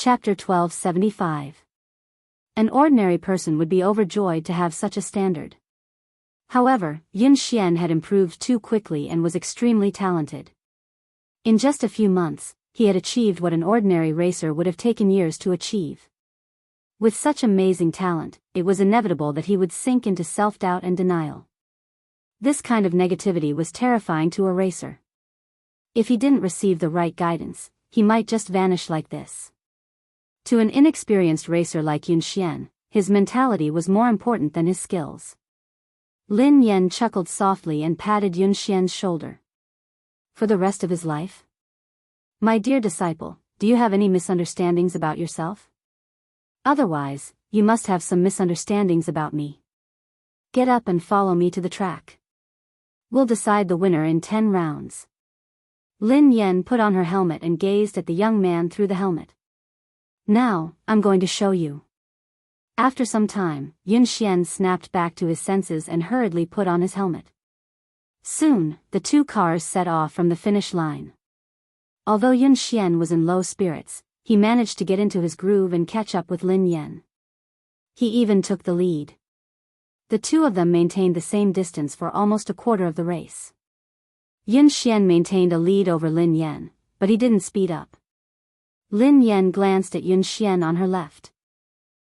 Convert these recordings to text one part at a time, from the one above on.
Chapter 1275. An ordinary person would be overjoyed to have such a standard. However, Yun Xian had improved too quickly and was extremely talented. In just a few months, he had achieved what an ordinary racer would have taken years to achieve. With such amazing talent, it was inevitable that he would sink into self-doubt and denial. This kind of negativity was terrifying to a racer. If he didn't receive the right guidance, he might just vanish like this. To an inexperienced racer like Yun Xian, his mentality was more important than his skills. Lin Yan chuckled softly and patted Yun Xian's shoulder. For the rest of his life? My dear disciple, do you have any misunderstandings about yourself? Otherwise, you must have some misunderstandings about me. Get up and follow me to the track. We'll decide the winner in 10 rounds. Lin Yan put on her helmet and gazed at the young man through the helmet. Now, I'm going to show you. After some time, Yun Xian snapped back to his senses and hurriedly put on his helmet. Soon, the two cars set off from the finish line. Although Yun Xian was in low spirits, he managed to get into his groove and catch up with Lin Yan. He even took the lead. The two of them maintained the same distance for almost a quarter of the race. Yun Xian maintained a lead over Lin Yan, but he didn't speed up. Lin Yan glanced at Yun Xian on her left.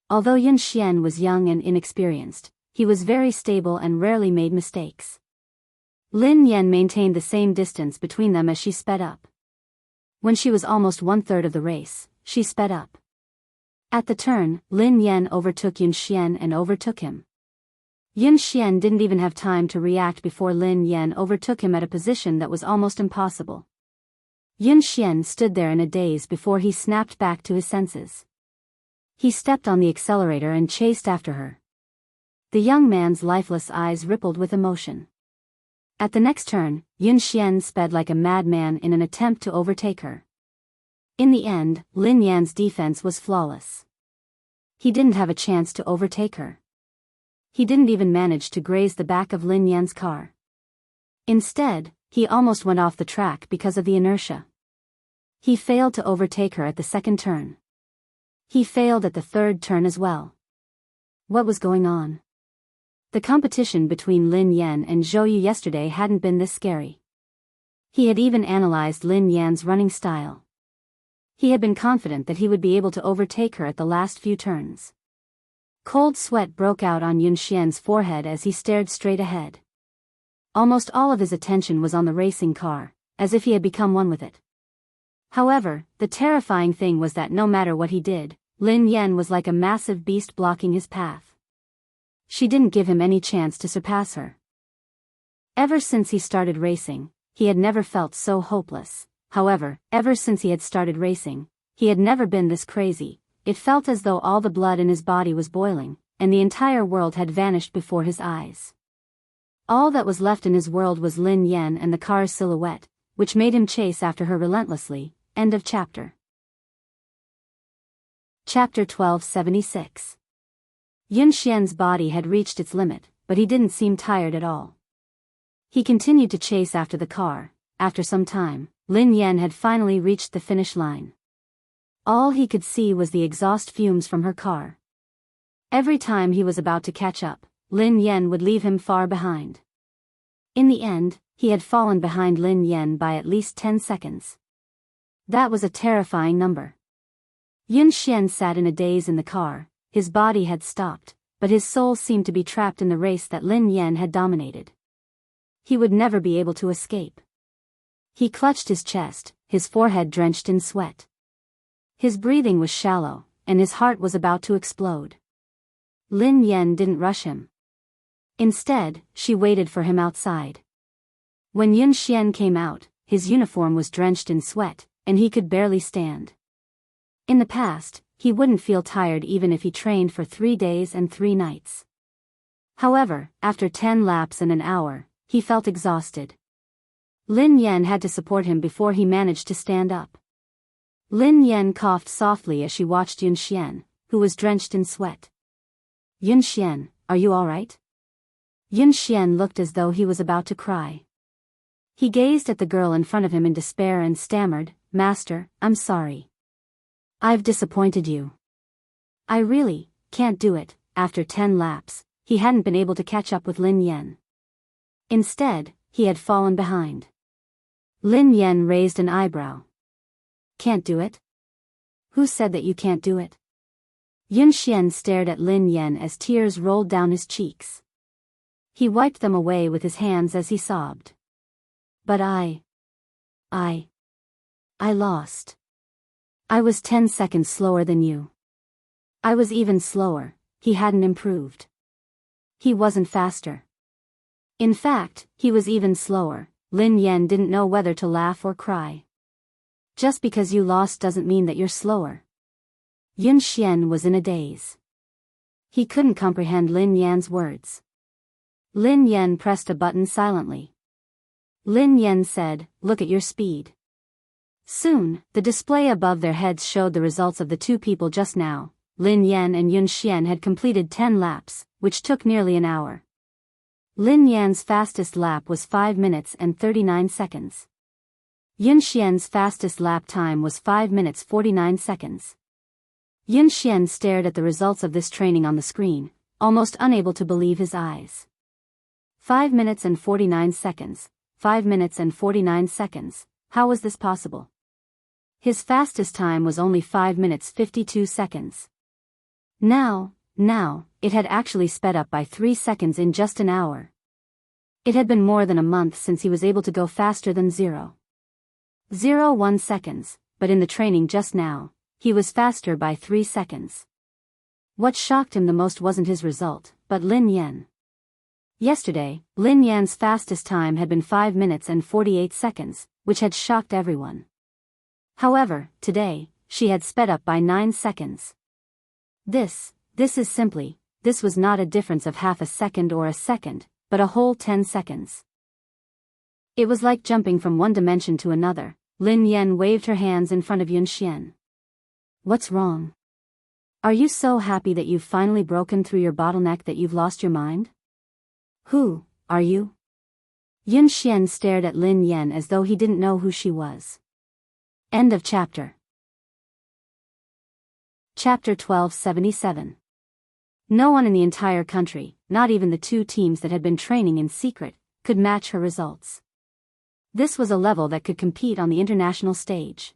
Although Yun Xian was young and inexperienced, he was very stable and rarely made mistakes. Lin Yan maintained the same distance between them as she sped up. When she was almost 1/3 of the race, she sped up. At the turn, Lin Yan overtook Yun Xian and overtook him. Yun Xian didn't even have time to react before Lin Yan overtook him at a position that was almost impossible. Yun Xian stood there in a daze before he snapped back to his senses. He stepped on the accelerator and chased after her. The young man's lifeless eyes rippled with emotion. At the next turn, Yun Xian sped like a madman in an attempt to overtake her. In the end, Lin Yan's defense was flawless. He didn't have a chance to overtake her. He didn't even manage to graze the back of Lin Yan's car. Instead, he almost went off the track because of the inertia. He failed to overtake her at the second turn. He failed at the third turn as well. What was going on? The competition between Lin Yan and Zhou Yu yesterday hadn't been this scary. He had even analyzed Lin Yan's running style. He had been confident that he would be able to overtake her at the last few turns. Cold sweat broke out on Yun Xian's forehead as he stared straight ahead. Almost all of his attention was on the racing car, as if he had become one with it. However, the terrifying thing was that no matter what he did, Lin Yan was like a massive beast blocking his path. She didn't give him any chance to surpass her. Ever since he started racing, he had never felt so hopeless. However, ever since he had started racing, he had never been this crazy. It felt as though all the blood in his body was boiling, and the entire world had vanished before his eyes. All that was left in his world was Lin Yan and the car's silhouette, which made him chase after her relentlessly. End of chapter. Chapter 1276. Yun Xian's body had reached its limit, but he didn't seem tired at all. He continued to chase after the car. After some time, Lin Yan had finally reached the finish line. All he could see was the exhaust fumes from her car. Every time he was about to catch up, Lin Yan would leave him far behind. In the end, he had fallen behind Lin Yan by at least 10 seconds. That was a terrifying number. Yun Xian sat in a daze in the car. His body had stopped, but his soul seemed to be trapped in the race that Lin Yan had dominated. He would never be able to escape. He clutched his chest, his forehead drenched in sweat. His breathing was shallow, and his heart was about to explode. Lin Yan didn't rush him. Instead, she waited for him outside. When Yun Xian came out, his uniform was drenched in sweat, and he could barely stand. In the past, he wouldn't feel tired even if he trained for 3 days and 3 nights. However, after 10 laps and an hour, he felt exhausted. Lin Yan had to support him before he managed to stand up. Lin Yan coughed softly as she watched Yun Xian, who was drenched in sweat. Yun Xian, are you all right? Yun Xian looked as though he was about to cry. He gazed at the girl in front of him in despair and stammered, "Master, I'm sorry." I've disappointed you. I really can't do it. After 10 laps, he hadn't been able to catch up with Lin Yan. Instead, he had fallen behind. Lin Yan raised an eyebrow. Can't do it? Who said that you can't do it? Yun Xian stared at Lin Yan as tears rolled down his cheeks. He wiped them away with his hands as he sobbed. But I lost. I was 10 seconds slower than you. I was even slower. He hadn't improved. He wasn't faster. In fact, he was even slower. Lin Yan didn't know whether to laugh or cry. Just because you lost doesn't mean that you're slower. Yun Xian was in a daze. He couldn't comprehend Lin Yan's words. Lin Yan pressed a button silently. Lin Yan said, "Look at your speed." Soon, the display above their heads showed the results of the two people just now. Lin Yan and Yun Xian had completed 10 laps, which took nearly an hour. Lin Yan's fastest lap was 5 minutes and 39 seconds. Yun Xian's fastest lap time was 5 minutes 49 seconds. Yun Xian stared at the results of this training on the screen, almost unable to believe his eyes. 5 minutes and 49 seconds, 5 minutes and 49 seconds, how was this possible? His fastest time was only 5 minutes 52 seconds. Now, it had actually sped up by 3 seconds in just an hour. It had been more than a month since he was able to go faster than 0.01 seconds, but in the training just now, he was faster by 3 seconds. What shocked him the most wasn't his result, but Lin Yan. Yesterday, Lin Yan's fastest time had been 5 minutes and 48 seconds, which had shocked everyone. However, today, she had sped up by 9 seconds. This was not a difference of half a second or a second, but a whole 10 seconds. It was like jumping from one dimension to another. Lin Yan waved her hands in front of Yun Xian. What's wrong? Are you so happy that you've finally broken through your bottleneck that you've lost your mind? Who are you? Yun Xian stared at Lin Yan as though he didn't know who she was. End of chapter. Chapter 1277. No one in the entire country, not even the two teams that had been training in secret, could match her results. This was a level that could compete on the international stage.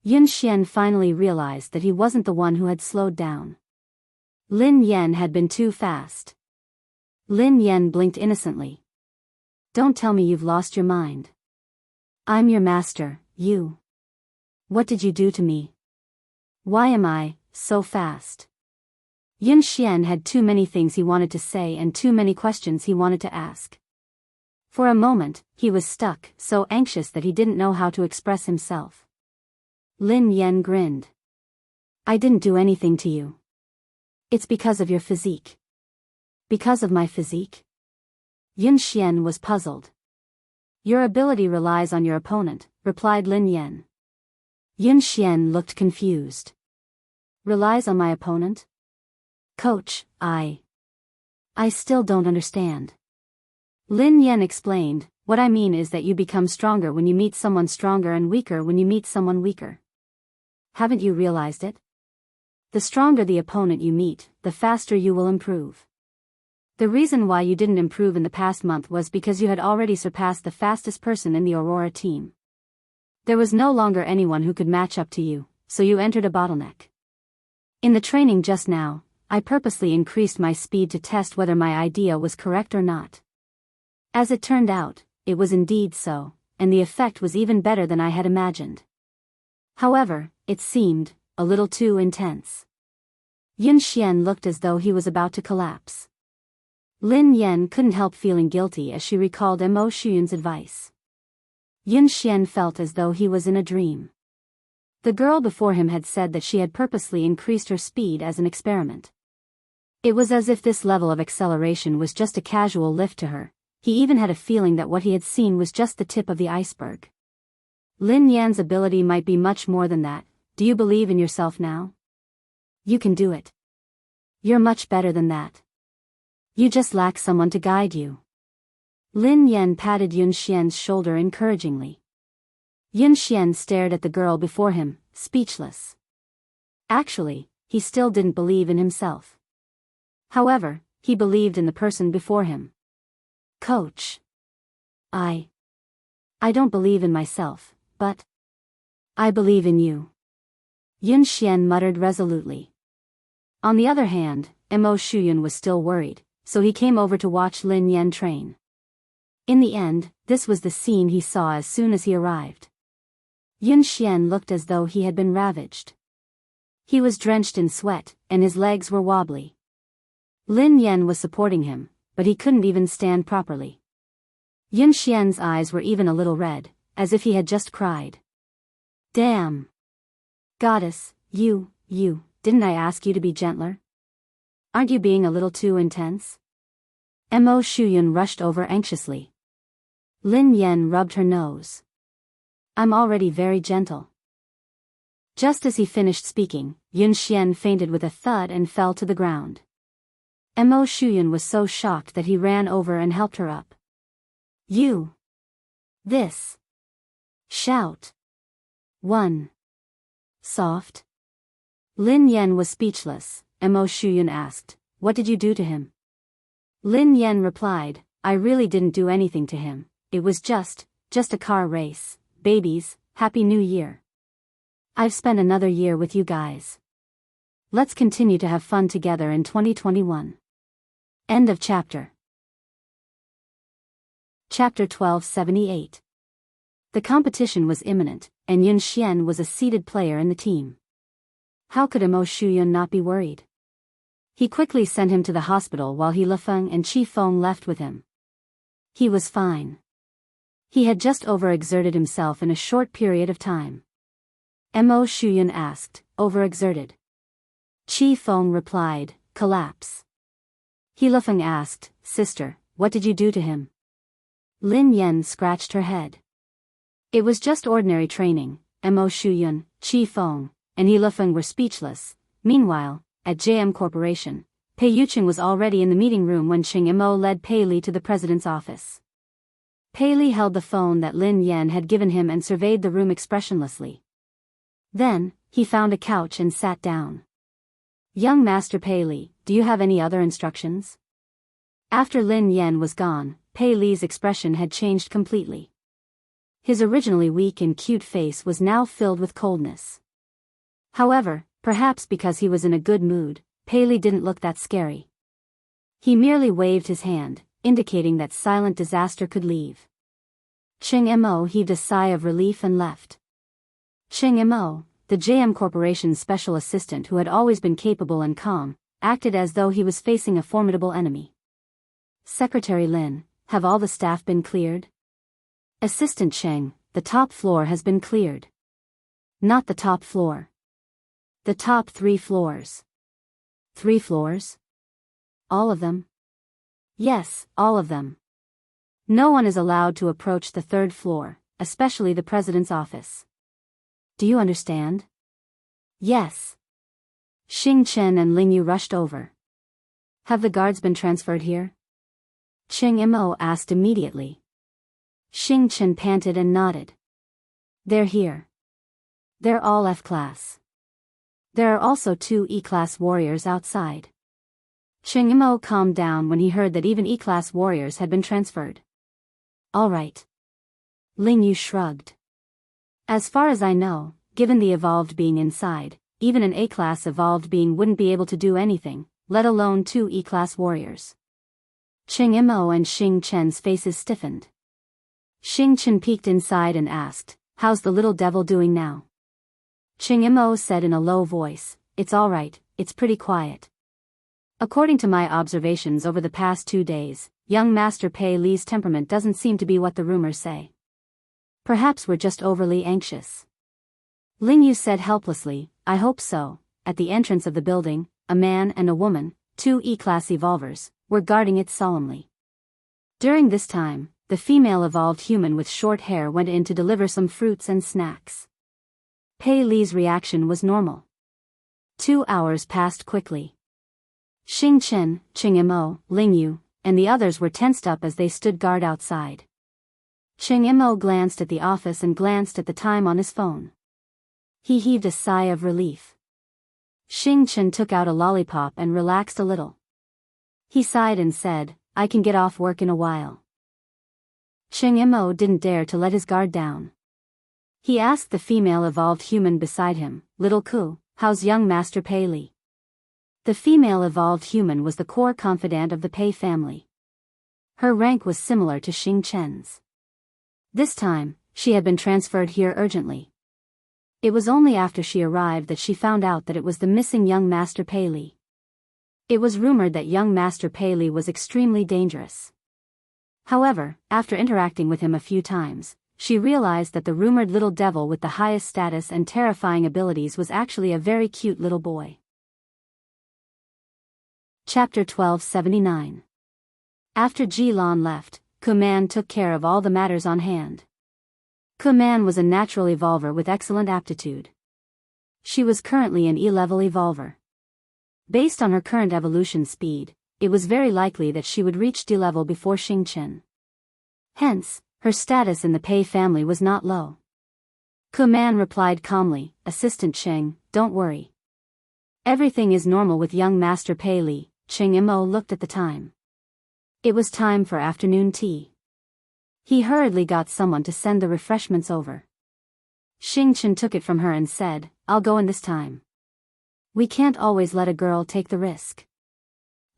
Yun Xian finally realized that he wasn't the one who had slowed down. Lin Yan had been too fast. Lin Yan blinked innocently. Don't tell me you've lost your mind. I'm your master, you. What did you do to me? Why am I so fast? Yun Xian had too many things he wanted to say and too many questions he wanted to ask. For a moment, he was stuck, so anxious that he didn't know how to express himself. Lin Yan grinned. I didn't do anything to you. It's because of your physique. Because of my physique? Yun Xian was puzzled. Your ability relies on your opponent, replied Lin Yan. Yun Xian looked confused. Relies on my opponent? Coach, I still don't understand. Lin Yan explained, what I mean is that you become stronger when you meet someone stronger and weaker when you meet someone weaker. Haven't you realized it? The stronger the opponent you meet, the faster you will improve. The reason why you didn't improve in the past month was because you had already surpassed the fastest person in the Aurora team. There was no longer anyone who could match up to you, so you entered a bottleneck. In the training just now, I purposely increased my speed to test whether my idea was correct or not. As it turned out, it was indeed so, and the effect was even better than I had imagined. However, it seemed a little too intense. Yun Xian looked as though he was about to collapse. Lin Yan couldn't help feeling guilty as she recalled Mo Shuyun's advice. Yun Xian felt as though he was in a dream. The girl before him had said that she had purposely increased her speed as an experiment. It was as if this level of acceleration was just a casual lift to her. He even had a feeling that what he had seen was just the tip of the iceberg. Lin Yan's ability might be much more than that. Do you believe in yourself now? You can do it. You're much better than that. You just lack someone to guide you. Lin Yan patted Yun Xian's shoulder encouragingly. Yun Xian stared at the girl before him, speechless. Actually, he still didn't believe in himself. However, he believed in the person before him. Coach. I don't believe in myself, but I believe in you. Yun Xian muttered resolutely. On the other hand, Mo Shuyun was still worried, so he came over to watch Lin Yan train. In the end, this was the scene he saw as soon as he arrived. Yun Xian looked as though he had been ravaged. He was drenched in sweat, and his legs were wobbly. Lin Yan was supporting him, but he couldn't even stand properly. Yun Xian's eyes were even a little red, as if he had just cried. Damn! Goddess, you, didn't I ask you to be gentler? Aren't you being a little too intense? Mo Shuyun rushed over anxiously. Lin Yan rubbed her nose. I'm already very gentle. Just as he finished speaking, Yun Xian fainted with a thud and fell to the ground. Mo Shuyun was so shocked that he ran over and helped her up. You! This! Shout! 1. Soft? Lin Yan was speechless. Mo Shuyun asked, what did you do to him? Lin Yan replied, I really didn't do anything to him, it was just a car race. Babies, Happy New Year. I've spent another year with you guys. Let's continue to have fun together in 2021. End of chapter. Chapter 1278. The competition was imminent, and Yun Xian was a seeded player in the team. How could Mo Shuyun not be worried? He quickly sent him to the hospital while He Lifeng and Qi Feng left with him. He was fine. He had just overexerted himself in a short period of time. Mo Shuyun asked, overexerted? Qi Feng replied, collapse. He Lifeng asked, sister, what did you do to him? Lin Yan scratched her head. It was just ordinary training. Mo Shuyun, Qi Feng, and He Lifeng were speechless. Meanwhile, at JM Corporation, Pei Yuqing was already in the meeting room when Qing Mo led Pei Li to the president's office. Pei Li held the phone that Lin Yan had given him and surveyed the room expressionlessly. Then, he found a couch and sat down. Young Master Pei Li, do you have any other instructions? After Lin Yan was gone, Pei Li's expression had changed completely. His originally weak and cute face was now filled with coldness. However, perhaps because he was in a good mood, Pei Li didn't look that scary. He merely waved his hand, indicating that silent disaster could leave. Qing Mo heaved a sigh of relief and left. Qing Mo, the JM Corporation's special assistant who had always been capable and calm, acted as though he was facing a formidable enemy. Secretary Lin, have all the staff been cleared? Assistant Cheng, the top floor has been cleared. Not the top floor. The top 3 floors. 3 floors? All of them? Yes, all of them. No one is allowed to approach the 3rd floor, especially the president's office. Do you understand? Yes. Xing Chen and Ling Yu rushed over. Have the guards been transferred here? Qing Mo asked immediately. Xing Chen panted and nodded. They're here. They're all F-class. There are also 2 E-class warriors outside. Qing Mo calmed down when he heard that even E-class warriors had been transferred. All right. Ling Yu shrugged. As far as I know, given the evolved being inside, even an A-class evolved being wouldn't be able to do anything, let alone 2 E-class warriors. Qing Mo and Xing Chen's faces stiffened. Xing Chen peeked inside and asked, how's the little devil doing now? Qing Mo said in a low voice, it's all right, it's pretty quiet. According to my observations over the past 2 days, young Master Pei Li's temperament doesn't seem to be what the rumors say. Perhaps we're just overly anxious. Ling Yu said helplessly, I hope so. At the entrance of the building, a man and a woman, 2 E-class evolvers, were guarding it solemnly. During this time, the female evolved human with short hair went in to deliver some fruits and snacks. Pei Li's reaction was normal. 2 hours passed quickly. Xing Chen, Qing Mo, Ling Yu, and the others were tensed up as they stood guard outside. Qing Mo glanced at the office and glanced at the time on his phone. He heaved a sigh of relief. Xing Chen took out a lollipop and relaxed a little. He sighed and said, I can get off work in a while. Cheng Imo didn't dare to let his guard down. He asked the female evolved human beside him, Little Ku, how's young Master Pei Li? The female evolved human was the core confidant of the Pei family. Her rank was similar to Xing Chen's. This time, she had been transferred here urgently. It was only after she arrived that she found out that it was the missing young Master Pei Li. It was rumored that young Master Pei Li was extremely dangerous. However, after interacting with him a few times, she realized that the rumored little devil with the highest status and terrifying abilities was actually a very cute little boy. Chapter 1279. After Ji Lan left, Kuman took care of all the matters on hand. Kuman was a natural evolver with excellent aptitude. She was currently an E-level evolver. Based on her current evolution speed, it was very likely that she would reach D-level before Xing Chen. Hence, her status in the Pei family was not low. Kuman replied calmly, Assistant Cheng, don't worry. Everything is normal with young Master Pei Li. Cheng Imo looked at the time. It was time for afternoon tea. He hurriedly got someone to send the refreshments over. Xing Chen took it from her and said, I'll go in this time. We can't always let a girl take the risk.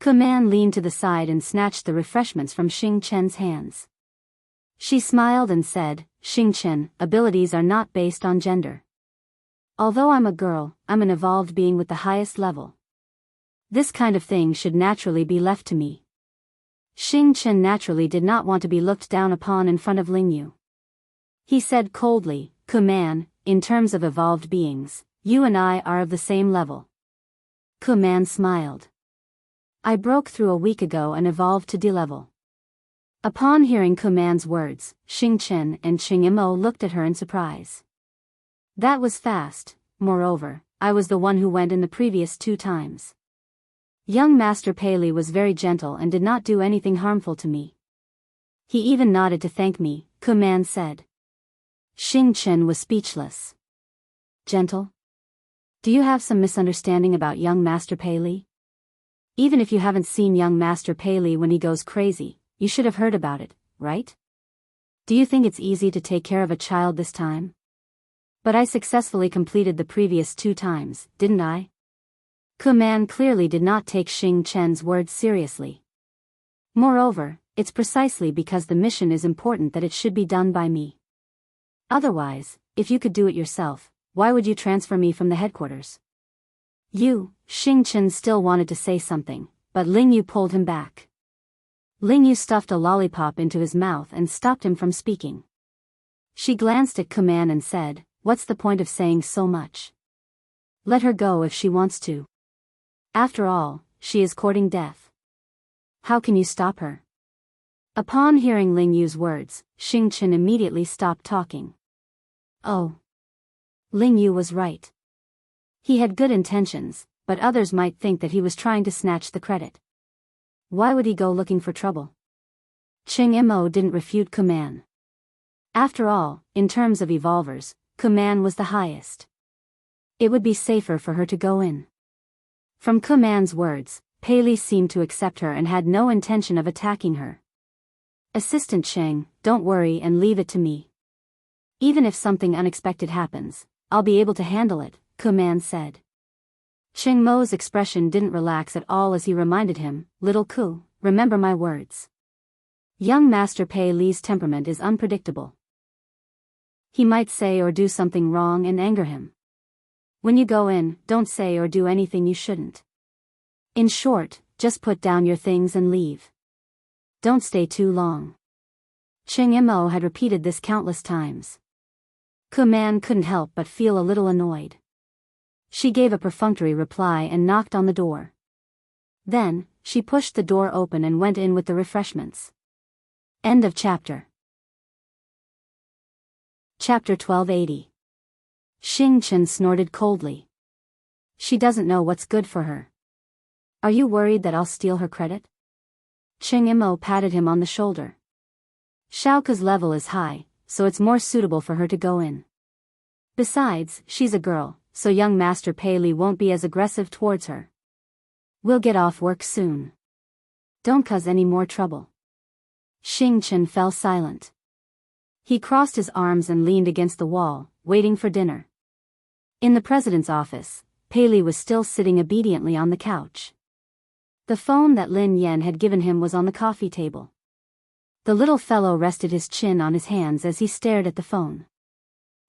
Kuman leaned to the side and snatched the refreshments from Xing Chen's hands. She smiled and said, Xing Chen, abilities are not based on gender. Although I'm a girl, I'm an evolved being with the highest level. This kind of thing should naturally be left to me. Xing Chen naturally did not want to be looked down upon in front of Lingyu. He said coldly, Kuman, in terms of evolved beings, you and I are of the same level. Kuman smiled. I broke through a week ago and evolved to D-level. Upon hearing Kuman's words, Xing Chen and Cheng Imo looked at her in surprise. That was fast. Moreover, I was the one who went in the previous 2 times. Young Master Pei Li was very gentle and did not do anything harmful to me. He even nodded to thank me, Kuman said. Xing Chen was speechless. Gentle? Do you have some misunderstanding about young Master Pei Li? Even if you haven't seen young Master Pei Li when he goes crazy, you should have heard about it, right? Do you think it's easy to take care of a child this time? But I successfully completed the previous 2 times, didn't I? Kuman clearly did not take Xing Chen's words seriously. Moreover, it's precisely because the mission is important that it should be done by me. Otherwise, if you could do it yourself, why would you transfer me from the headquarters? Xing Chen still wanted to say something, but Lingyu pulled him back. Lingyu stuffed a lollipop into his mouth and stopped him from speaking. She glanced at Kuman and said, what's the point of saying so much? Let her go if she wants to. After all, she is courting death. How can you stop her? Upon hearing Lingyu's words, Xing Chen immediately stopped talking. Oh. Lingyu was right. He had good intentions, but others might think that he was trying to snatch the credit. Why would he go looking for trouble? Cheng Imo didn't refute Kuman. After all, in terms of evolvers, Kuman was the highest. It would be safer for her to go in. From Kuman's words, Pei Li seemed to accept her and had no intention of attacking her. Assistant Cheng, don't worry and leave it to me. Even if something unexpected happens, I'll be able to handle it, Kuman said. Cheng Mo's expression didn't relax at all as he reminded him, Little Ku, remember my words. Young Master Pei Li's temperament is unpredictable. He might say or do something wrong and anger him. When you go in, don't say or do anything you shouldn't. In short, just put down your things and leave. Don't stay too long. Cheng Imo had repeated this countless times. Kuman couldn't help but feel a little annoyed. She gave a perfunctory reply and knocked on the door. Then, she pushed the door open and went in with the refreshments. End of chapter. Chapter 1280. Xing Chen snorted coldly. She doesn't know what's good for her. Are you worried that I'll steal her credit? Cheng Imo patted him on the shoulder. Xiaoke's level is high, so it's more suitable for her to go in. Besides, she's a girl, so young Master Pei Li won't be as aggressive towards her. We'll get off work soon. Don't cause any more trouble. Xing Chen fell silent. He crossed his arms and leaned against the wall, waiting for dinner. In the president's office, Pei Li was still sitting obediently on the couch. The phone that Lin Yan had given him was on the coffee table. The little fellow rested his chin on his hands as he stared at the phone.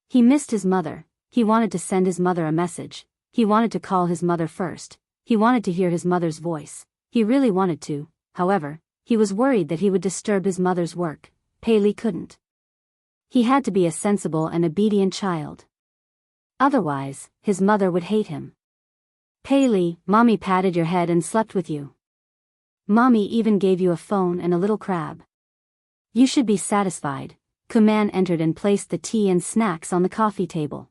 He missed his mother. He wanted to send his mother a message. He wanted to call his mother first. He wanted to hear his mother's voice. He really wanted to, however, he was worried that he would disturb his mother's work. Pei Li couldn't. He had to be a sensible and obedient child. Otherwise, his mother would hate him. Pei Li, Mommy patted your head and slept with you. Mommy even gave you a phone and a little crab. You should be satisfied. Kuman entered and placed the tea and snacks on the coffee table.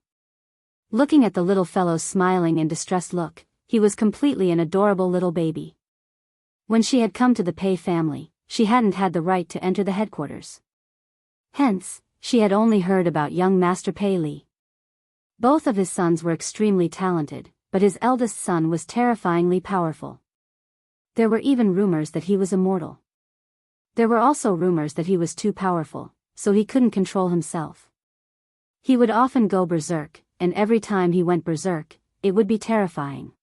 Looking at the little fellow's smiling and distressed look, he was completely an adorable little baby. When she had come to the Pei family, she hadn't had the right to enter the headquarters. Hence, she had only heard about young Master Pei Li. Both of his sons were extremely talented, but his eldest son was terrifyingly powerful. There were even rumors that he was immortal. There were also rumors that he was too powerful, so he couldn't control himself. He would often go berserk, and every time he went berserk, it would be terrifying.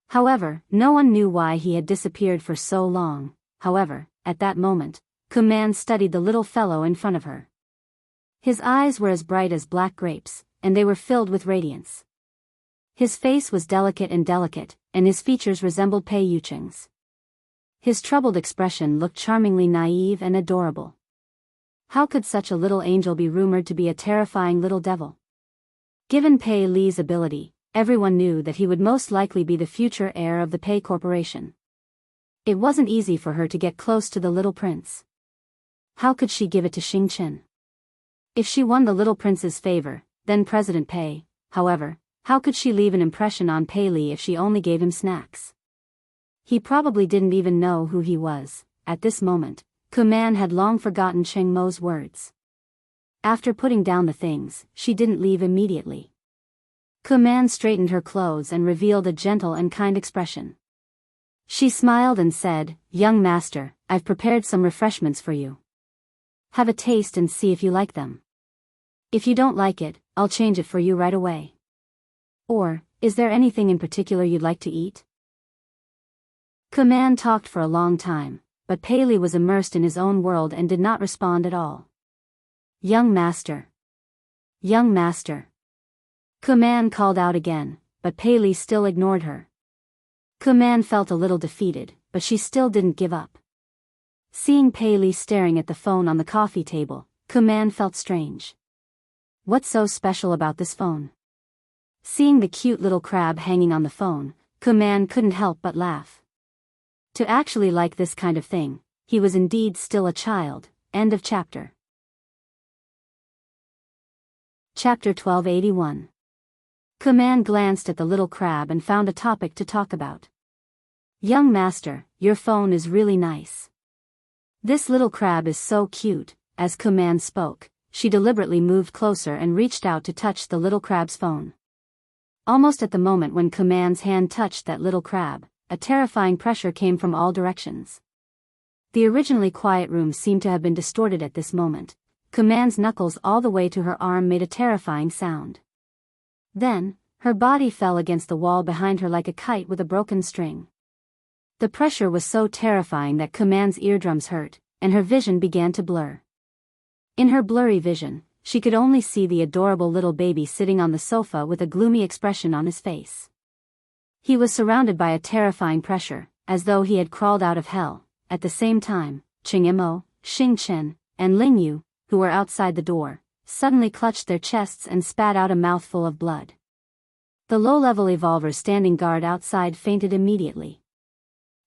However, no one knew why he had disappeared for so long. However, at that moment, Kuman studied the little fellow in front of her. His eyes were as bright as black grapes, and they were filled with radiance. His face was delicate, and his features resembled Pei Yucheng's. His troubled expression looked charmingly naive and adorable. How could such a little angel be rumored to be a terrifying little devil? Given Pei Li's ability, everyone knew that he would most likely be the future heir of the Pei Corporation. It wasn't easy for her to get close to the little prince. How could she give it to Xing Chen? If she won the little prince's favor, then President Pei, however, how could she leave an impression on Pei Li if she only gave him snacks? He probably didn't even know who he was. At this moment, Kuman had long forgotten Cheng Mo's words. After putting down the things, she didn't leave immediately. Kuman straightened her clothes and revealed a gentle and kind expression. She smiled and said, "Young master, I've prepared some refreshments for you. Have a taste and see if you like them. If you don't like it, I'll change it for you right away. Or, is there anything in particular you'd like to eat?" Kuman talked for a long time, but Pei Li was immersed in his own world and did not respond at all. "Young master. Young master." Kuman called out again, but Pei Li still ignored her. Kuman felt a little defeated, but she still didn't give up. Seeing Pei Li staring at the phone on the coffee table, Kuman felt strange. What's so special about this phone? Seeing the cute little crab hanging on the phone, Kuman couldn't help but laugh. To actually like this kind of thing, he was indeed still a child. End of chapter. Chapter 1281. Kuman glanced at the little crab and found a topic to talk about. "Young master, your phone is really nice." "This little crab is so cute." As Kuman spoke, she deliberately moved closer and reached out to touch the little crab's phone. Almost at the moment when Kuman's hand touched that little crab, a terrifying pressure came from all directions. The originally quiet room seemed to have been distorted at this moment. Kuman's knuckles all the way to her arm made a terrifying sound. Then, her body fell against the wall behind her like a kite with a broken string. The pressure was so terrifying that Kuman's eardrums hurt, and her vision began to blur. In her blurry vision, she could only see the adorable little baby sitting on the sofa with a gloomy expression on his face. He was surrounded by a terrifying pressure, as though he had crawled out of hell. At the same time, Cheng Mo, Xing Chen, and Ling Yu, who were outside the door, suddenly clutched their chests and spat out a mouthful of blood. The low-level evolver standing guard outside fainted immediately.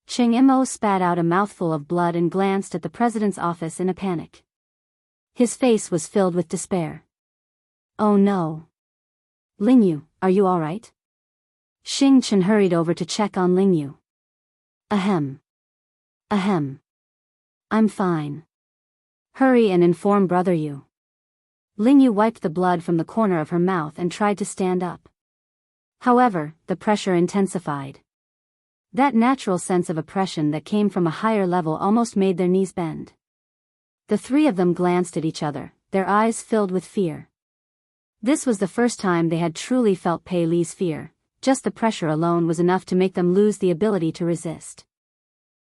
Cheng Mo spat out a mouthful of blood and glanced at the president's office in a panic. His face was filled with despair. "Oh no. Ling Yu, are you all right?" Xing Chen hurried over to check on Ling Yu. Ahem. Ahem. I'm fine. Hurry and inform Brother Yu." Ling Yu wiped the blood from the corner of her mouth and tried to stand up. However, the pressure intensified. That natural sense of oppression that came from a higher level almost made their knees bend. The three of them glanced at each other, their eyes filled with fear. This was the first time they had truly felt Pei Li's fear. Just the pressure alone was enough to make them lose the ability to resist.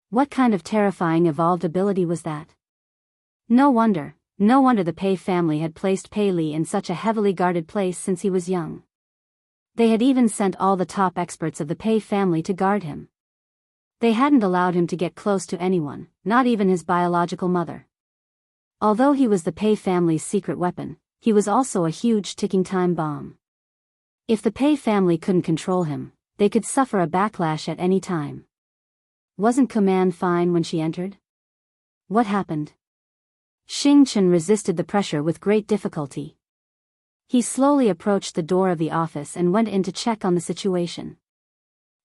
What kind of terrifying evolved ability was that? No wonder the Pei family had placed Pei Li in such a heavily guarded place since he was young. They had even sent all the top experts of the Pei family to guard him. They hadn't allowed him to get close to anyone, not even his biological mother. Although he was the Pei family's secret weapon, he was also a huge ticking time bomb. If the Pei family couldn't control him, they could suffer a backlash at any time. Wasn't Kuman fine when she entered? What happened? Xing Chen resisted the pressure with great difficulty. He slowly approached the door of the office and went in to check on the situation.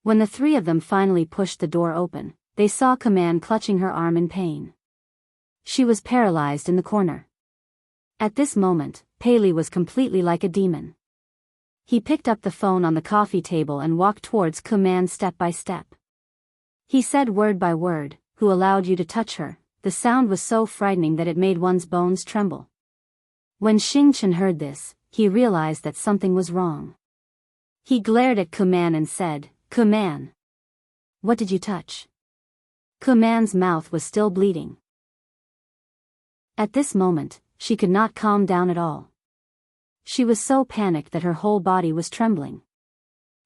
When the three of them finally pushed the door open, they saw Kuman clutching her arm in pain. She was paralyzed in the corner. At this moment, Pei Li was completely like a demon. He picked up the phone on the coffee table and walked towards Kuman step by step. He said word by word, "Who allowed you to touch her?" The sound was so frightening that it made one's bones tremble. When Xing Chen heard this, he realized that something was wrong. He glared at Kuman and said, "Kuman, what did you touch?" Kuman's mouth was still bleeding. At this moment, she could not calm down at all. She was so panicked that her whole body was trembling.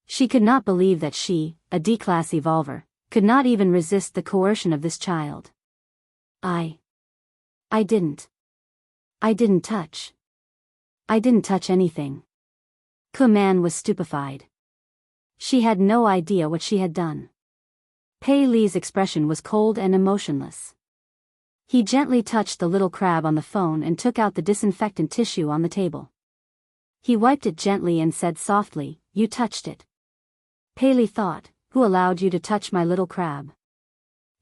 She could not believe that she, a D-class evolver, could not even resist the coercion of this child. I didn't touch. I didn't touch anything. Kuman was stupefied. She had no idea what she had done. Pei Li's expression was cold and emotionless. He gently touched the little crab on the phone and took out the disinfectant tissue on the table. He wiped it gently and said softly, "You touched it." Pei Li thought, "Who allowed you to touch my little crab?"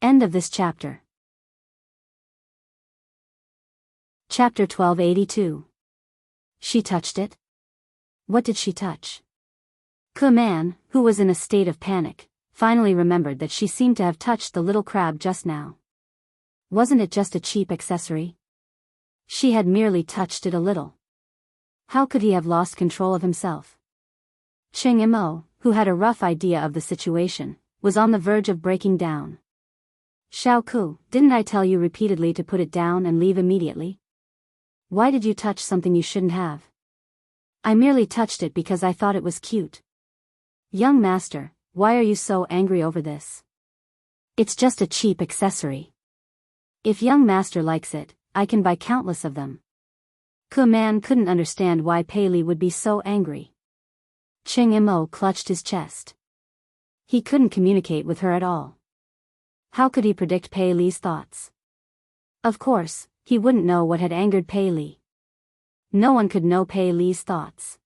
End of this chapter. Chapter 1282. She touched it? What did she touch? Kuman, who was in a state of panic, finally remembered that she seemed to have touched the little crab just now. Wasn't it just a cheap accessory? She had merely touched it a little. How could he have lost control of himself? Cheng Imo, who had a rough idea of the situation, was on the verge of breaking down. "Xiaoku, didn't I tell you repeatedly to put it down and leave immediately? Why did you touch something you shouldn't have?" "I merely touched it because I thought it was cute." "Young master, why are you so angry over this? It's just a cheap accessory. If young master likes it, I can buy countless of them." Kuman couldn't understand why Pei Li would be so angry. Cheng Imo clutched his chest. He couldn't communicate with her at all. How could he predict Pei Li's thoughts? Of course, he wouldn't know what had angered Pei Li. No one could know Pei Li's thoughts.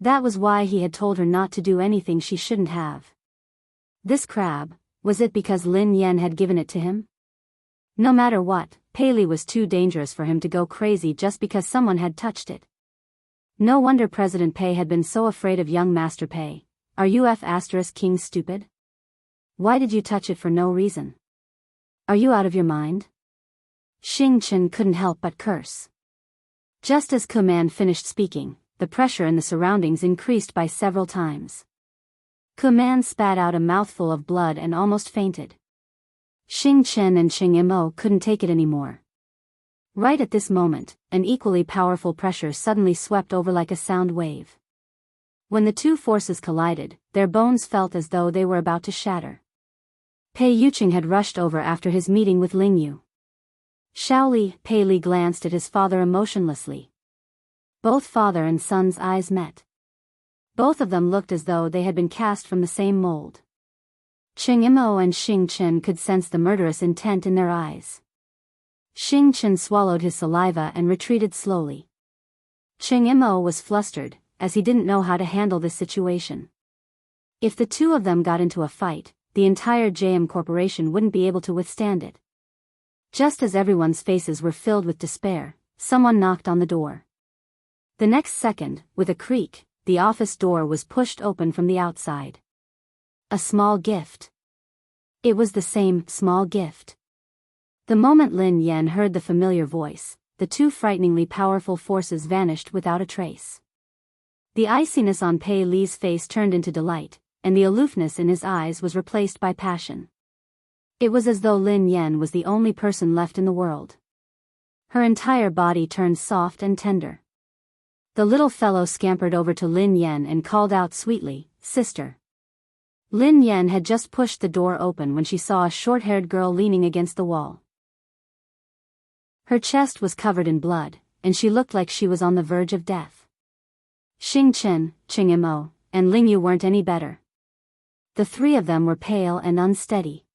That was why he had told her not to do anything she shouldn't have. This crab, was it because Lin Yan had given it to him? No matter what, Pei Li was too dangerous for him to go crazy just because someone had touched it. No wonder President Pei had been so afraid of young Master Pei. Are you King stupid? Why did you touch it for no reason? Are you out of your mind? Xing Chen couldn't help but curse. Just as Kuman finished speaking, the pressure in the surroundings increased by several times. Kuman spat out a mouthful of blood and almost fainted. Xing Chen and Cheng Imo couldn't take it anymore. Right at this moment, an equally powerful pressure suddenly swept over like a sound wave. When the two forces collided, their bones felt as though they were about to shatter. Pei Yuqing had rushed over after his meeting with Ling Yu. Shaoli, Pei Li glanced at his father emotionlessly. Both father and son's eyes met. Both of them looked as though they had been cast from the same mold. Cheng Imo and Xing Chen could sense the murderous intent in their eyes. Xing Chen swallowed his saliva and retreated slowly. Cheng Imo was flustered, as he didn't know how to handle this situation. If the two of them got into a fight, the entire JM Corporation wouldn't be able to withstand it. Just as everyone's faces were filled with despair, someone knocked on the door. The next second, with a creak, the office door was pushed open from the outside. A small gift. It was the same small gift. The moment Lin Yan heard the familiar voice, the two frighteningly powerful forces vanished without a trace. The iciness on Pei Li's face turned into delight, and the aloofness in his eyes was replaced by passion. It was as though Lin Yan was the only person left in the world. Her entire body turned soft and tender. The little fellow scampered over to Lin Yan and called out sweetly, "Sister." Lin Yan had just pushed the door open when she saw a short-haired girl leaning against the wall. Her chest was covered in blood, and she looked like she was on the verge of death. Xing Chen, Ching Imo, and Ling Yu weren't any better. The three of them were pale and unsteady.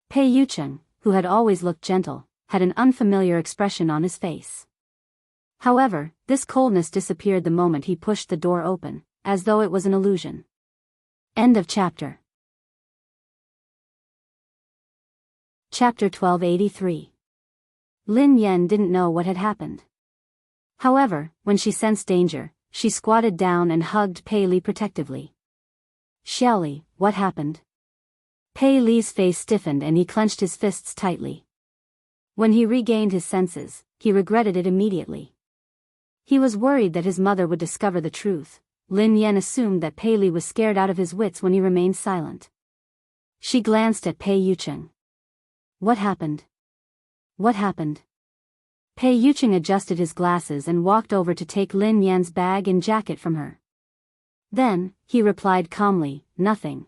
Pei Yucheng, who had always looked gentle, had an unfamiliar expression on his face. However, this coldness disappeared the moment he pushed the door open, as though it was an illusion. End of chapter. Chapter 1283. Lin Yan didn't know what had happened. However, when she sensed danger, she squatted down and hugged Pei Li protectively. "Xiaoli, what happened?" Pei Li's face stiffened and he clenched his fists tightly. When he regained his senses, he regretted it immediately. He was worried that his mother would discover the truth. Lin Yan assumed that Pei Li was scared out of his wits when he remained silent. She glanced at Pei Yucheng. "What happened? What happened?" Pei Yucheng adjusted his glasses and walked over to take Lin Yan's bag and jacket from her. Then, he replied calmly, "Nothing.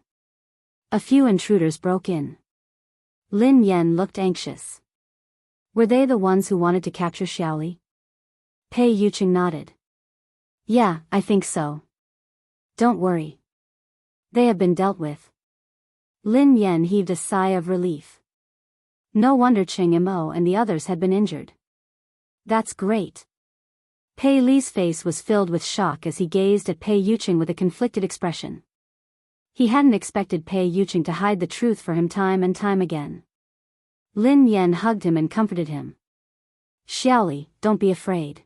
A few intruders broke in." Lin Yan looked anxious. "Were they the ones who wanted to capture Xiaoli?" Pei Yucheng nodded. "Yeah, I think so. Don't worry. They have been dealt with." Lin Yan heaved a sigh of relief. No wonder Ching Imo and the others had been injured. "That's great." Pei Li's face was filled with shock as he gazed at Pei Yucheng with a conflicted expression. He hadn't expected Pei Yucheng to hide the truth for him time and time again. Lin Yan hugged him and comforted him. "Xiaoli, don't be afraid.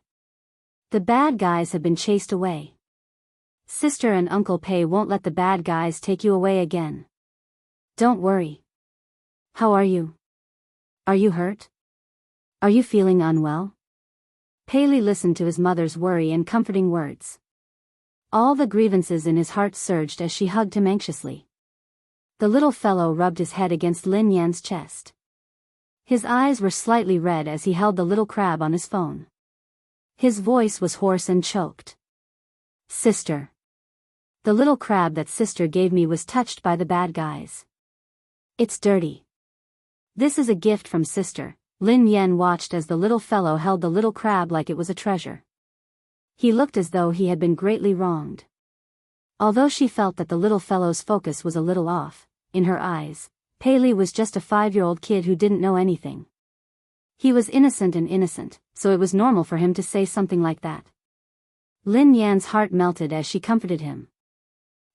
The bad guys have been chased away. Sister and Uncle Pei won't let the bad guys take you away again. Don't worry. How are you? Are you hurt? Are you feeling unwell?" Pei Li listened to his mother's worry and comforting words. All the grievances in his heart surged as she hugged him anxiously. The little fellow rubbed his head against Lin Yan's chest. His eyes were slightly red as he held the little crab on his phone. His voice was hoarse and choked. "Sister. The little crab that sister gave me was touched by the bad guys. It's dirty. This is a gift from sister." Lin Yan watched as the little fellow held the little crab like it was a treasure. He looked as though he had been greatly wronged. Although she felt that the little fellow's focus was a little off, in her eyes, Pei Li was just a 5-year-old kid who didn't know anything. He was innocent, so it was normal for him to say something like that. Lin Yan's heart melted as she comforted him.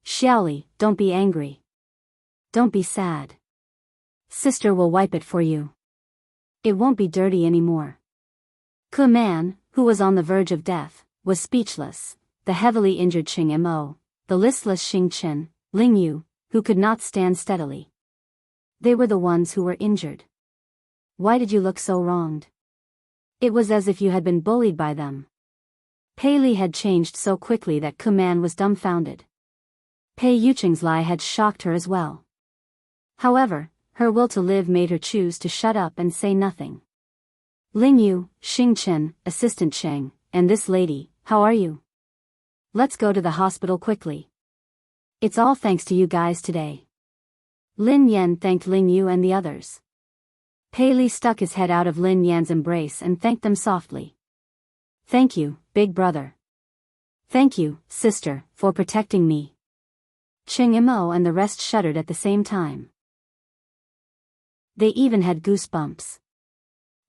"Xiaoli, don't be angry. Don't be sad. Sister will wipe it for you. It won't be dirty anymore." Ke Man, who was on the verge of death, was speechless. The heavily injured Ching Imo, the listless Xing Chen, Ling Yu, who could not stand steadily. They were the ones who were injured. "Why did you look so wronged? It was as if you had been bullied by them." Pei Li had changed so quickly that Ke Man was dumbfounded. Pei Yucheng's lie had shocked her as well. However, her will to live made her choose to shut up and say nothing. "Ling Yu, Xing Chen, Assistant Cheng, and this lady, how are you? Let's go to the hospital quickly. It's all thanks to you guys today." Lin Yan thanked Ling Yu and the others. Pei Li stuck his head out of Lin Yan's embrace and thanked them softly. "Thank you, big brother. Thank you, sister, for protecting me." Ching Imo and the rest shuddered at the same time. They even had goosebumps.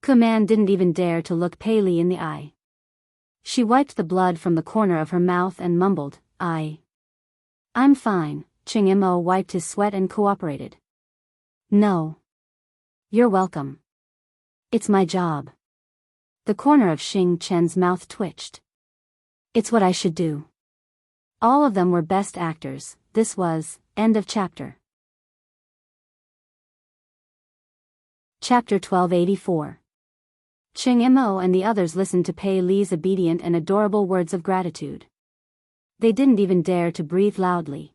Ke Man didn't even dare to look Pei Li in the eye. She wiped the blood from the corner of her mouth and mumbled, I'm fine." Ching Imo wiped his sweat and cooperated. "No. You're welcome. It's my job." The corner of Xing Chen's mouth twitched. "It's what I should do." All of them were best actors. This was, end of chapter. Chapter 1284. Ching Mo and the others listened to Pei Li's obedient and adorable words of gratitude. They didn't even dare to breathe loudly.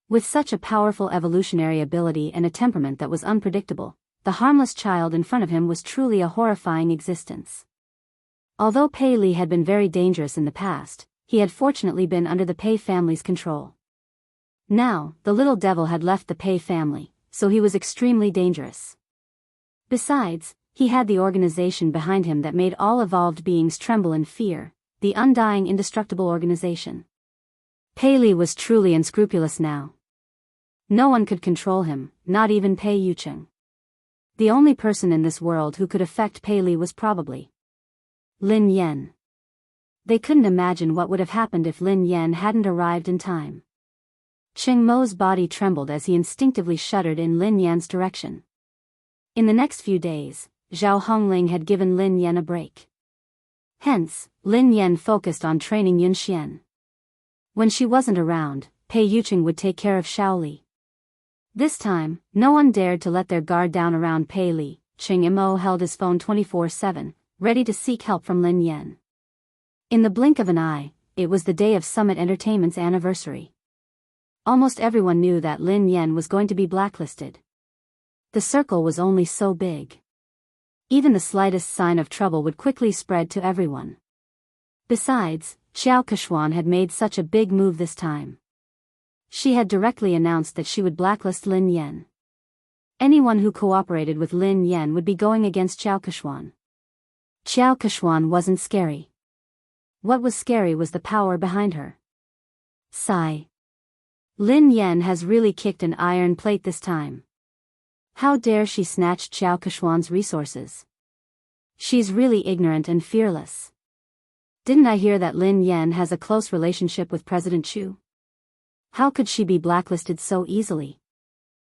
With such a powerful evolutionary ability and a temperament that was unpredictable, the harmless child in front of him was truly a horrifying existence. Although Pei Li had been very dangerous in the past, he had fortunately been under the Pei family's control. Now, the little devil had left the Pei family, so he was extremely dangerous. Besides, he had the organization behind him that made all evolved beings tremble in fear, the undying indestructible organization. Pei Li was truly unscrupulous now. No one could control him, not even Pei Yucheng. The only person in this world who could affect Pei Li was probably Lin Yan. They couldn't imagine what would have happened if Lin Yan hadn't arrived in time. Cheng Mo's body trembled as he instinctively shuddered in Lin Yan's direction. In the next few days, Zhao Hongling had given Lin Yan a break. Hence, Lin Yan focused on training Yun Xian. When she wasn't around, Pei Yucheng would take care of Shaoli. This time, no one dared to let their guard down around Pei Li. Cheng Mo held his phone 24/7, ready to seek help from Lin Yan. In the blink of an eye, it was the day of Summit Entertainment's anniversary. Almost everyone knew that Lin Yan was going to be blacklisted. The circle was only so big. Even the slightest sign of trouble would quickly spread to everyone. Besides, Xiao Kechuan had made such a big move this time. She had directly announced that she would blacklist Lin Yan. Anyone who cooperated with Lin Yan would be going against Xiao Kechuan. Xiao Kechuan wasn't scary. What was scary was the power behind her. Sigh. Lin Yan has really kicked an iron plate this time. How dare she snatch Xiao Kechuan's resources? She's really ignorant and fearless. Didn't I hear that Lin Yan has a close relationship with President Chu? How could she be blacklisted so easily?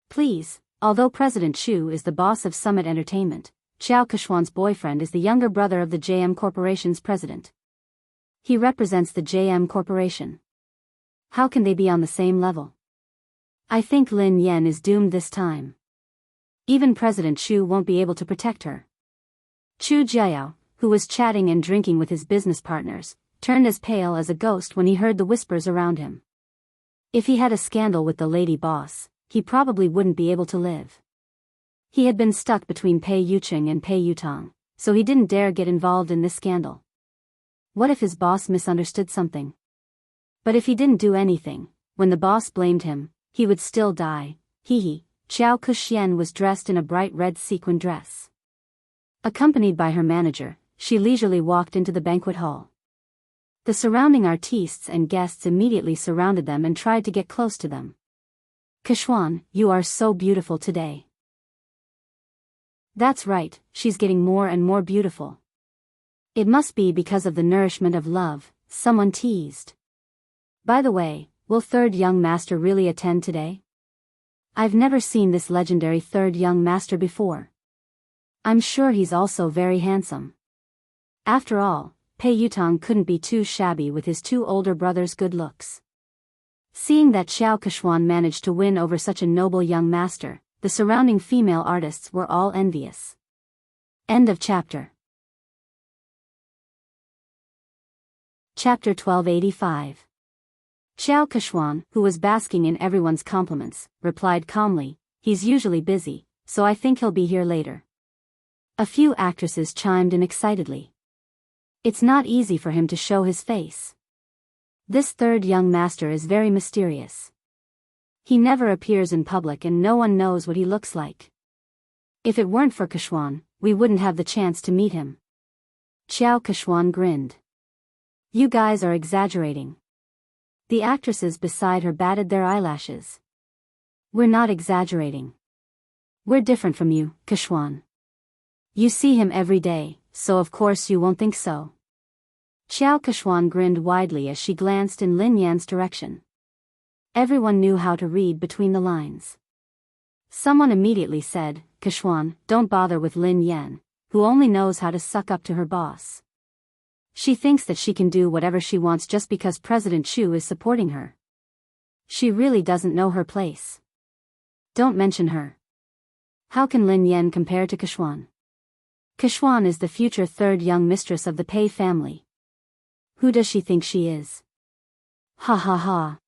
Please, although President Chu is the boss of Summit Entertainment, Xiao Kechuan's boyfriend is the younger brother of the JM Corporation's president. He represents the JM Corporation. How can they be on the same level? I think Lin Yan is doomed this time. Even President Chu won't be able to protect her. Chu Jiao, who was chatting and drinking with his business partners, turned as pale as a ghost when he heard the whispers around him. If he had a scandal with the lady boss, he probably wouldn't be able to live. He had been stuck between Pei Yucheng and Pei Yutong, so he didn't dare get involved in this scandal. What if his boss misunderstood something? But if he didn't do anything, when the boss blamed him, he would still die. Hee. Xiao Kexian was dressed in a bright red sequin dress. Accompanied by her manager, she leisurely walked into the banquet hall. The surrounding artistes and guests immediately surrounded them and tried to get close to them. Kechuan, you are so beautiful today. That's right, she's getting more and more beautiful. It must be because of the nourishment of love, someone teased. By the way, will third young master really attend today? I've never seen this legendary third young master before. I'm sure he's also very handsome. After all, Pei Yutong couldn't be too shabby with his two older brothers' good looks. Seeing that Xiao Kechuan managed to win over such a noble young master, the surrounding female artists were all envious. End of chapter. Chapter 1285. Xiao Kechuan, who was basking in everyone's compliments, replied calmly, "He's usually busy, so I think he'll be here later." A few actresses chimed in excitedly. It's not easy for him to show his face. This third young master is very mysterious. He never appears in public and no one knows what he looks like. If it weren't for Kechuan, we wouldn't have the chance to meet him. Xiao Kechuan grinned. You guys are exaggerating. The actresses beside her batted their eyelashes. We're not exaggerating. We're different from you, Kechuan. You see him every day, so of course you won't think so. Xiao Kechuan grinned widely as she glanced in Lin Yan's direction. Everyone knew how to read between the lines. Someone immediately said, Kechuan, don't bother with Lin Yan, who only knows how to suck up to her boss. She thinks that she can do whatever she wants just because President Chu is supporting her. She really doesn't know her place. Don't mention her. How can Lin Yan compare to Keshuan? Keshuan is the future third young mistress of the Pei family. Who does she think she is? Ha ha ha.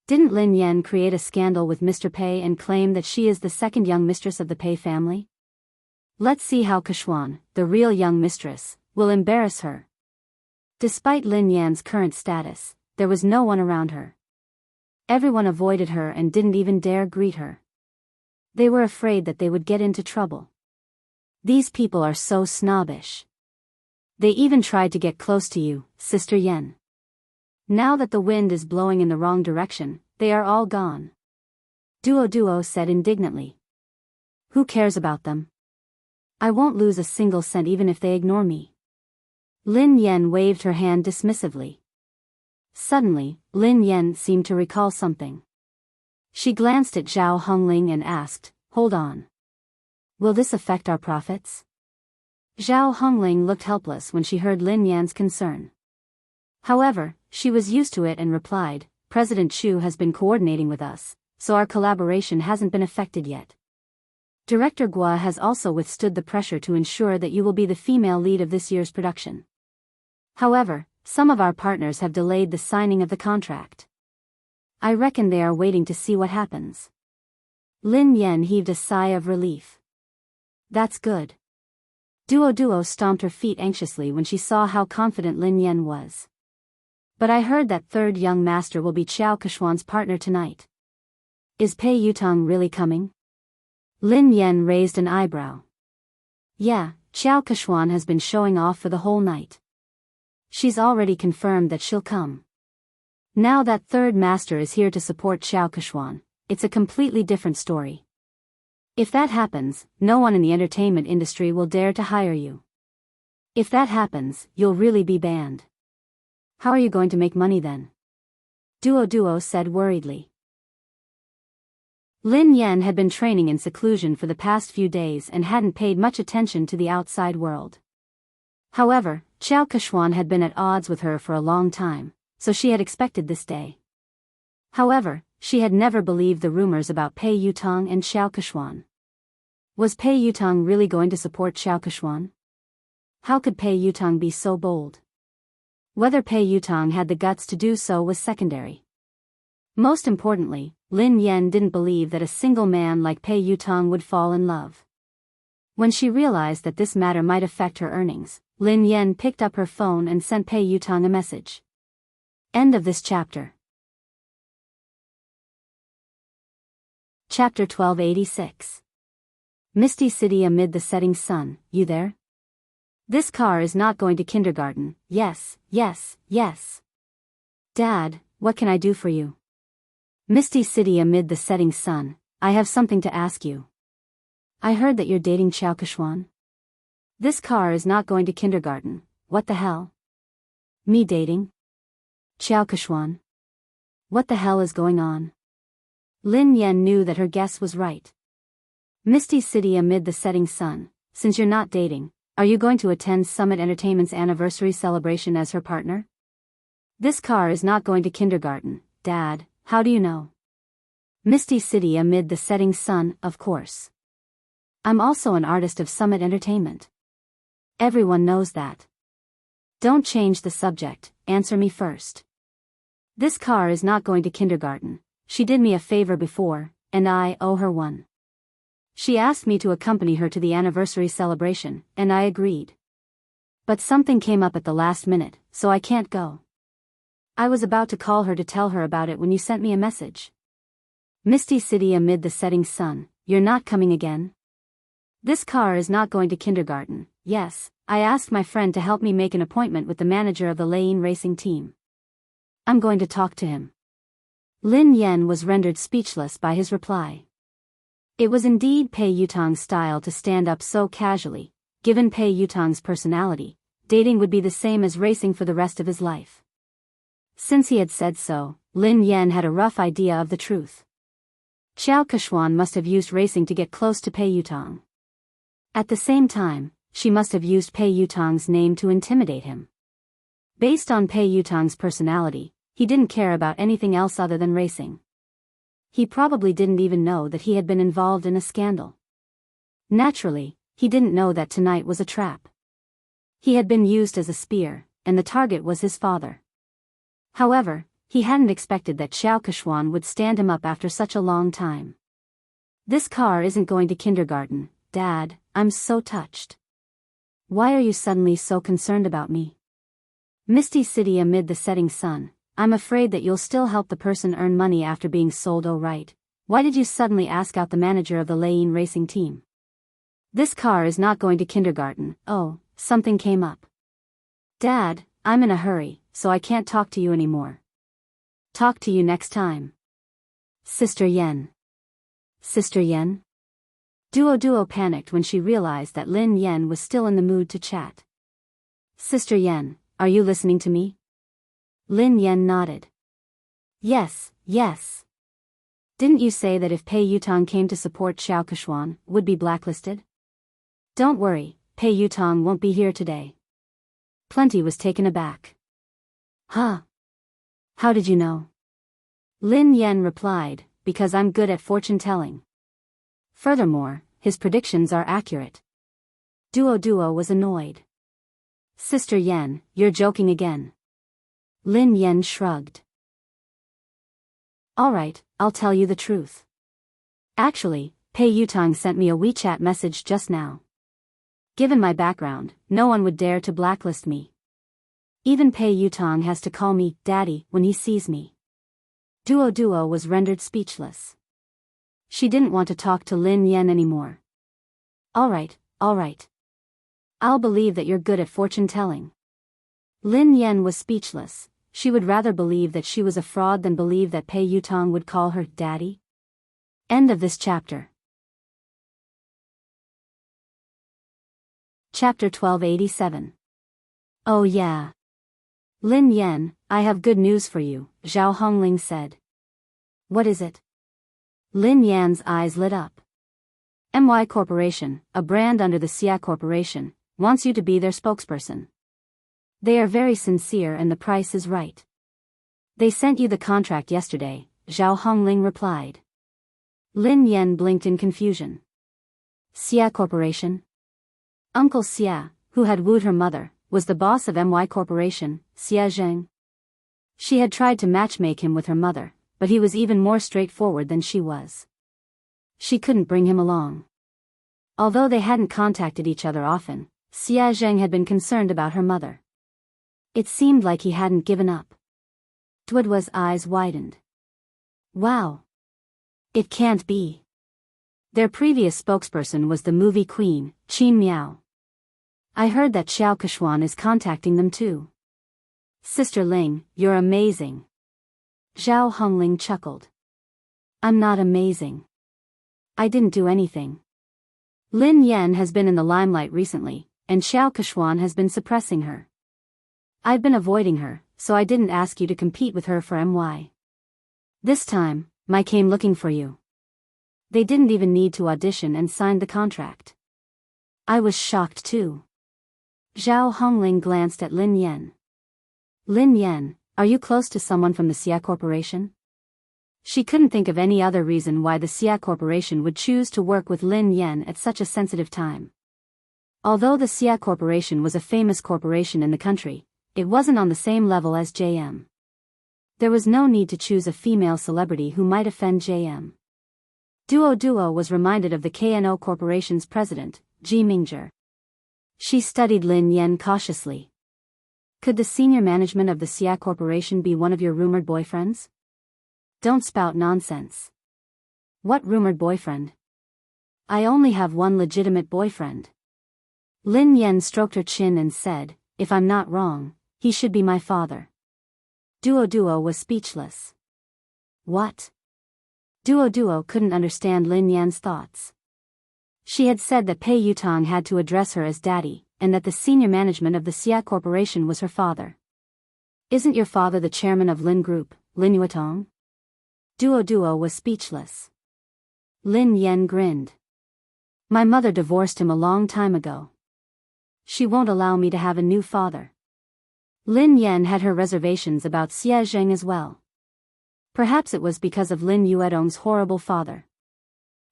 Didn't Lin Yan create a scandal with Mr. Pei and claim that she is the second young mistress of the Pei family? Let's see how Keshuan, the real young mistress, will embarrass her. Despite Lin Yan's current status, there was no one around her. Everyone avoided her and didn't even dare greet her. They were afraid that they would get into trouble. These people are so snobbish. They even tried to get close to you, Sister Yen. Now that the wind is blowing in the wrong direction, they are all gone. Duo said indignantly. Who cares about them? I won't lose a single cent even if they ignore me. Lin Yan waved her hand dismissively. Suddenly, Lin Yan seemed to recall something. She glanced at Zhao Hongling and asked, "Hold on. Will this affect our profits?" Zhao Hongling looked helpless when she heard Lin Yan's concern. However, she was used to it and replied, "President Chu has been coordinating with us, so our collaboration hasn't been affected yet. Director Gua has also withstood the pressure to ensure that you will be the female lead of this year's production. However, some of our partners have delayed the signing of the contract. I reckon they are waiting to see what happens." Lin Yan heaved a sigh of relief. That's good. Duo stomped her feet anxiously when she saw how confident Lin Yan was. But I heard that third young master will be Qiao Keshuan's partner tonight. Is Pei Yutong really coming? Lin Yan raised an eyebrow. Yeah, Qiao Keshuan has been showing off for the whole night. She's already confirmed that she'll come. Now that third master is here to support Qiao Keshuan, it's a completely different story. If that happens, no one in the entertainment industry will dare to hire you. If that happens, you'll really be banned. How are you going to make money then? Duo said worriedly. Lin Yan had been training in seclusion for the past few days and hadn't paid much attention to the outside world. However, Qiao Keshuan had been at odds with her for a long time, so she had expected this day. However, she had never believed the rumors about Pei Yutong and Qiao Keshuan. Was Pei Yutong really going to support Qiao Keshuan? How could Pei Yutong be so bold? Whether Pei Yutong had the guts to do so was secondary. Most importantly, Lin Yan didn't believe that a single man like Pei Yutong would fall in love. When she realized that this matter might affect her earnings, Lin Yan picked up her phone and sent Pei Yutong a message. End of this chapter. Chapter 1286. Misty City amid the setting sun, you there? This car is not going to kindergarten, yes. Dad, what can I do for you? Misty City amid the setting sun, I have something to ask you. I heard that you're dating Qiao Keshuan. This car is not going to kindergarten, what the hell? Me dating? Qiao Keshuan? What the hell is going on? Lin Yan knew that her guess was right. Misty City amid the setting sun, since you're not dating, are you going to attend Summit Entertainment's anniversary celebration as her partner? This car is not going to kindergarten, Dad, how do you know? Misty City amid the setting sun, of course. I'm also an artist of Summit Entertainment. Everyone knows that. Don't change the subject, answer me first. This car is not going to kindergarten. She did me a favor before, and I owe her one. She asked me to accompany her to the anniversary celebration, and I agreed. But something came up at the last minute, so I can't go. I was about to call her to tell her about it when you sent me a message. Misty City amid the setting sun, you're not coming again? This car is not going to kindergarten. Yes, I asked my friend to help me make an appointment with the manager of the Lane racing team. I'm going to talk to him. Lin Yan was rendered speechless by his reply. It was indeed Pei Yutong's style to stand up so casually. Given Pei Yutong's personality, dating would be the same as racing for the rest of his life. Since he had said so, Lin Yan had a rough idea of the truth. Qiao Keshuan must have used racing to get close to Pei Yutong. At the same time, she must have used Pei Yutong's name to intimidate him. Based on Pei Yutang's personality, he didn't care about anything else other than racing. He probably didn't even know that he had been involved in a scandal. Naturally, he didn't know that tonight was a trap. He had been used as a spear, and the target was his father. However, he hadn't expected that Xiao Keshuan would stand him up after such a long time. This car isn't going to kindergarten, Dad, I'm so touched. Why are you suddenly so concerned about me? Misty City amid the setting sun, I'm afraid that you'll still help the person earn money after being sold. Oh right, why did you suddenly ask out the manager of the Lane racing team? This car is not going to kindergarten. Oh, something came up. Dad, I'm in a hurry, so I can't talk to you anymore. Talk to you next time. Sister Yen. Sister Yen? Duo panicked when she realized that Lin Yen was still in the mood to chat. Sister Yen, are you listening to me? Lin Yen nodded. Yes. Didn't you say that if Pei Yutang came to support Xiao Keshuan, would be blacklisted? Don't worry, Pei Yutang won't be here today. Plenty was taken aback. Huh? How did you know? Lin Yen replied, because I'm good at fortune-telling. Furthermore, his predictions are accurate. Duo was annoyed. Sister Yen, you're joking again. Lin Yen shrugged. Alright, I'll tell you the truth. Actually, Pei Yutang sent me a WeChat message just now. Given my background, no one would dare to blacklist me. Even Pei Yutang has to call me Daddy when he sees me. Duo was rendered speechless. She didn't want to talk to Lin Yen anymore. Alright. I'll believe that you're good at fortune-telling. Lin Yen was speechless. She would rather believe that she was a fraud than believe that Pei Yutang would call her Daddy. End of this chapter. Chapter 1287. Oh yeah. Lin Yen, I have good news for you, Zhao Hongling said. What is it? Lin Yan's eyes lit up. MY Corporation, a brand under the Xia Corporation, wants you to be their spokesperson. They are very sincere and the price is right. They sent you the contract yesterday, Zhao Hongling replied. Lin Yen blinked in confusion. Xia Corporation? Uncle Xia, who had wooed her mother, was the boss of MY Corporation, Xia Zheng. She had tried to matchmake him with her mother, but he was even more straightforward than she was. She couldn't bring him along. Although they hadn't contacted each other often, Xia Zheng had been concerned about her mother. It seemed like he hadn't given up. Duo's eyes widened. Wow. It can't be. Their previous spokesperson was the movie queen, Qin Miao. I heard that Xiao Keshuan is contacting them too. Sister Ling, you're amazing. Zhao Hongling chuckled. I'm not amazing. I didn't do anything. Lin Yen has been in the limelight recently, and Xiao Keshuan has been suppressing her. I've been avoiding her, so I didn't ask you to compete with her for MY. This time, I came looking for you. They didn't even need to audition and signed the contract. I was shocked too. Zhao Hongling glanced at Lin Yen. Lin Yen, are you close to someone from the Xia Corporation? She couldn't think of any other reason why the Xia Corporation would choose to work with Lin Yen at such a sensitive time. Although the Xia Corporation was a famous corporation in the country, it wasn't on the same level as JM. There was no need to choose a female celebrity who might offend JM. Duo was reminded of the KNO Corporation's president, Ji Mingzhi. She studied Lin Yen cautiously. Could the senior management of the Xia Corporation be one of your rumored boyfriends? Don't spout nonsense. What rumored boyfriend? I only have one legitimate boyfriend. Lin Yen stroked her chin and said, if I'm not wrong, he should be my father. Duo was speechless. What? Duo couldn't understand Lin Yan's thoughts. She had said that Pei Yutang had to address her as daddy, and that the senior management of the Xia Corporation was her father. Isn't your father the chairman of Lin Group, Lin Yuetong? Duo was speechless. Lin Yen grinned. My mother divorced him a long time ago. She won't allow me to have a new father. Lin Yan had her reservations about Xie Zheng as well. Perhaps it was because of Lin Yuedong's horrible father.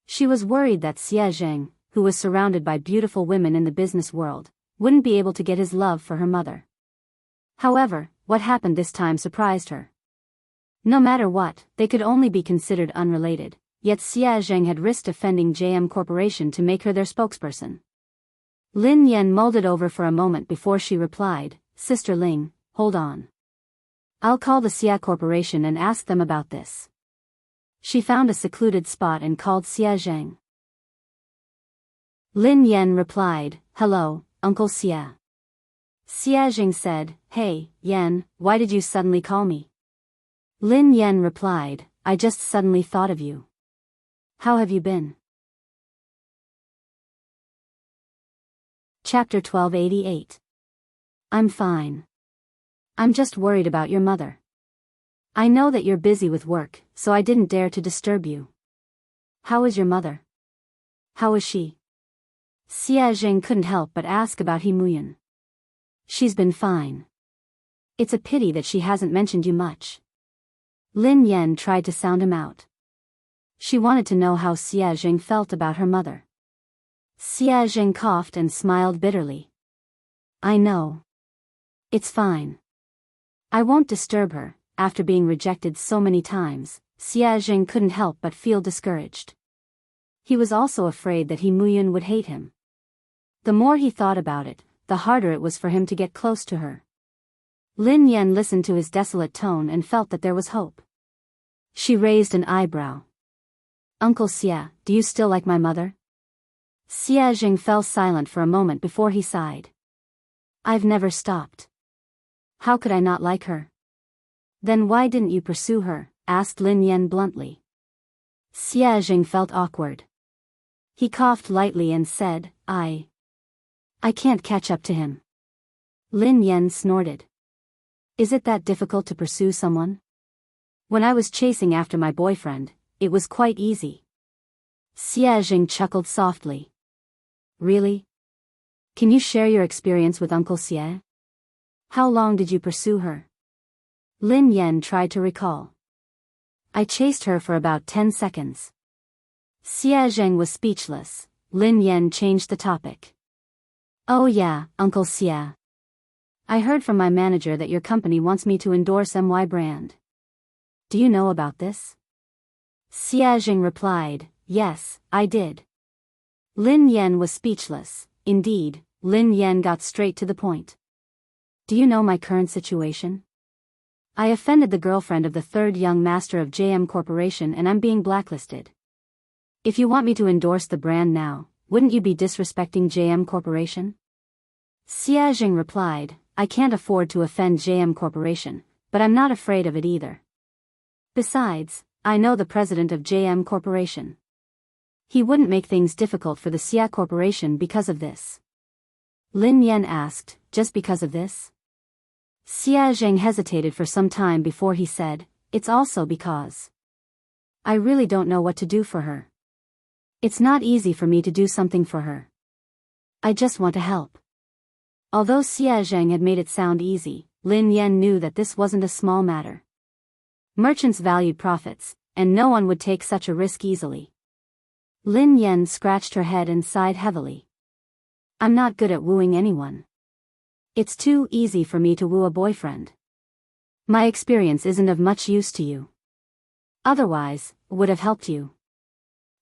She was worried that Xie Zheng, who was surrounded by beautiful women in the business world, wouldn't be able to get his love for her mother. However, what happened this time surprised her. No matter what, they could only be considered unrelated, yet Xie Zheng had risked offending JM Corporation to make her their spokesperson. Lin Yan mulled it over for a moment before she replied, "Sister Ling, hold on. I'll call the Xia Corporation and ask them about this." She found a secluded spot and called Xie Zheng. Lin Yan replied, "Hello, Uncle Xie." Xie Zheng said, "Hey, Yan, why did you suddenly call me?" Lin Yan replied, "I just suddenly thought of you. How have you been?" Chapter 1288. I'm fine. I'm just worried about your mother. I know that you're busy with work, so I didn't dare to disturb you. How is your mother? How is she? Xie Zheng couldn't help but ask about He Muyan. She's been fine. It's a pity that she hasn't mentioned you much. Lin Yan tried to sound him out. She wanted to know how Xie Zheng felt about her mother. Xie Zheng coughed and smiled bitterly. I know. It's fine. I won't disturb her. After being rejected so many times, Xie Zheng couldn't help but feel discouraged. He was also afraid that He Muyan would hate him. The more he thought about it, the harder it was for him to get close to her. Lin Yan listened to his desolate tone and felt that there was hope. She raised an eyebrow. Uncle Xie, do you still like my mother? Xie Zheng fell silent for a moment before he sighed. I've never stopped. How could I not like her? Then why didn't you pursue her? Asked Lin Yan bluntly. Xie Zheng felt awkward. He coughed lightly and said, I can't catch up to him. Lin Yan snorted. Is it that difficult to pursue someone? When I was chasing after my boyfriend, it was quite easy. Xie Zheng chuckled softly. Really? Can you share your experience with Uncle Xie? How long did you pursue her? Lin Yan tried to recall. I chased her for about 10 seconds. Xie Zheng was speechless. Lin Yan changed the topic. Oh yeah, Uncle Xie. I heard from my manager that your company wants me to endorse MY brand. Do you know about this? Xie Zheng replied, yes, I did. Lin Yan was speechless. Indeed, Lin Yan got straight to the point. Do you know my current situation? I offended the girlfriend of the third young master of JM Corporation and I'm being blacklisted. If you want me to endorse the brand now, wouldn't you be disrespecting JM Corporation? Xie Zheng replied, I can't afford to offend JM Corporation, but I'm not afraid of it either. Besides, I know the president of JM Corporation. He wouldn't make things difficult for the Xia Corporation because of this. Lin Yan asked, just because of this? Xie Zheng hesitated for some time before he said, it's also because I really don't know what to do for her. It's not easy for me to do something for her. I just want to help. Although Xie Zheng had made it sound easy, Lin Yan knew that this wasn't a small matter. Merchants valued profits, and no one would take such a risk easily. Lin Yan scratched her head and sighed heavily. I'm not good at wooing anyone. It's too easy for me to woo a boyfriend. My experience isn't of much use to you. Otherwise, would have helped you.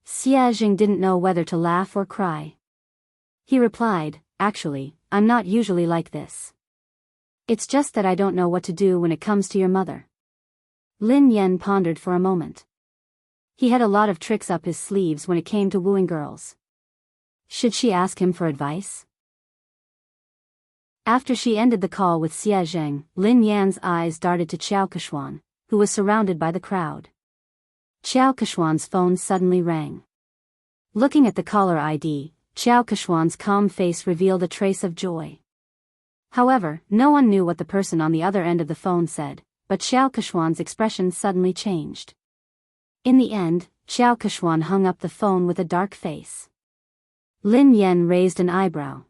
Xie Zheng didn't know whether to laugh or cry. He replied, actually, I'm not usually like this. It's just that I don't know what to do when it comes to your mother. Lin Yan pondered for a moment. He had a lot of tricks up his sleeves when it came to wooing girls. Should she ask him for advice? After she ended the call with Xie Zheng, Lin Yan's eyes darted to Qiao Keshuan, who was surrounded by the crowd. Qiao Keshuan's phone suddenly rang. Looking at the caller ID, Qiao Keshuan's calm face revealed a trace of joy. However, no one knew what the person on the other end of the phone said, but Qiao Keshuan's expression suddenly changed. In the end, Qiao Keshuan hung up the phone with a dark face. Lin Yan raised an eyebrow.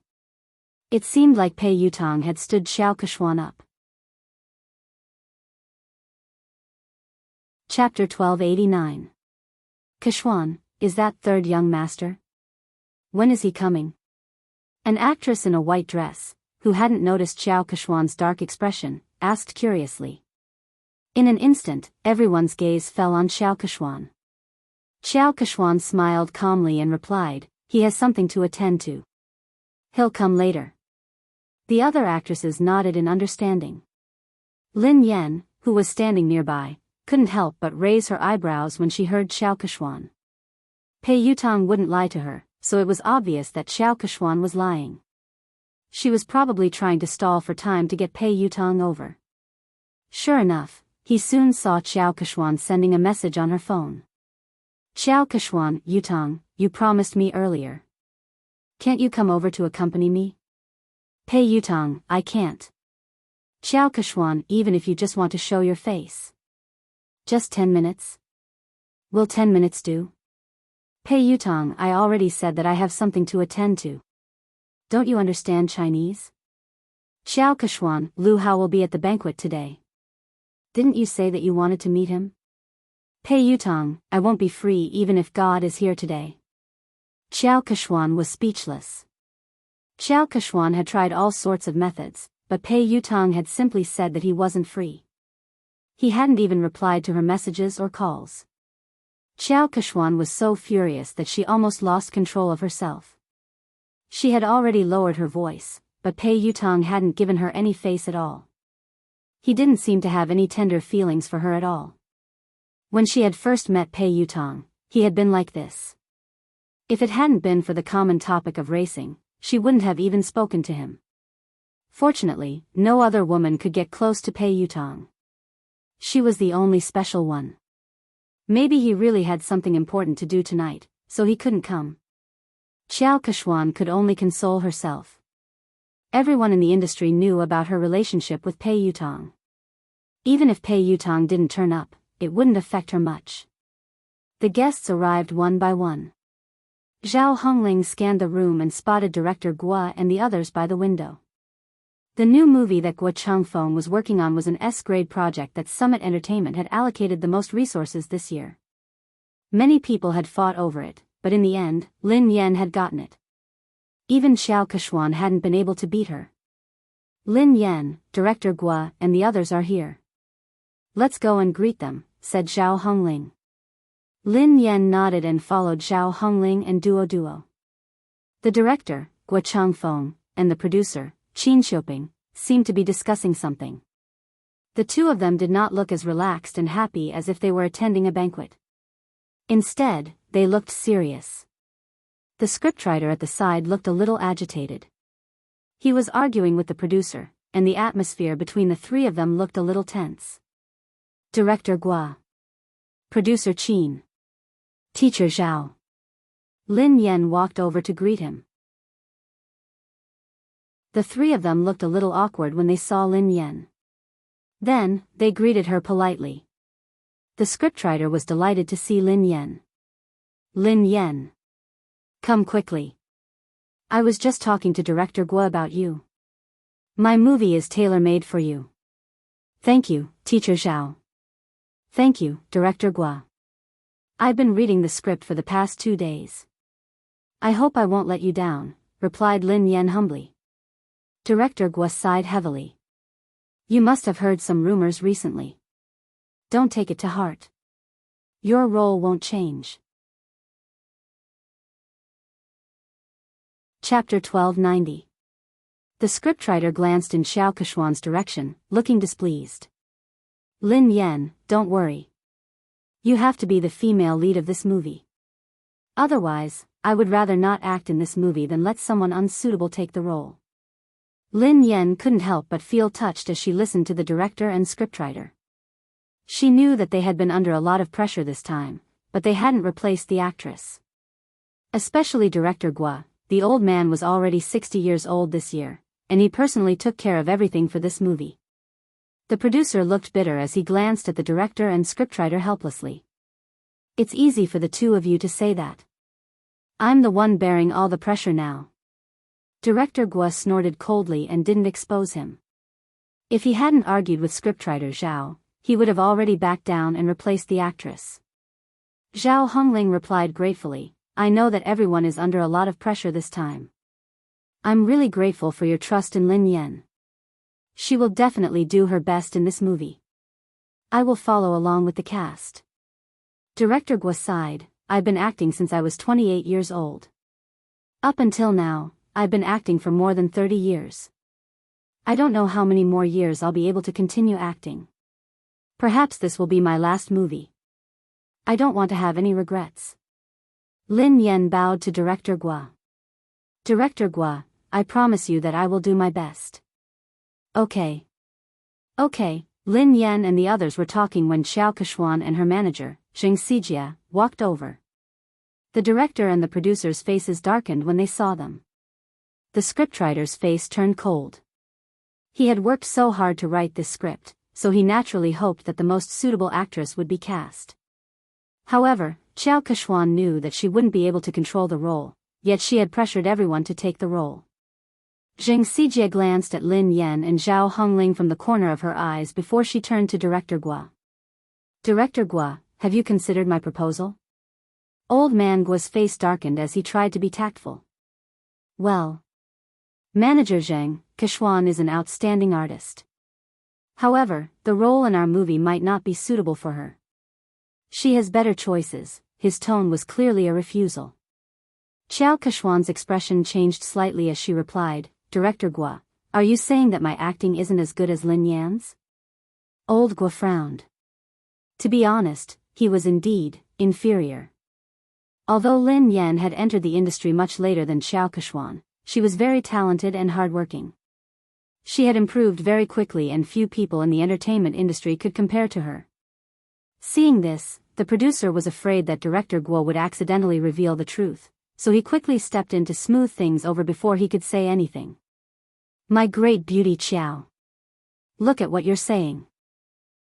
It seemed like Pei Yutong had stood Qiao Keshuan up. Chapter 1289. Kishwan, is that third young master? When is he coming? An actress in a white dress, who hadn't noticed Xiao Kishwan's dark expression, asked curiously. In an instant, everyone's gaze fell on Xiao Kishwan. Xiao Kishwan smiled calmly and replied, he has something to attend to. He'll come later. The other actresses nodded in understanding. Lin Yan, who was standing nearby, couldn't help but raise her eyebrows when she heard Xiao Kishwan. Pei Yutong wouldn't lie to her, so it was obvious that Xiao Kishwan was lying. She was probably trying to stall for time to get Pei Yutong over. Sure enough, he soon saw Xiao Kishwan sending a message on her phone. Xiao Kishwan, Yutong, you promised me earlier. Can't you come over to accompany me? Pei Yutong, I can't. Xiao Kishwan, even if you just want to show your face. Just 10 minutes? Will 10 minutes do? Pei Yutong, I already said that I have something to attend to. Don't you understand Chinese? Xiao Kishwan, Lu Hao will be at the banquet today. Didn't you say that you wanted to meet him? Pei Yutong, I won't be free even if God is here today. Xiao Kishwan was speechless. Xiao Kishwan had tried all sorts of methods, but Pei Yutong had simply said that he wasn't free. He hadn't even replied to her messages or calls. Xiao Kishwan was so furious that she almost lost control of herself. She had already lowered her voice, but Pei Yutong hadn't given her any face at all. He didn't seem to have any tender feelings for her at all. When she had first met Pei Yutong, he had been like this. If it hadn't been for the common topic of racing, she wouldn't have even spoken to him. Fortunately, no other woman could get close to Pei Yutong. She was the only special one. Maybe he really had something important to do tonight, so he couldn't come. Xiao Kishwan could only console herself. Everyone in the industry knew about her relationship with Pei Yutong. Even if Pei Yutong didn't turn up, it wouldn't affect her much. The guests arrived one by one. Zhao Hongling scanned the room and spotted director Guo and the others by the window. The new movie that Guo Changfeng was working on was an S-grade project that Summit Entertainment had allocated the most resources this year. Many people had fought over it, but in the end, Lin Yan had gotten it. Even Xiao Kishwan hadn't been able to beat her. Lin Yan, director Guo, and the others are here. Let's go and greet them, said Zhao Hongling. Lin Yan nodded and followed Zhao Hongling and Duo. The director, Guo Changfeng, and the producer, Qin Xiuping, seemed to be discussing something. The two of them did not look as relaxed and happy as if they were attending a banquet. Instead, they looked serious. The scriptwriter at the side looked a little agitated. He was arguing with the producer, and the atmosphere between the three of them looked a little tense. Director Guo. Producer Qin. Teacher Zhao. Lin Yan walked over to greet him. The three of them looked a little awkward when they saw Lin Yan. Then, they greeted her politely. The scriptwriter was delighted to see Lin Yan. Lin Yan. Come quickly. I was just talking to Director Guo about you. My movie is tailor-made for you. Thank you, Teacher Zhao. Thank you, Director Guo. I've been reading the script for the past 2 days. I hope I won't let you down, replied Lin Yan humbly. Director Guo sighed heavily. You must have heard some rumors recently. Don't take it to heart. Your role won't change. Chapter 1290. The scriptwriter glanced in Xiao Kishwan's direction, looking displeased. Lin Yan, don't worry. You have to be the female lead of this movie. Otherwise, I would rather not act in this movie than let someone unsuitable take the role. Lin Yan couldn't help but feel touched as she listened to the director and scriptwriter. She knew that they had been under a lot of pressure this time, but they hadn't replaced the actress. Especially Director Guo, the old man was already 60 years old this year, and he personally took care of everything for this movie. The producer looked bitter as he glanced at the director and scriptwriter helplessly. It's easy for the two of you to say that. I'm the one bearing all the pressure now. Director Guo snorted coldly and didn't expose him. If he hadn't argued with scriptwriter Zhao, he would have already backed down and replaced the actress. Zhao Hongling replied gratefully, I know that everyone is under a lot of pressure this time. I'm really grateful for your trust in Lin Yan. She will definitely do her best in this movie. I will follow along with the cast. Director Guo sighed, I've been acting since I was 28 years old. Up until now, I've been acting for more than 30 years. I don't know how many more years I'll be able to continue acting. Perhaps this will be my last movie. I don't want to have any regrets. Lin Yan bowed to Director Guo. Director Guo, I promise you that I will do my best. Okay. Okay, Lin Yan and the others were talking when Xiao Kechuan and her manager, Zheng Xijia, walked over. The director and the producer's faces darkened when they saw them. The scriptwriter's face turned cold. He had worked so hard to write this script, so he naturally hoped that the most suitable actress would be cast. However, Xiao Kechuan knew that she wouldn't be able to control the role, yet she had pressured everyone to take the role. Zheng Xijie glanced at Lin Yan and Zhao Hongling from the corner of her eyes before she turned to Director Guo. Director Guo, have you considered my proposal? Old man Guo's face darkened as he tried to be tactful. Well. Manager Zheng, Kechuan is an outstanding artist. However, the role in our movie might not be suitable for her. She has better choices. His tone was clearly a refusal. Xiao Kechuan's expression changed slightly as she replied, Director Guo, are you saying that my acting isn't as good as Lin Yan's? Old Guo frowned. To be honest, he was indeed inferior. Although Lin Yan had entered the industry much later than Xiao Kechuan, she was very talented and hardworking. She had improved very quickly and few people in the entertainment industry could compare to her. Seeing this, the producer was afraid that Director Guo would accidentally reveal the truth, so he quickly stepped in to smooth things over before he could say anything. My great beauty Xiao. Look at what you're saying.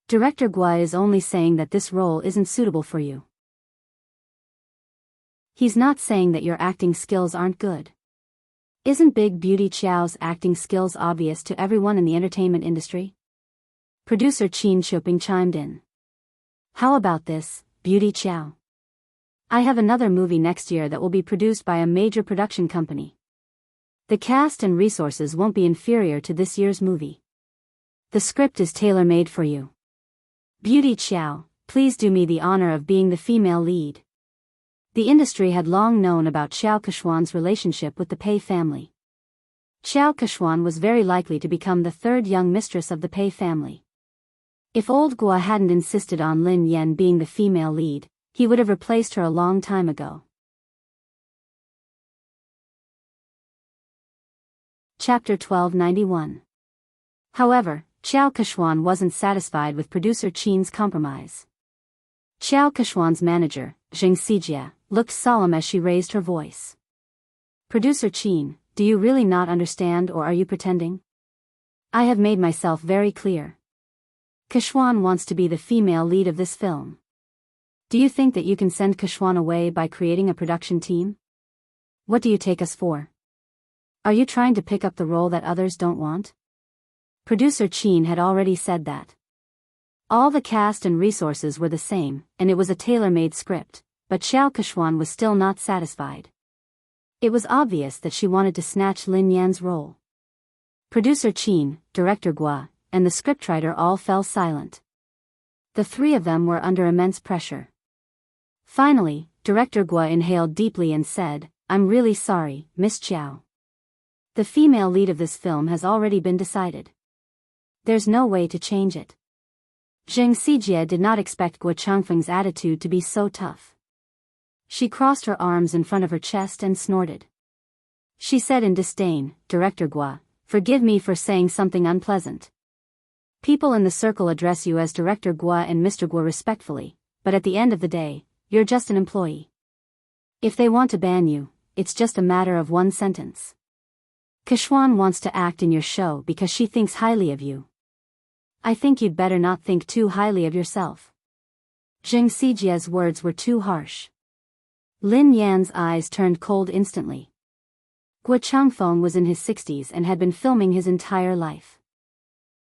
Director Guo is only saying that this role isn't suitable for you. He's not saying that your acting skills aren't good. Isn't Big Beauty Xiao's acting skills obvious to everyone in the entertainment industry? Producer Qin Shuping chimed in. How about this, Beauty Xiao? I have another movie next year that will be produced by a major production company. The cast and resources won't be inferior to this year's movie. The script is tailor-made for you. Beauty Xiao, please do me the honor of being the female lead. The industry had long known about Xiao Kechuan's relationship with the Pei family. Xiao Kechuan was very likely to become the third young mistress of the Pei family. If old Guo hadn't insisted on Lin Yan being the female lead, he would have replaced her a long time ago. Chapter 1291. However, Xiao Kechuan wasn't satisfied with producer Qin's compromise. Xiao Kechuan's manager, Zheng Xijia, looked solemn as she raised her voice. Producer Qin, do you really not understand or are you pretending? I have made myself very clear. Kechuan wants to be the female lead of this film. Do you think that you can send Kechuan away by creating a production team? What do you take us for? Are you trying to pick up the role that others don't want? Producer Qin had already said that. All the cast and resources were the same, and it was a tailor-made script, but Xiao Kechuan was still not satisfied. It was obvious that she wanted to snatch Lin Yan's role. Producer Qin, Director Guo, and the scriptwriter all fell silent. The three of them were under immense pressure. Finally, Director Guo inhaled deeply and said, I'm really sorry, Miss Xiao. The female lead of this film has already been decided. There's no way to change it. Zheng Xijie did not expect Guo Changfeng's attitude to be so tough. She crossed her arms in front of her chest and snorted. She said in disdain, Director Guo, forgive me for saying something unpleasant. People in the circle address you as Director Guo and Mr. Guo respectfully, but at the end of the day, you're just an employee. If they want to ban you, it's just a matter of one sentence. Kechuan wants to act in your show because she thinks highly of you. I think you'd better not think too highly of yourself. Zheng Xijie's words were too harsh. Lin Yan's eyes turned cold instantly. Guo Changfeng was in his 60s and had been filming his entire life.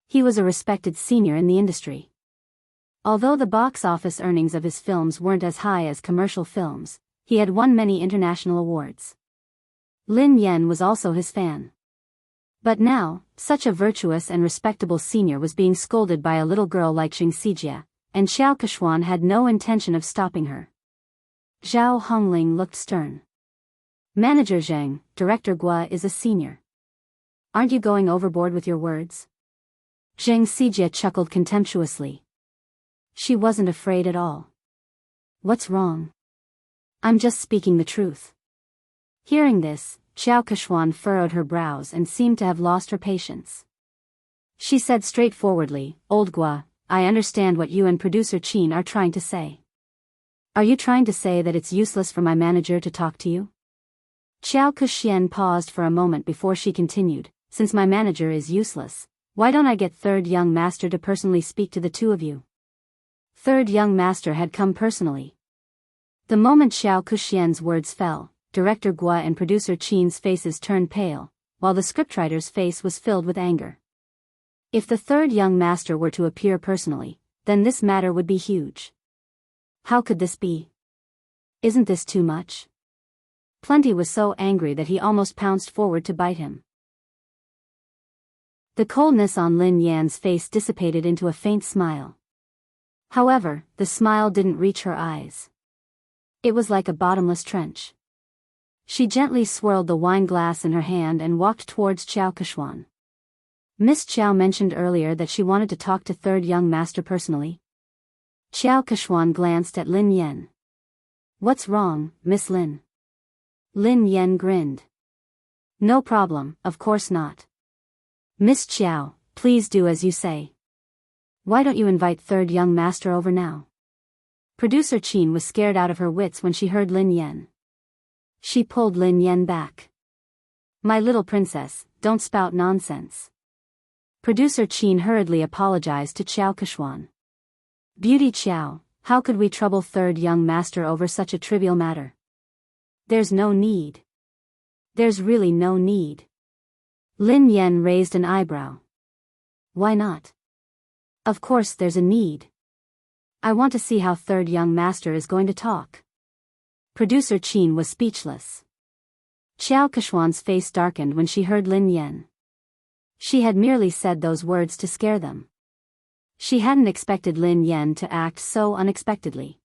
He was a respected senior in the industry. Although the box office earnings of his films weren't as high as commercial films, he had won many international awards. Lin Yan was also his fan. But now, such a virtuous and respectable senior was being scolded by a little girl like Xing Xijie, and Xiao Kechuan had no intention of stopping her. Zhao Hongling looked stern. Manager Zheng, Director Gua is a senior. Aren't you going overboard with your words? Xing Xijie chuckled contemptuously. She wasn't afraid at all. What's wrong? I'm just speaking the truth. Hearing this, Xiao Kechuan furrowed her brows and seemed to have lost her patience. She said straightforwardly, Old Gua, I understand what you and producer Qin are trying to say. Are you trying to say that it's useless for my manager to talk to you? Xiao Kexian paused for a moment before she continued, since my manager is useless, why don't I get Third Young Master to personally speak to the two of you? Third Young Master had come personally. The moment Xiao Kexian's words fell, Director Gua and producer Qin's faces turned pale, while the scriptwriter's face was filled with anger. If the Third Young Master were to appear personally, then this matter would be huge. How could this be? Isn't this too much? Plenty was so angry that he almost pounced forward to bite him. The coldness on Lin Yan's face dissipated into a faint smile. However, the smile didn't reach her eyes. It was like a bottomless trench. She gently swirled the wine glass in her hand and walked towards Xiao Kechuan. Miss Xiao mentioned earlier that she wanted to talk to Third Young Master personally. Xiao Kechuan glanced at Lin Yan. What's wrong, Miss Lin? Lin Yan grinned. No problem, of course not. Miss Xiao, please do as you say. Why don't you invite Third Young Master over now? Producer Qin was scared out of her wits when she heard Lin Yan. She pulled Lin Yan back. My little princess, don't spout nonsense. Producer Qin hurriedly apologized to Xiao Kechuan. Beauty Xiao, how could we trouble Third Young Master over such a trivial matter? There's no need. There's really no need. Lin Yan raised an eyebrow. Why not? Of course there's a need. I want to see how Third Young Master is going to talk. Producer Qin was speechless. Xiao Kechuan's face darkened when she heard Lin Yan. She had merely said those words to scare them. She hadn't expected Lin Yan to act so unexpectedly.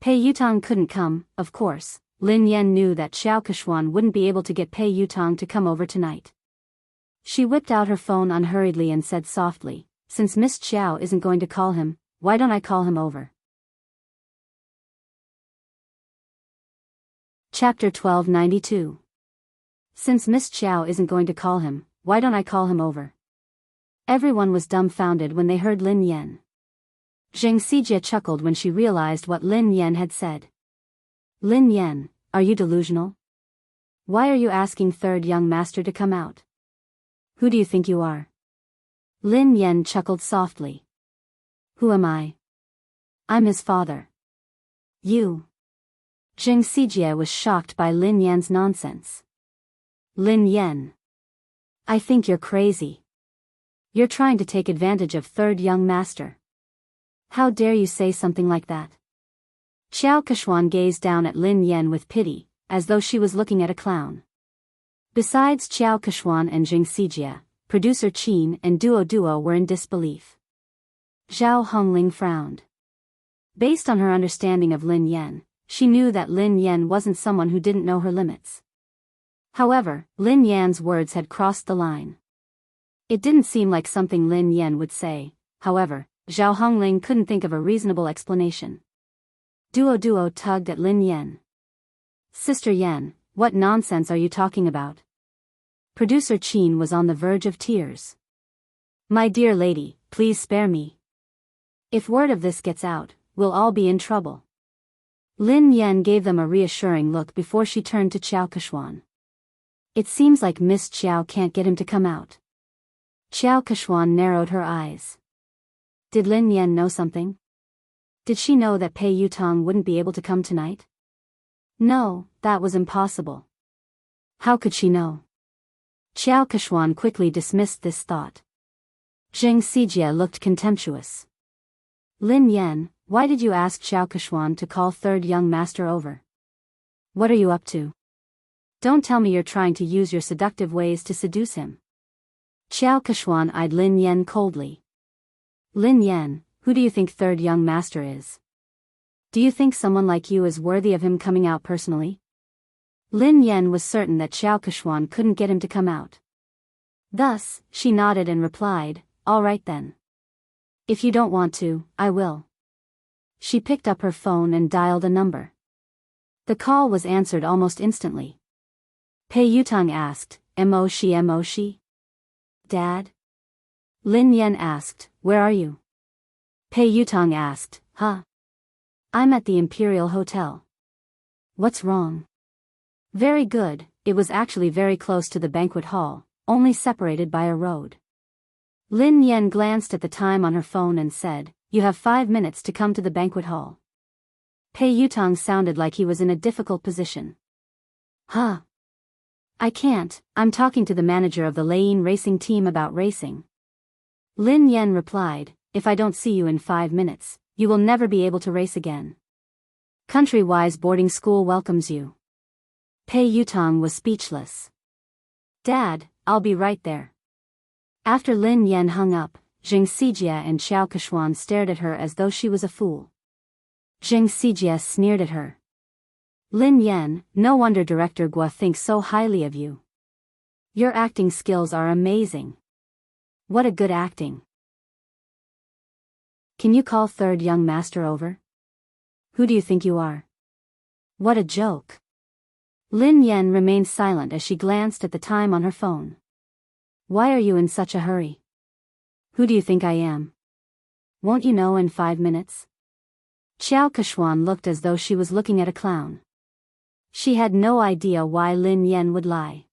Pei Yutang couldn't come, of course. Lin Yan knew that Xiao Kechuan wouldn't be able to get Pei Yutang to come over tonight. She whipped out her phone unhurriedly and said softly, since Miss Xiao isn't going to call him, why don't I call him over? Chapter 1292. Since Miss Xiao isn't going to call him, why don't I call him over? Everyone was dumbfounded when they heard Lin Yan. Xing Xijie chuckled when she realized what Lin Yan had said. Lin Yan, are you delusional? Why are you asking Third Young Master to come out? Who do you think you are? Lin Yan chuckled softly. Who am I? I'm his father. You. Xing Xijie was shocked by Lin Yan's nonsense. Lin Yan. I think you're crazy. You're trying to take advantage of Third Young Master. How dare you say something like that? Xiao Kechuan gazed down at Lin Yan with pity, as though she was looking at a clown. Besides Xiao Kechuan and Xing Xijie, producer Qin and Duo were in disbelief. Zhao Hongling frowned. Based on her understanding of Lin Yan, she knew that Lin Yan wasn't someone who didn't know her limits. However, Lin Yan's words had crossed the line. It didn't seem like something Lin Yan would say. However, Zhao Hongling couldn't think of a reasonable explanation. Duo tugged at Lin Yan. Sister Yan, what nonsense are you talking about? Producer Qin was on the verge of tears. My dear lady, please spare me. If word of this gets out, we'll all be in trouble. Lin Yan gave them a reassuring look before she turned to Xiao Kechuan. It seems like Miss Xiao can't get him to come out. Xiao Kechuan narrowed her eyes. Did Lin Yan know something? Did she know that Pei Yutang wouldn't be able to come tonight? No, that was impossible. How could she know? Xiao Kechuan quickly dismissed this thought. Xing Xijie looked contemptuous. Lin Yan, why did you ask Xiao Keshuan to call third young master over? What are you up to? Don't tell me you're trying to use your seductive ways to seduce him. Xiao Keshuan eyed Lin Yan coldly. Lin Yan, who do you think third young master is? Do you think someone like you is worthy of him coming out personally? Lin Yan was certain that Xiao Keshuan couldn't get him to come out. Thus, she nodded and replied, all right then. If you don't want to, I will. She picked up her phone and dialed a number. The call was answered almost instantly. Pei Yutang asked, Mo shi? Dad? Lin Yan asked, where are you? Pei Yutang asked, huh? I'm at the Imperial Hotel. What's wrong? Very good, it was actually very close to the banquet hall, only separated by a road. Lin Yan glanced at the time on her phone and said, you have 5 minutes to come to the banquet hall. Pei Yutang sounded like he was in a difficult position. Huh? I can't, I'm talking to the manager of the Lane racing team about racing. Lin Yan replied, if I don't see you in 5 minutes, you will never be able to race again. Country-wise boarding school welcomes you. Pei Yutang was speechless. Dad, I'll be right there. After Lin Yan hung up, Zheng Xijie and Xiao Keshuan stared at her as though she was a fool. Zheng Xijie sneered at her. Lin Yan, no wonder Director Guo thinks so highly of you. Your acting skills are amazing. What a good acting. Can you call third young master over? Who do you think you are? What a joke. Lin Yan remained silent as she glanced at the time on her phone. Why are you in such a hurry? Who do you think I am? Won't you know in 5 minutes? Xiao Keshuan looked as though she was looking at a clown. She had no idea why Lin Yan would lie.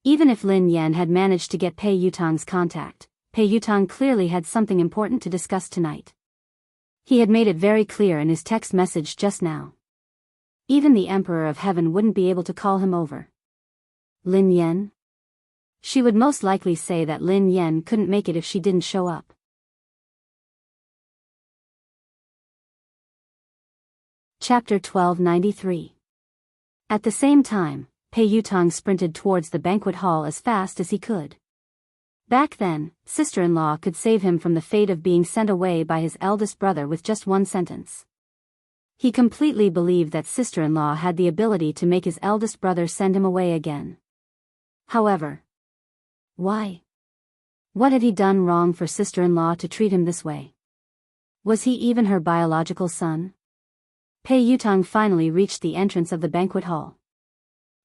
Even if Lin Yan had managed to get Pei Yutang's contact, Pei Yutang clearly had something important to discuss tonight. He had made it very clear in his text message just now. Even the Emperor of Heaven wouldn't be able to call him over. Lin Yan? She would most likely say that Lin Yan couldn't make it if she didn't show up. Chapter 1293. At the same time, Pei Yutang sprinted towards the banquet hall as fast as he could. Back then, sister-in-law could save him from the fate of being sent away by his eldest brother with just one sentence. He completely believed that sister-in-law had the ability to make his eldest brother send him away again. However, why? What had he done wrong for sister-in-law to treat him this way? Was he even her biological son? Pei Yutang finally reached the entrance of the banquet hall.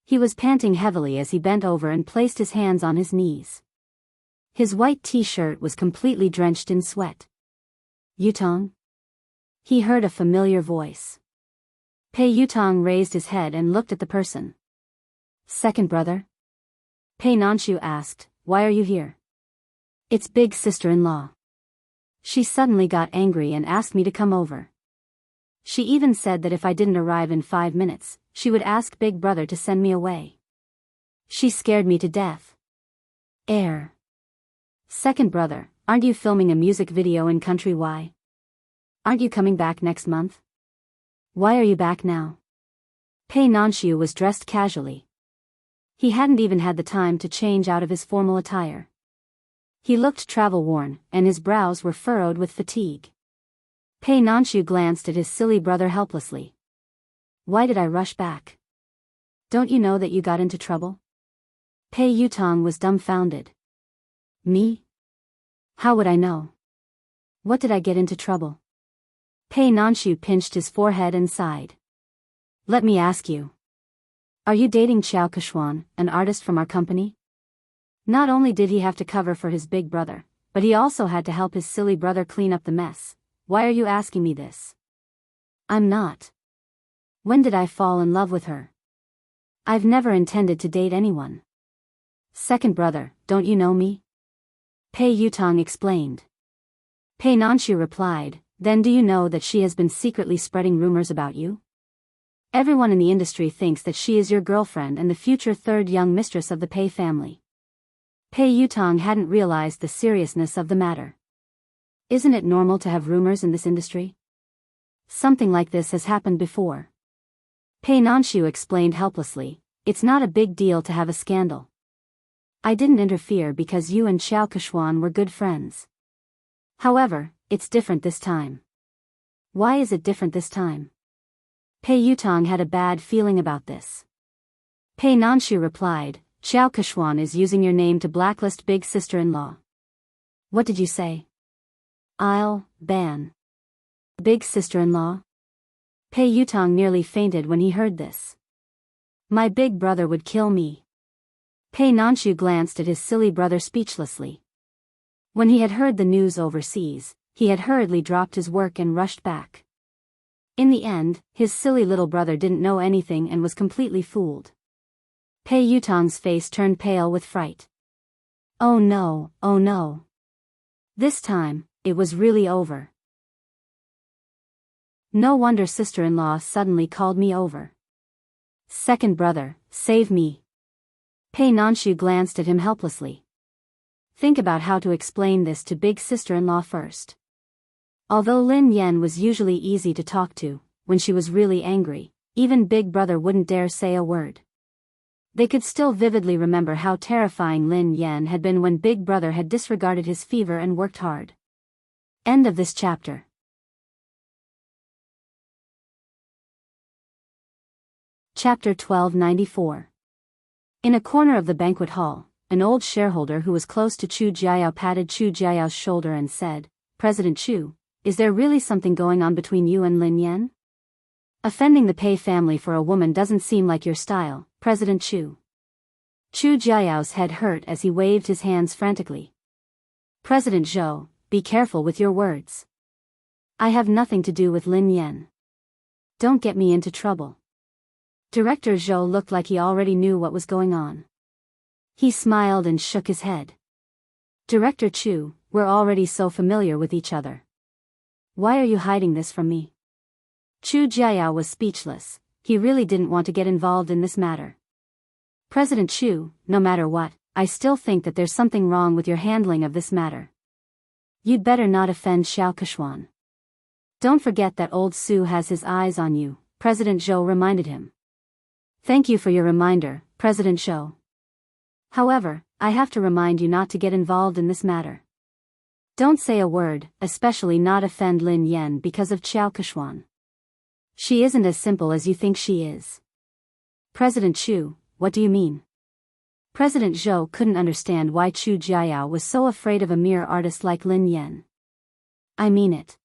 He was panting heavily as he bent over and placed his hands on his knees. His white t-shirt was completely drenched in sweat. Yutang? He heard a familiar voice. Pei Yutang raised his head and looked at the person. Second brother? Pei Nanshu asked, why are you here? It's big sister-in-law. She suddenly got angry and asked me to come over. She even said that if I didn't arrive in 5 minutes, she would ask big brother to send me away. She scared me to death. Second brother, aren't you filming a music video in Country Y? Aren't you coming back next month? Why are you back now? Pei Nanshu was dressed casually. He hadn't even had the time to change out of his formal attire. He looked travel-worn, and his brows were furrowed with fatigue. Pei Nanshu glanced at his silly brother helplessly. Why did I rush back? Don't you know that you got into trouble? Pei Yutang was dumbfounded. Me? How would I know? What did I get into trouble? Pei Nanshu pinched his forehead and sighed. Let me ask you. Are you dating Xiao Keshuan, an artist from our company? Not only did he have to cover for his big brother, but he also had to help his silly brother clean up the mess. Why are you asking me this? I'm not. When did I fall in love with her? I've never intended to date anyone. Second brother, don't you know me? Pei Yutang explained. Pei Nanshu replied, then do you know that she has been secretly spreading rumors about you? Everyone in the industry thinks that she is your girlfriend and the future third young mistress of the Pei family. Pei Yutang hadn't realized the seriousness of the matter. Isn't it normal to have rumors in this industry? Something like this has happened before. Pei Nanshu explained helplessly, it's not a big deal to have a scandal. I didn't interfere because you and Xiao Keshuan were good friends. However, it's different this time. Why is it different this time? Pei Yutong had a bad feeling about this. Pei Nanshu replied, Xiao Keshuan is using your name to blacklist big sister-in-law. What did you say? I'll ban big sister-in-law? Pei Yutong nearly fainted when he heard this. My big brother would kill me. Pei Nanshu glanced at his silly brother speechlessly. When he had heard the news overseas, he had hurriedly dropped his work and rushed back. In the end, his silly little brother didn't know anything and was completely fooled. Pei Yutong's face turned pale with fright. Oh no, oh no. This time, it was really over. No wonder sister-in-law suddenly called me over. Second brother, save me. Pei Nanshu glanced at him helplessly. Think about how to explain this to big sister-in-law first. Although Lin Yan was usually easy to talk to, when she was really angry, even big brother wouldn't dare say a word. They could still vividly remember how terrifying Lin Yan had been when big brother had disregarded his fever and worked hard. End of this chapter. Chapter 1294. In a corner of the banquet hall, an old shareholder who was close to Chu Jiayao patted Chu Jiayao's shoulder and said, President Chu, is there really something going on between you and Lin Yan? Offending the Pei family for a woman doesn't seem like your style, President Chu. Chu Jiayao's head hurt as he waved his hands frantically. President Zhou, be careful with your words. I have nothing to do with Lin Yan. Don't get me into trouble. Director Zhou looked like he already knew what was going on. He smiled and shook his head. Director Chu, we're already so familiar with each other. Why are you hiding this from me? Chu Jiayao was speechless. He really didn't want to get involved in this matter. President Chu, no matter what, I still think that there's something wrong with your handling of this matter. You'd better not offend Xiao Keshuan. Don't forget that old Su has his eyes on you, President Zhou reminded him. Thank you for your reminder, President Zhou. However, I have to remind you not to get involved in this matter. Don't say a word, especially not offend Lin Yan because of Xiao Keshuan. She isn't as simple as you think she is. President Chu, what do you mean? President Zhou couldn't understand why Chu Jiayao was so afraid of a mere artist like Lin Yan. I mean it.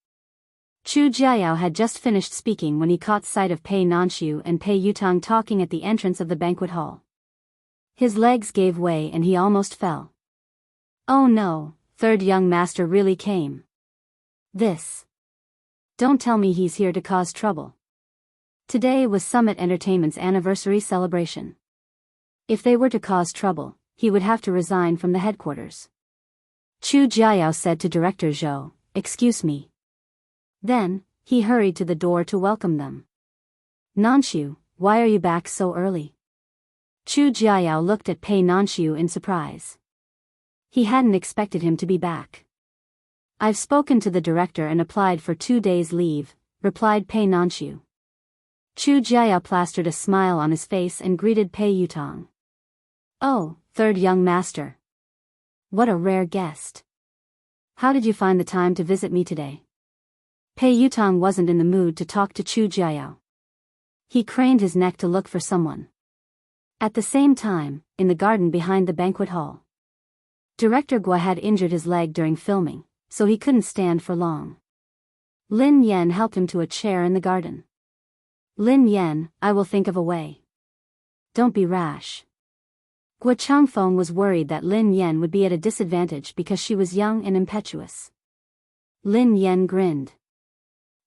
Chu Jiayao had just finished speaking when he caught sight of Pei Nanshu and Pei Yutong talking at the entrance of the banquet hall. His legs gave way and he almost fell. Oh no, third young master really came. This. Don't tell me he's here to cause trouble. Today was Summit Entertainment's anniversary celebration. If they were to cause trouble, he would have to resign from the headquarters. Chu Jiayao said to Director Zhou, excuse me. Then, he hurried to the door to welcome them. Nanshu, why are you back so early? Chu Jiayao looked at Pei Nanshu in surprise. He hadn't expected him to be back. I've spoken to the director and applied for 2 days leave, replied Pei Nanshu. Chu Jiayao plastered a smile on his face and greeted Pei Yutong. Oh, third young master. What a rare guest. How did you find the time to visit me today? Pei Yutong wasn't in the mood to talk to Chu Jiayao. He craned his neck to look for someone. At the same time, in the garden behind the banquet hall, Director Gua had injured his leg during filming, so he couldn't stand for long. Lin Yan helped him to a chair in the garden. Lin Yan, I will think of a way. Don't be rash. Gua Changfeng was worried that Lin Yan would be at a disadvantage because she was young and impetuous. Lin Yan grinned.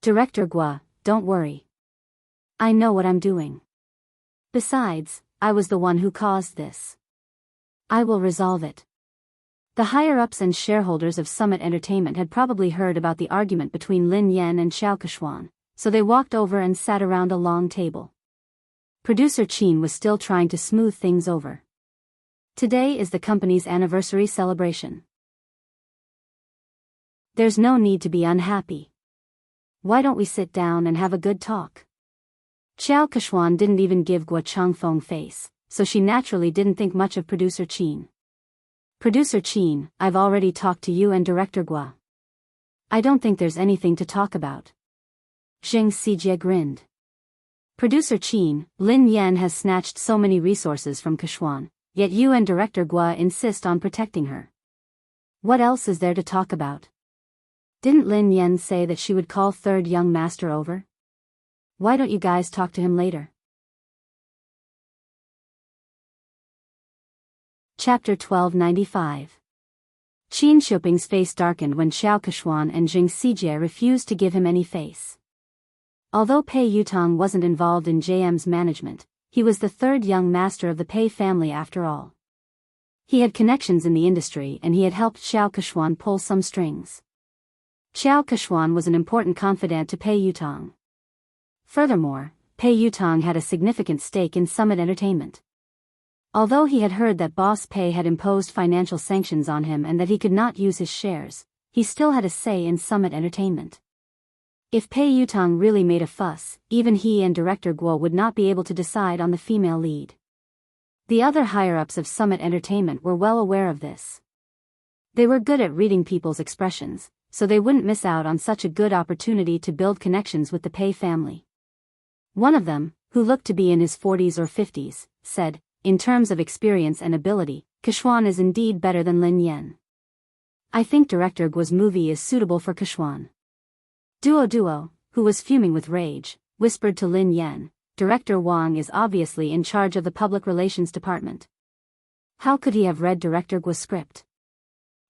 Director Gua, don't worry. I know what I'm doing. Besides, I was the one who caused this. I will resolve it. The higher-ups and shareholders of Summit Entertainment had probably heard about the argument between Lin Yan and Xiao Keshuan, so they walked over and sat around a long table. Producer Qin was still trying to smooth things over. Today is the company's anniversary celebration. There's no need to be unhappy. Why don't we sit down and have a good talk? Xiao Keshuan didn't even give Guo Changfeng face, so she naturally didn't think much of Producer Qin. Producer Qin, I've already talked to you and Director Guo. I don't think there's anything to talk about. Zheng Xijie grinned. Producer Qin, Lin Yan has snatched so many resources from Keshuan, yet you and Director Guo insist on protecting her. What else is there to talk about? Didn't Lin Yan say that she would call third young master over? Why don't you guys talk to him later? Chapter 1295. Qin Shuping's face darkened when Xiao Keshuan and Zheng Xijie refused to give him any face. Although Pei Yutong wasn't involved in JM's management, he was the third young master of the Pei family after all. He had connections in the industry and he had helped Xiao Keshuan pull some strings. Xiao Keshuan was an important confidant to Pei Yutong. Furthermore, Pei Yutong had a significant stake in Summit Entertainment. Although he had heard that Boss Pei had imposed financial sanctions on him and that he could not use his shares, he still had a say in Summit Entertainment. If Pei Yutong really made a fuss, even he and Director Guo would not be able to decide on the female lead. The other higher-ups of Summit Entertainment were well aware of this. They were good at reading people's expressions, so they wouldn't miss out on such a good opportunity to build connections with the Pei family. One of them, who looked to be in his 40s or 50s, said, in terms of experience and ability, Keshuan is indeed better than Lin Yan. I think Director Guo's movie is suitable for Keshuan. Duo, who was fuming with rage, whispered to Lin Yan, Director Wang is obviously in charge of the public relations department. How could he have read Director Guo's script?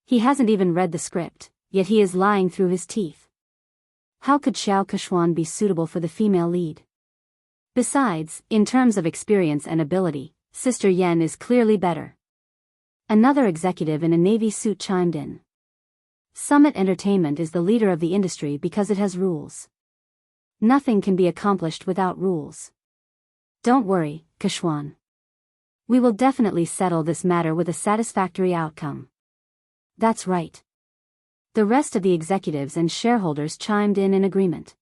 He hasn't even read the script, yet he is lying through his teeth. How could Xiao Keshuan be suitable for the female lead? Besides, in terms of experience and ability, Sister Yen is clearly better. Another executive in a navy suit chimed in. Summit Entertainment is the leader of the industry because it has rules. Nothing can be accomplished without rules. Don't worry, Keshuan. We will definitely settle this matter with a satisfactory outcome. That's right. The rest of the executives and shareholders chimed in agreement.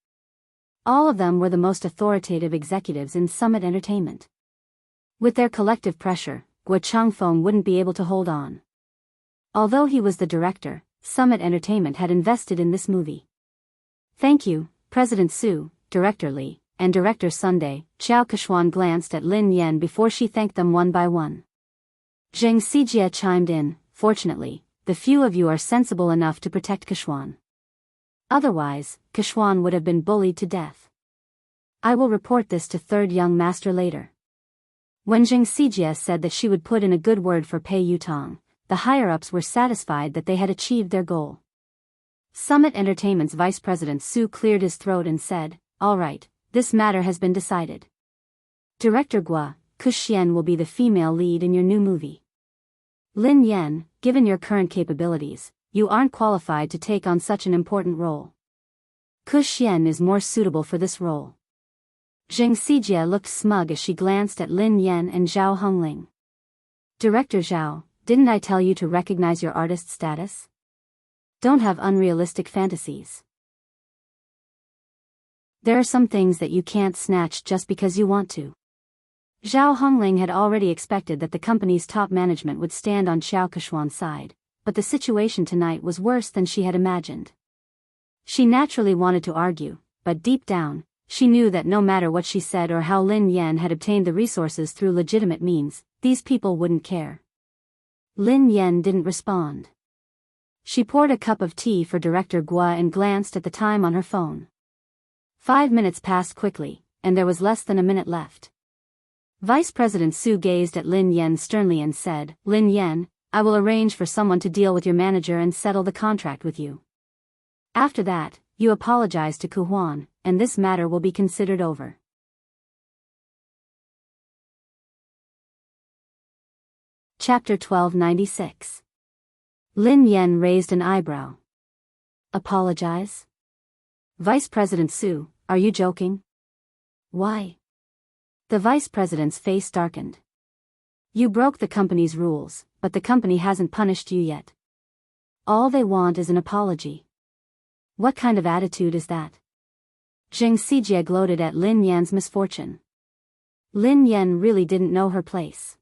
All of them were the most authoritative executives in Summit Entertainment. With their collective pressure, Guo Changfeng wouldn't be able to hold on. Although he was the director, Summit Entertainment had invested in this movie. Thank you, President Su, Director Li, and Director Sunday. Xiao Keshuan glanced at Lin Yan before she thanked them one by one. Zheng Xijie chimed in, fortunately, the few of you are sensible enough to protect Keshuan. Otherwise, Keshuan would have been bullied to death. I will report this to third young master later. When Zheng Xijie said that she would put in a good word for Pei Yutong, the higher-ups were satisfied that they had achieved their goal. Summit Entertainment's Vice President Su cleared his throat and said, all right, this matter has been decided. Director Guo, Kuxian will be the female lead in your new movie. Lin Yan, given your current capabilities, you aren't qualified to take on such an important role. Kuxian is more suitable for this role. Zheng Xijie looked smug as she glanced at Lin Yan and Zhao Hongling. Director Zhao, didn't I tell you to recognize your artist status? Don't have unrealistic fantasies. There are some things that you can't snatch just because you want to. Zhao Hongling had already expected that the company's top management would stand on Xiao Keshuan's side, but the situation tonight was worse than she had imagined. She naturally wanted to argue, but deep down, she knew that no matter what she said or how Lin Yan had obtained the resources through legitimate means, these people wouldn't care. Lin Yan didn't respond. She poured a cup of tea for Director Guo and glanced at the time on her phone. 5 minutes passed quickly, and there was less than a minute left. Vice President Su gazed at Lin Yan sternly and said, Lin Yan, I will arrange for someone to deal with your manager and settle the contract with you. After that, you apologize to Ku Huan, and this matter will be considered over. Chapter 1296. Lin Yan raised an eyebrow. Apologize? Vice President Su, are you joking? Why? The Vice President's face darkened. You broke the company's rules, but the company hasn't punished you yet. All they want is an apology. What kind of attitude is that? Zheng Xijie gloated at Lin Yan's misfortune. Lin Yan really didn't know her place.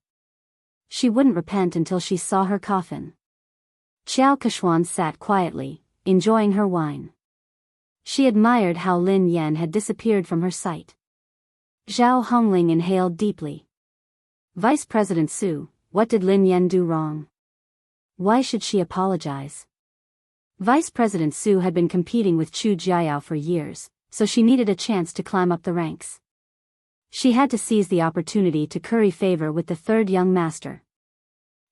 She wouldn't repent until she saw her coffin. Xiao Kechuan sat quietly, enjoying her wine. She admired how Lin Yan had disappeared from her sight. Zhao Hongling inhaled deeply. Vice President Su, what did Lin Yan do wrong? Why should she apologize? Vice President Su had been competing with Chu Jiayao for years, so she needed a chance to climb up the ranks. She had to seize the opportunity to curry favor with the third young master.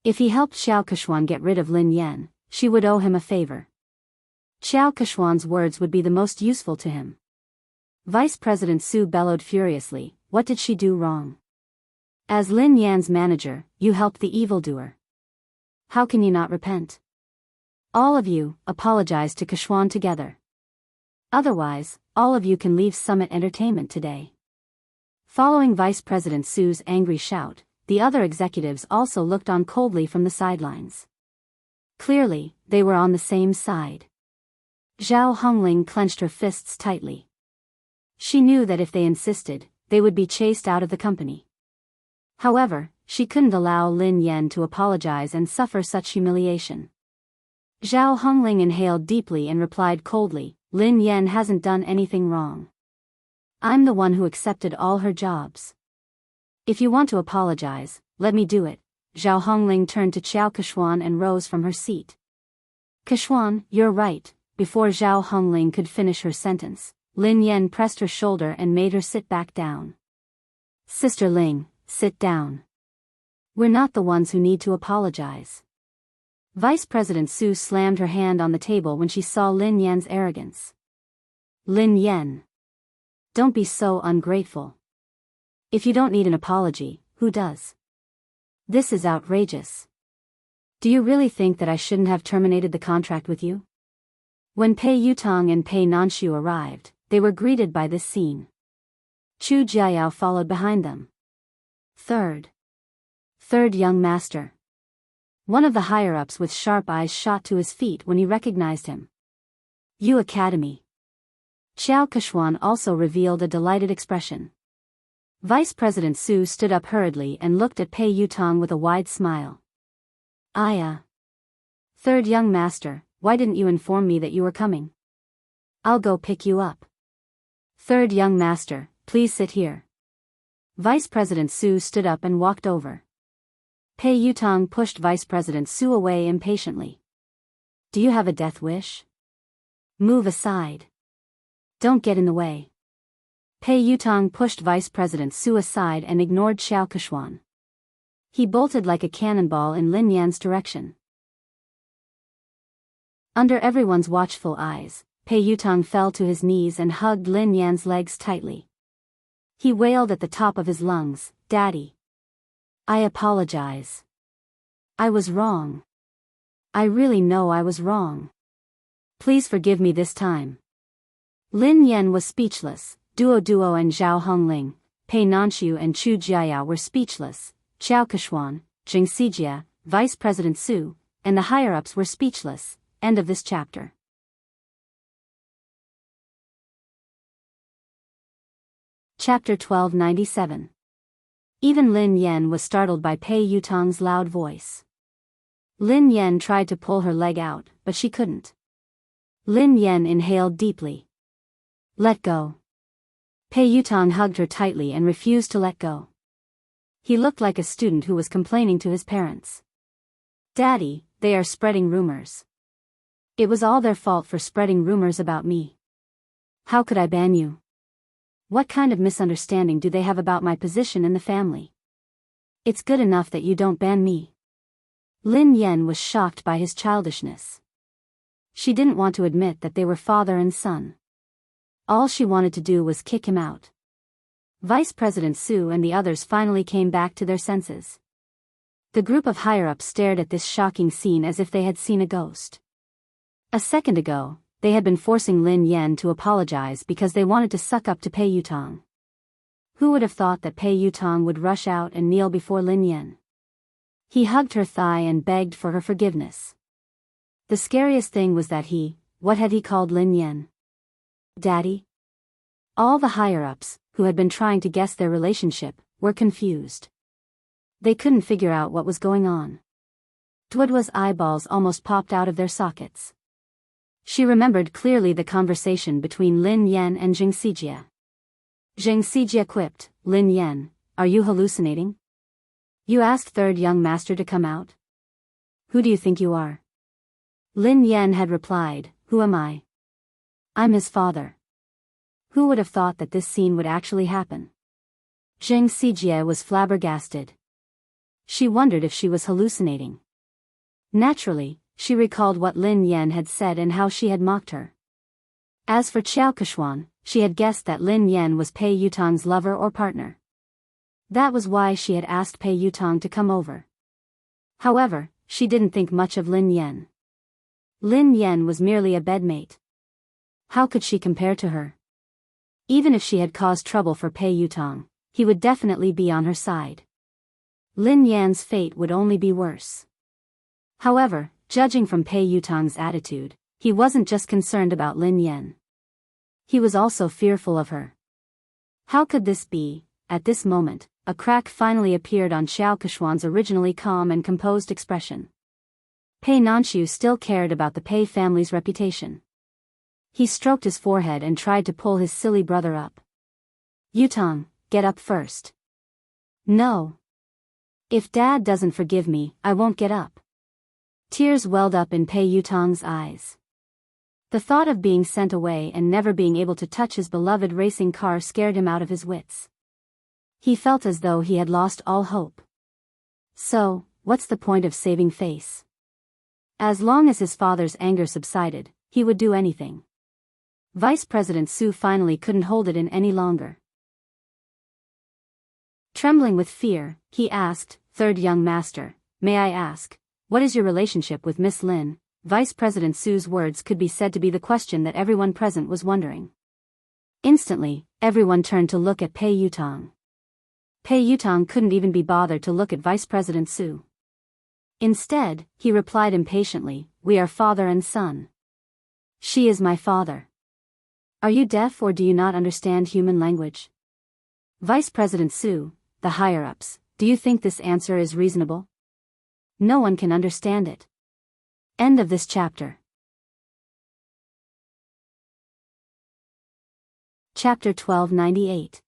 If he helped Xiao Kechuan get rid of Lin Yan, she would owe him a favor. Xiao Kechuan's words would be the most useful to him. Vice President Su bellowed furiously, what did she do wrong? As Lin Yan's manager, you helped the evildoer. How can you not repent? All of you, apologize to Kechuan together. Otherwise, all of you can leave Summit Entertainment today. Following Vice President Su's angry shout, the other executives also looked on coldly from the sidelines. Clearly, they were on the same side. Zhao Hongling clenched her fists tightly. She knew that if they insisted, they would be chased out of the company. However, she couldn't allow Lin Yan to apologize and suffer such humiliation. Zhao Hongling inhaled deeply and replied coldly, Lin Yan hasn't done anything wrong. I'm the one who accepted all her jobs. If you want to apologize, let me do it. Zhao Hongling turned to Xiao Kechuan and rose from her seat. Kechuan, you're right. Before Zhao Hongling could finish her sentence, Lin Yan pressed her shoulder and made her sit back down. Sister Ling, sit down. We're not the ones who need to apologize. Vice President Su slammed her hand on the table when she saw Lin Yan's arrogance. Lin Yan. Don't be so ungrateful. If you don't need an apology, who does? This is outrageous. Do you really think that I shouldn't have terminated the contract with you? When Pei Yutong and Pei Nanshu arrived, they were greeted by this scene. Chu Jiayao followed behind them. Third young master. One of the higher-ups with sharp eyes shot to his feet when he recognized him. Yu Academy. Xiao Kechuan also revealed a delighted expression. Vice President Su stood up hurriedly and looked at Pei Yutong with a wide smile. Third young master, why didn't you inform me that you were coming? I'll go pick you up. Third young master, please sit here. Vice President Su stood up and walked over. Pei Yutong pushed Vice President Su away impatiently. Do you have a death wish? Move aside. Don't get in the way. Pei Yutong pushed Vice President Su aside and ignored Xiao Kechuan. He bolted like a cannonball in Lin Yan's direction. Under everyone's watchful eyes, Pei Yutong fell to his knees and hugged Lin Yan's legs tightly. He wailed at the top of his lungs, Daddy. I apologize. I was wrong. I really know I was wrong. Please forgive me this time. Lin Yan was speechless. Duo and Zhao Hongling, Pei Nanshu and Chu Jiayao were speechless. Xiao Kechuan, Zheng Xijie, Vice President Su, and the higher-ups were speechless. End of this chapter. Chapter 1297. Even Lin Yan was startled by Pei Yutong's loud voice. Lin Yan tried to pull her leg out, but she couldn't. Lin Yan inhaled deeply. Let go. Pei Yutong hugged her tightly and refused to let go. He looked like a student who was complaining to his parents. Daddy, they are spreading rumors. It was all their fault for spreading rumors about me. How could I ban you? What kind of misunderstanding do they have about my position in the family? It's good enough that you don't ban me. Lin Yan was shocked by his childishness. She didn't want to admit that they were father and son. All she wanted to do was kick him out. Vice President Su and the others finally came back to their senses. The group of higher-ups stared at this shocking scene as if they had seen a ghost. A second ago, they had been forcing Lin Yan to apologize because they wanted to suck up to Pei Yutong. Who would have thought that Pei Yutong would rush out and kneel before Lin Yan? He hugged her thigh and begged for her forgiveness. The scariest thing was that he, what had he called Lin Yan? Daddy? All the higher-ups, who had been trying to guess their relationship, were confused. They couldn't figure out what was going on. Duodwa's eyeballs almost popped out of their sockets. She remembered clearly the conversation between Lin Yan and Zheng Xijie. Zheng Xijie quipped, "Lin Yan, are you hallucinating? You asked third young master to come out? Who do you think you are?" Lin Yan had replied, "Who am I? I'm his father." Who would have thought that this scene would actually happen? Zheng Xijie was flabbergasted. She wondered if she was hallucinating. Naturally, she recalled what Lin Yan had said and how she had mocked her. As for Xiao Kechuan, she had guessed that Lin Yan was Pei Yutong's lover or partner. That was why she had asked Pei Yutong to come over. However, she didn't think much of Lin Yan. Lin Yan was merely a bedmate. How could she compare to her? Even if she had caused trouble for Pei Yutong, he would definitely be on her side. Lin Yan's fate would only be worse. However, judging from Pei Yutong's attitude, he wasn't just concerned about Lin Yan. He was also fearful of her. How could this be? At this moment, a crack finally appeared on Xiao Kechuan's originally calm and composed expression. Pei Nanxiu still cared about the Pei family's reputation. He stroked his forehead and tried to pull his silly brother up. "Yutong, get up first." "No. If Dad doesn't forgive me, I won't get up." Tears welled up in Pei Yutong's eyes. The thought of being sent away and never being able to touch his beloved racing car scared him out of his wits. He felt as though he had lost all hope. So, what's the point of saving face? As long as his father's anger subsided, he would do anything. Vice President Su finally couldn't hold it in any longer. Trembling with fear, he asked, "Third young master, may I ask, what is your relationship with Miss Lin?" Vice President Su's words could be said to be the question that everyone present was wondering. Instantly, everyone turned to look at Pei Yutong. Pei Yutong couldn't even be bothered to look at Vice President Su. Instead, he replied impatiently, "We are father and son. She is my father. Are you deaf or do you not understand human language?" Vice President Su, the higher-ups, do you think this answer is reasonable? No one can understand it. End of this chapter. Chapter 1298.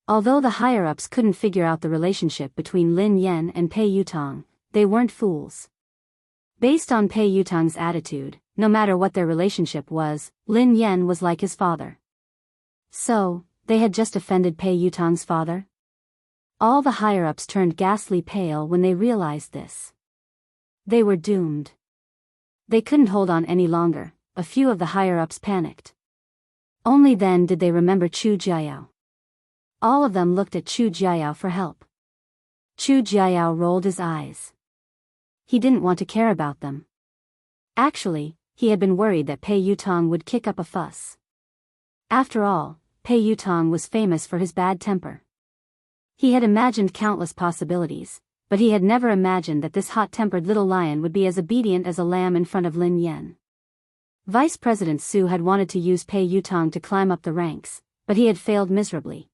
Although the higher-ups couldn't figure out the relationship between Lin Yan and Pei Yutong, they weren't fools. Based on Pei Yutong's attitude, no matter what their relationship was, Lin Yan was like his father. So, they had just offended Pei Yutong's father? All the higher-ups turned ghastly pale when they realized this. They were doomed. They couldn't hold on any longer. A few of the higher-ups panicked. Only then did they remember Chu Jiayao. All of them looked at Chu Jiayao for help. Chu Jiayao rolled his eyes. He didn't want to care about them. Actually, he had been worried that Pei Yutong would kick up a fuss. After all, Pei Yutong was famous for his bad temper. He had imagined countless possibilities, but he had never imagined that this hot-tempered little lion would be as obedient as a lamb in front of Lin Yan. Vice President Su had wanted to use Pei Yutong to climb up the ranks, but he had failed miserably.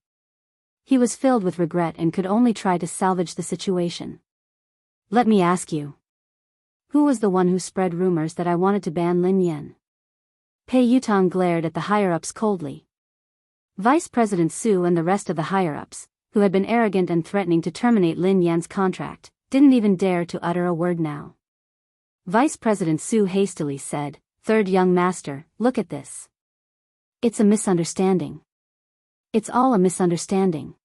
He was filled with regret and could only try to salvage the situation. "Let me ask you. Who was the one who spread rumors that I wanted to ban Lin Yan?" Pei Yutong glared at the higher-ups coldly. Vice President Su and the rest of the higher-ups, who had been arrogant and threatening to terminate Lin Yan's contract, didn't even dare to utter a word now. Vice President Su hastily said, "Third young master, look at this. It's a misunderstanding. It's all a misunderstanding.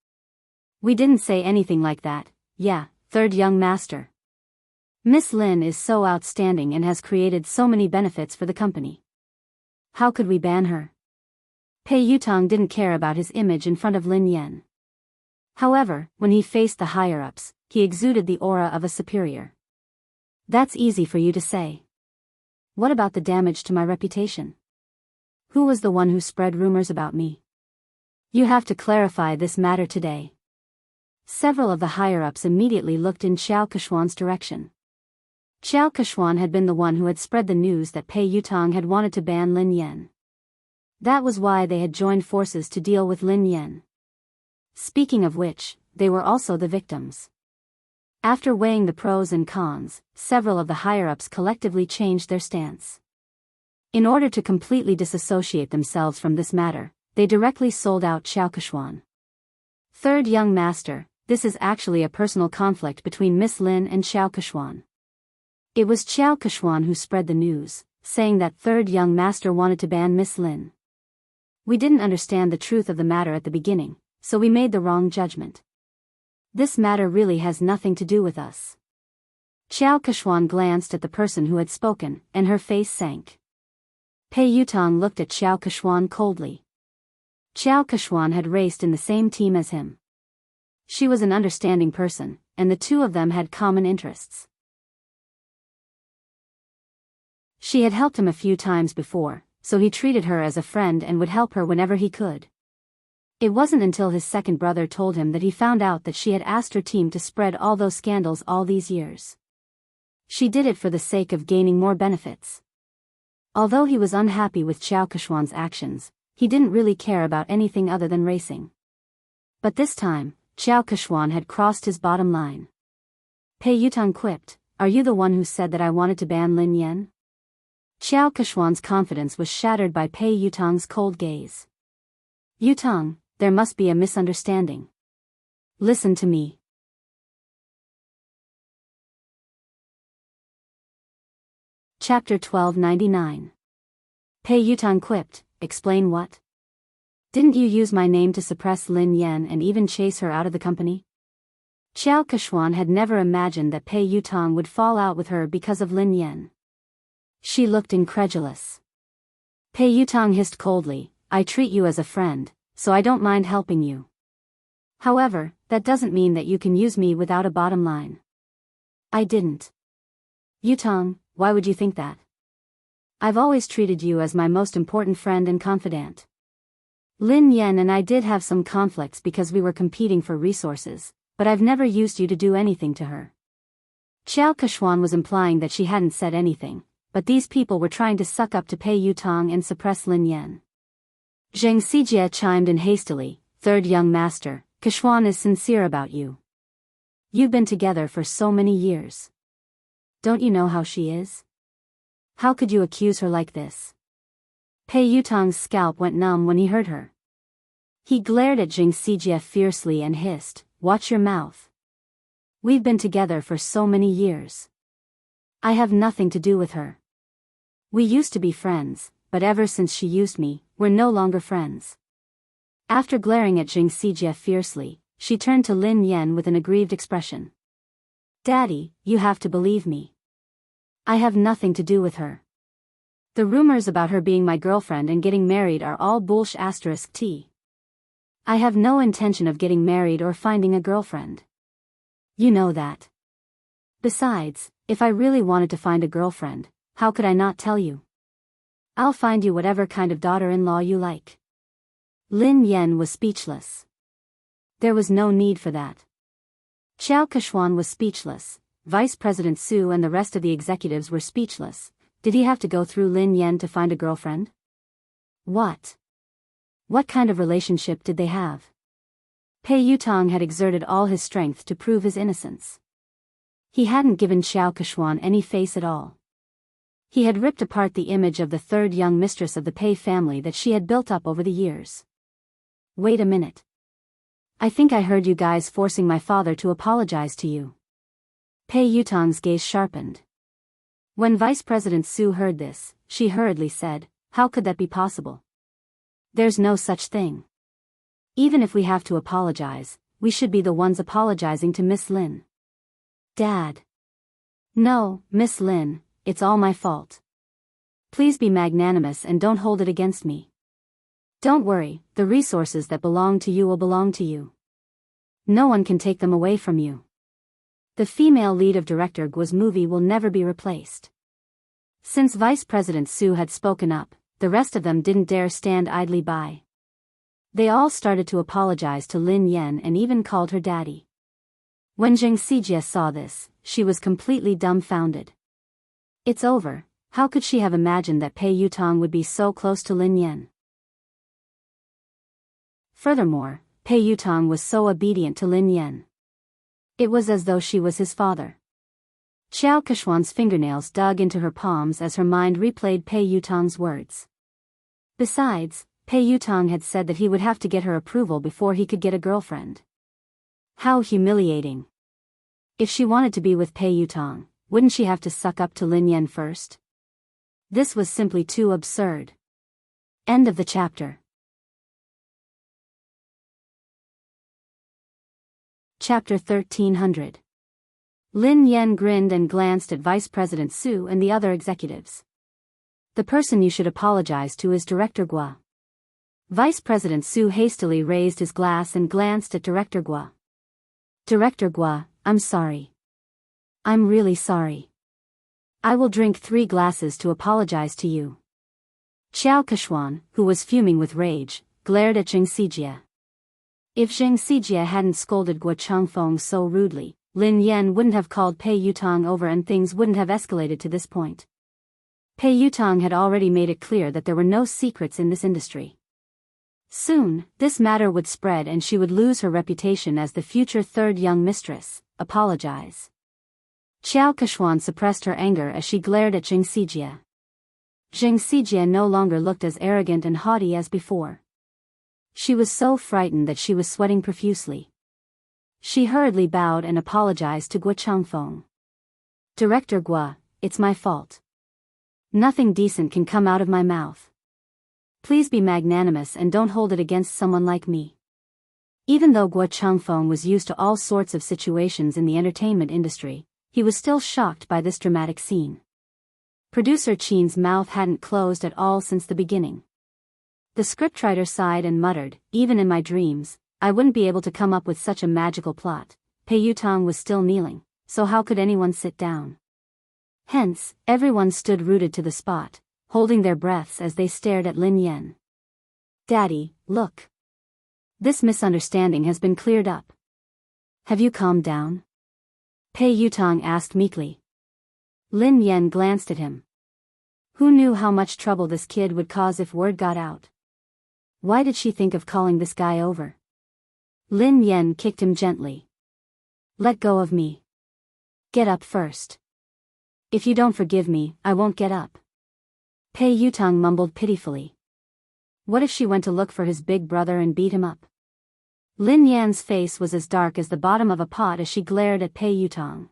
We didn't say anything like that, yeah, third young master. Miss Lin is so outstanding and has created so many benefits for the company. How could we ban her?" Pei Yutong didn't care about his image in front of Lin Yan. However, when he faced the higher-ups, he exuded the aura of a superior. "That's easy for you to say. What about the damage to my reputation? Who was the one who spread rumors about me? You have to clarify this matter today." Several of the higher-ups immediately looked in Xiao Kechuan's direction. Xiao Keshuan had been the one who had spread the news that Pei Yutang had wanted to ban Lin Yan. That was why they had joined forces to deal with Lin Yan. Speaking of which, they were also the victims. After weighing the pros and cons, several of the higher-ups collectively changed their stance. In order to completely disassociate themselves from this matter, they directly sold out Xiao Keshuan. Third young master, this is actually a personal conflict between Miss Lin and Xiao Keshuan. It was Xiao Keshuan who spread the news, saying that third young master wanted to ban Miss Lin. We didn't understand the truth of the matter at the beginning, so we made the wrong judgment. This matter really has nothing to do with us. Xiao Keshuan glanced at the person who had spoken, and her face sank. Pei Yutang looked at Xiao Keshuan coldly. Xiao Keshuan had raced in the same team as him. She was an understanding person, and the two of them had common interests. She had helped him a few times before, so he treated her as a friend and would help her whenever he could. It wasn't until his second brother told him that he found out that she had asked her team to spread all those scandals all these years. She did it for the sake of gaining more benefits. Although he was unhappy with Xiao Keshuan's actions, he didn't really care about anything other than racing. But this time, Xiao Keshuan had crossed his bottom line. Pei Yutang quipped, "Are you the one who said that I wanted to ban Lin Yan?" Xiao Keshuan's confidence was shattered by Pei Yutang's cold gaze. "Yutang, there must be a misunderstanding. Listen to me." Chapter 1299. Pei Yutang quipped, "Explain what? Didn't you use my name to suppress Lin Yan and even chase her out of the company?" Xiao Keshuan had never imagined that Pei Yutang would fall out with her because of Lin Yan. She looked incredulous. Pei Yutang hissed coldly, "I treat you as a friend, so I don't mind helping you. However, that doesn't mean that you can use me without a bottom line." "I didn't." "Yutang, why would you think that? I've always treated you as my most important friend and confidant. Lin Yan and I did have some conflicts because we were competing for resources, but I've never used you to do anything to her." Xiao Keshuan was implying that she hadn't said anything, but these people were trying to suck up to Pei Yutang and suppress Lin Yan. Zheng Xijie chimed in hastily, "Third young master, Keshuan is sincere about you. You've been together for so many years. Don't you know how she is? How could you accuse her like this?" Pei Yutang's scalp went numb when he heard her. He glared at Zheng Xijie fiercely and hissed, "Watch your mouth. We've been together for so many years. I have nothing to do with her. We used to be friends, but ever since she used me, we're no longer friends." After glaring at Zheng Xijie fiercely, she turned to Lin Yan with an aggrieved expression. "Daddy, you have to believe me. I have nothing to do with her. The rumors about her being my girlfriend and getting married are all bullsh*t. I have no intention of getting married or finding a girlfriend. You know that. Besides, if I really wanted to find a girlfriend, how could I not tell you? I'll find you whatever kind of daughter-in-law you like." Lin Yan was speechless. There was no need for that. Xiao Keshuan was speechless, Vice President Su and the rest of the executives were speechless. Did he have to go through Lin Yan to find a girlfriend? What? What kind of relationship did they have? Pei Yutang had exerted all his strength to prove his innocence. He hadn't given Xiao Keshuan any face at all. He had ripped apart the image of the third young mistress of the Pei family that she had built up over the years. "Wait a minute. I think I heard you guys forcing my father to apologize to you." Pei Yutang's gaze sharpened. When Vice President Su heard this, she hurriedly said, "How could that be possible? There's no such thing. Even if we have to apologize, we should be the ones apologizing to Miss Lin." "Dad." "No, Miss Lin, it's all my fault. Please be magnanimous and don't hold it against me. Don't worry, the resources that belong to you will belong to you. No one can take them away from you. The female lead of Director Guo's movie will never be replaced." Since Vice President Su had spoken up, the rest of them didn't dare stand idly by. They all started to apologize to Lin Yan and even called her daddy. When Zheng Xijie saw this, she was completely dumbfounded. It's over. How could she have imagined that Pei Yutong would be so close to Lin Yan? Furthermore, Pei Yutong was so obedient to Lin Yan. It was as though she was his father. Xiao Keshuan's fingernails dug into her palms as her mind replayed Pei Yutong's words. Besides, Pei Yutong had said that he would have to get her approval before he could get a girlfriend. How humiliating. If she wanted to be with Pei Yutong, wouldn't she have to suck up to Lin Yan first? This was simply too absurd. End of the chapter. Chapter 1300. Lin Yan grinned and glanced at Vice President Su and the other executives. The person you should apologize to is Director Gua. Vice President Su hastily raised his glass and glanced at Director Gua. Director Gua, I'm sorry. I'm really sorry. I will drink 3 glasses to apologize to you. Xiao Keshuan, who was fuming with rage, glared at Zheng Xijie. If Zheng Xijie hadn't scolded Gua Changfeng so rudely, Lin Yan wouldn't have called Pei Yutong over and things wouldn't have escalated to this point. Pei Yutong had already made it clear that there were no secrets in this industry. Soon, this matter would spread and she would lose her reputation as the future third young mistress. Apologize. Xiao Keshuan suppressed her anger as she glared at Zheng Xijie. Zheng Xijie no longer looked as arrogant and haughty as before. She was so frightened that she was sweating profusely. She hurriedly bowed and apologized to Gua Changfeng. Director Gua, it's my fault. Nothing decent can come out of my mouth. Please be magnanimous and don't hold it against someone like me. Even though Gua Changfeng was used to all sorts of situations in the entertainment industry, he was still shocked by this dramatic scene. Producer Qin's mouth hadn't closed at all since the beginning. The scriptwriter sighed and muttered, even in my dreams, I wouldn't be able to come up with such a magical plot. Pei Yutong was still kneeling, so how could anyone sit down? Hence, everyone stood rooted to the spot, holding their breaths as they stared at Lin Yan. Daddy, look. This misunderstanding has been cleared up. Have you calmed down? Pei Yutong asked meekly. Lin Yan glanced at him. Who knew how much trouble this kid would cause if word got out? Why did she think of calling this guy over? Lin Yan kicked him gently. Let go of me. Get up first. If you don't forgive me, I won't get up. Pei Yutong mumbled pitifully. What if she went to look for his big brother and beat him up? Lin Yan's face was as dark as the bottom of a pot as she glared at Pei Yutong.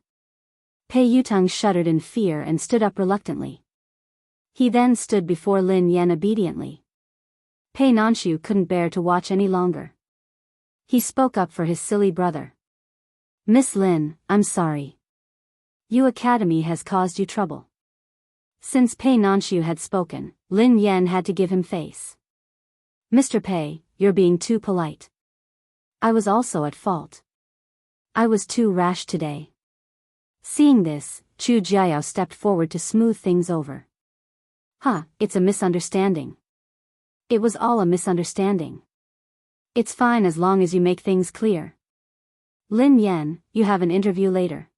Pei Yutong shuddered in fear and stood up reluctantly. He then stood before Lin Yan obediently. Pei Nanshu couldn't bear to watch any longer. He spoke up for his silly brother. Miss Lin, I'm sorry. Yu Academy has caused you trouble. Since Pei Nanshu had spoken, Lin Yan had to give him face. Mr. Pei, you're being too polite. I was also at fault. I was too rash today. Seeing this, Chu Jiao stepped forward to smooth things over. It's a misunderstanding. It was all a misunderstanding. It's fine as long as you make things clear. Lin Yan, you have an interview later.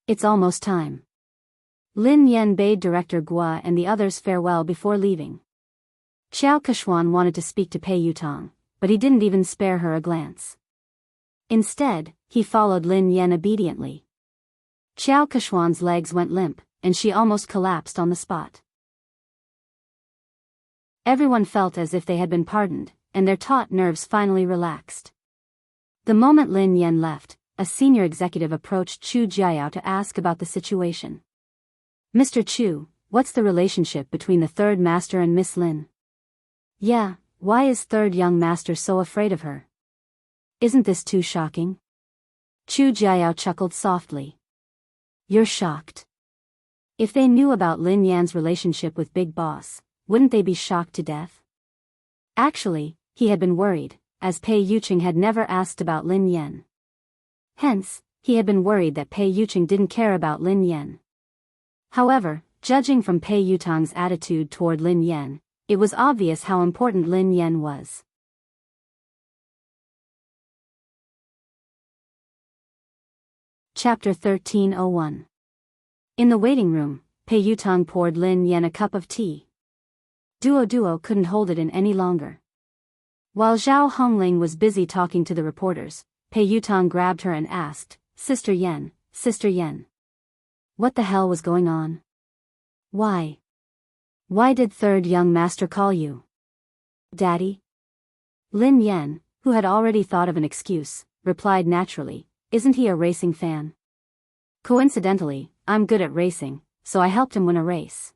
It's almost time. Lin Yan bade Director Gua and the others farewell before leaving. Xiao Keshuan wanted to speak to Pei Yutong, but he didn't even spare her a glance. Instead, he followed Lin Yan obediently. Xiao Keshuan's legs went limp, and she almost collapsed on the spot. Everyone felt as if they had been pardoned, and their taut nerves finally relaxed. The moment Lin Yan left, a senior executive approached Chu Jiao to ask about the situation. Mr. Chu, what's the relationship between the third master and Miss Lin? Yeah, why is third young master so afraid of her? Isn't this too shocking? Chu Jiao chuckled softly. You're shocked. If they knew about Lin Yan's relationship with Big Boss, wouldn't they be shocked to death? Actually, he had been worried, as Pei Yuqing had never asked about Lin Yan. Hence, he had been worried that Pei Yuqing didn't care about Lin Yan. However, judging from Pei Yutong's attitude toward Lin Yan, it was obvious how important Lin Yan was. Chapter 1301. In the waiting room, Pei Yutong poured Lin Yan a cup of tea. Duo couldn't hold it in any longer. While Zhao Hongling was busy talking to the reporters, Pei Yutong grabbed her and asked, Sister Yen. What the hell was going on? Why did third young master call you Daddy? Lin Yan, who had already thought of an excuse, replied naturally, isn't he a racing fan? Coincidentally, I'm good at racing, so I helped him win a race.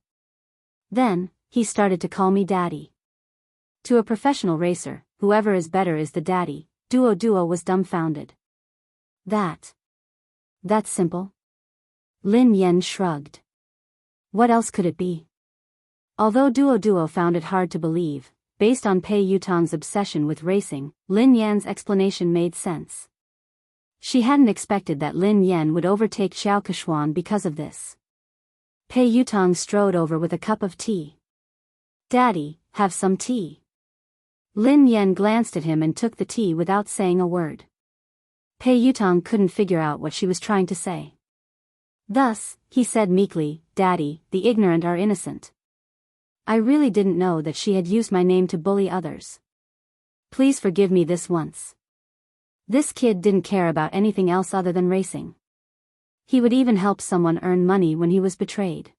Then, he started to call me Daddy. To a professional racer, whoever is better is the daddy. Duo was dumbfounded. That's simple? Lin Yan shrugged. What else could it be? Although Duo found it hard to believe, based on Pei Yutong's obsession with racing, Lin Yan's explanation made sense. She hadn't expected that Lin Yan would overtake Xiao Keshuan because of this. Pei Yutong strode over with a cup of tea. Daddy, have some tea. Lin Yan glanced at him and took the tea without saying a word. Pei Yutong couldn't figure out what she was trying to say. Thus, he said meekly, Daddy, the ignorant are innocent. I really didn't know that she had used my name to bully others. Please forgive me this once. This kid didn't care about anything else other than racing. He would even help someone earn money when he was betrayed.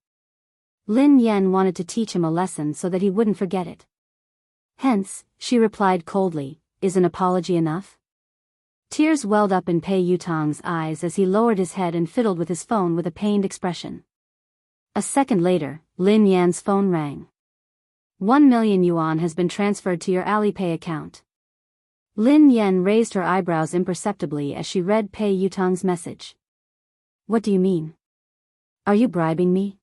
Lin Yan wanted to teach him a lesson so that he wouldn't forget it. Hence, she replied coldly, is an apology enough? Tears welled up in Pei Yutong's eyes as he lowered his head and fiddled with his phone with a pained expression. A second later, Lin Yan's phone rang. 1 million yuan has been transferred to your Alipay account. Lin Yan raised her eyebrows imperceptibly as she read Pei Yutong's message. What do you mean? Are you bribing me?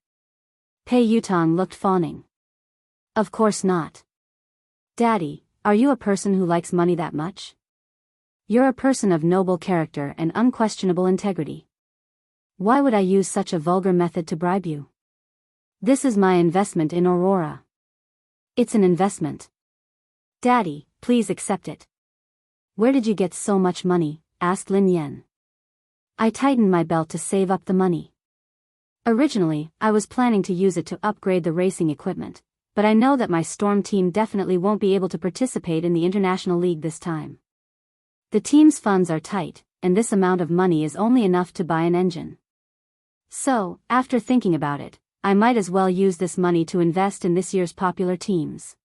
Pei Yutong looked fawning. Of course not. Daddy, are you a person who likes money that much? You're a person of noble character and unquestionable integrity. Why would I use such a vulgar method to bribe you? This is my investment in Aurora. It's an investment. Daddy, please accept it. Where did you get so much money? Asked Lin Yan. I tightened my belt to save up the money. Originally, I was planning to use it to upgrade the racing equipment, but I know that my Storm team definitely won't be able to participate in the International League this time. The team's funds are tight, and this amount of money is only enough to buy an engine. So, after thinking about it, I might as well use this money to invest in this year's popular teams.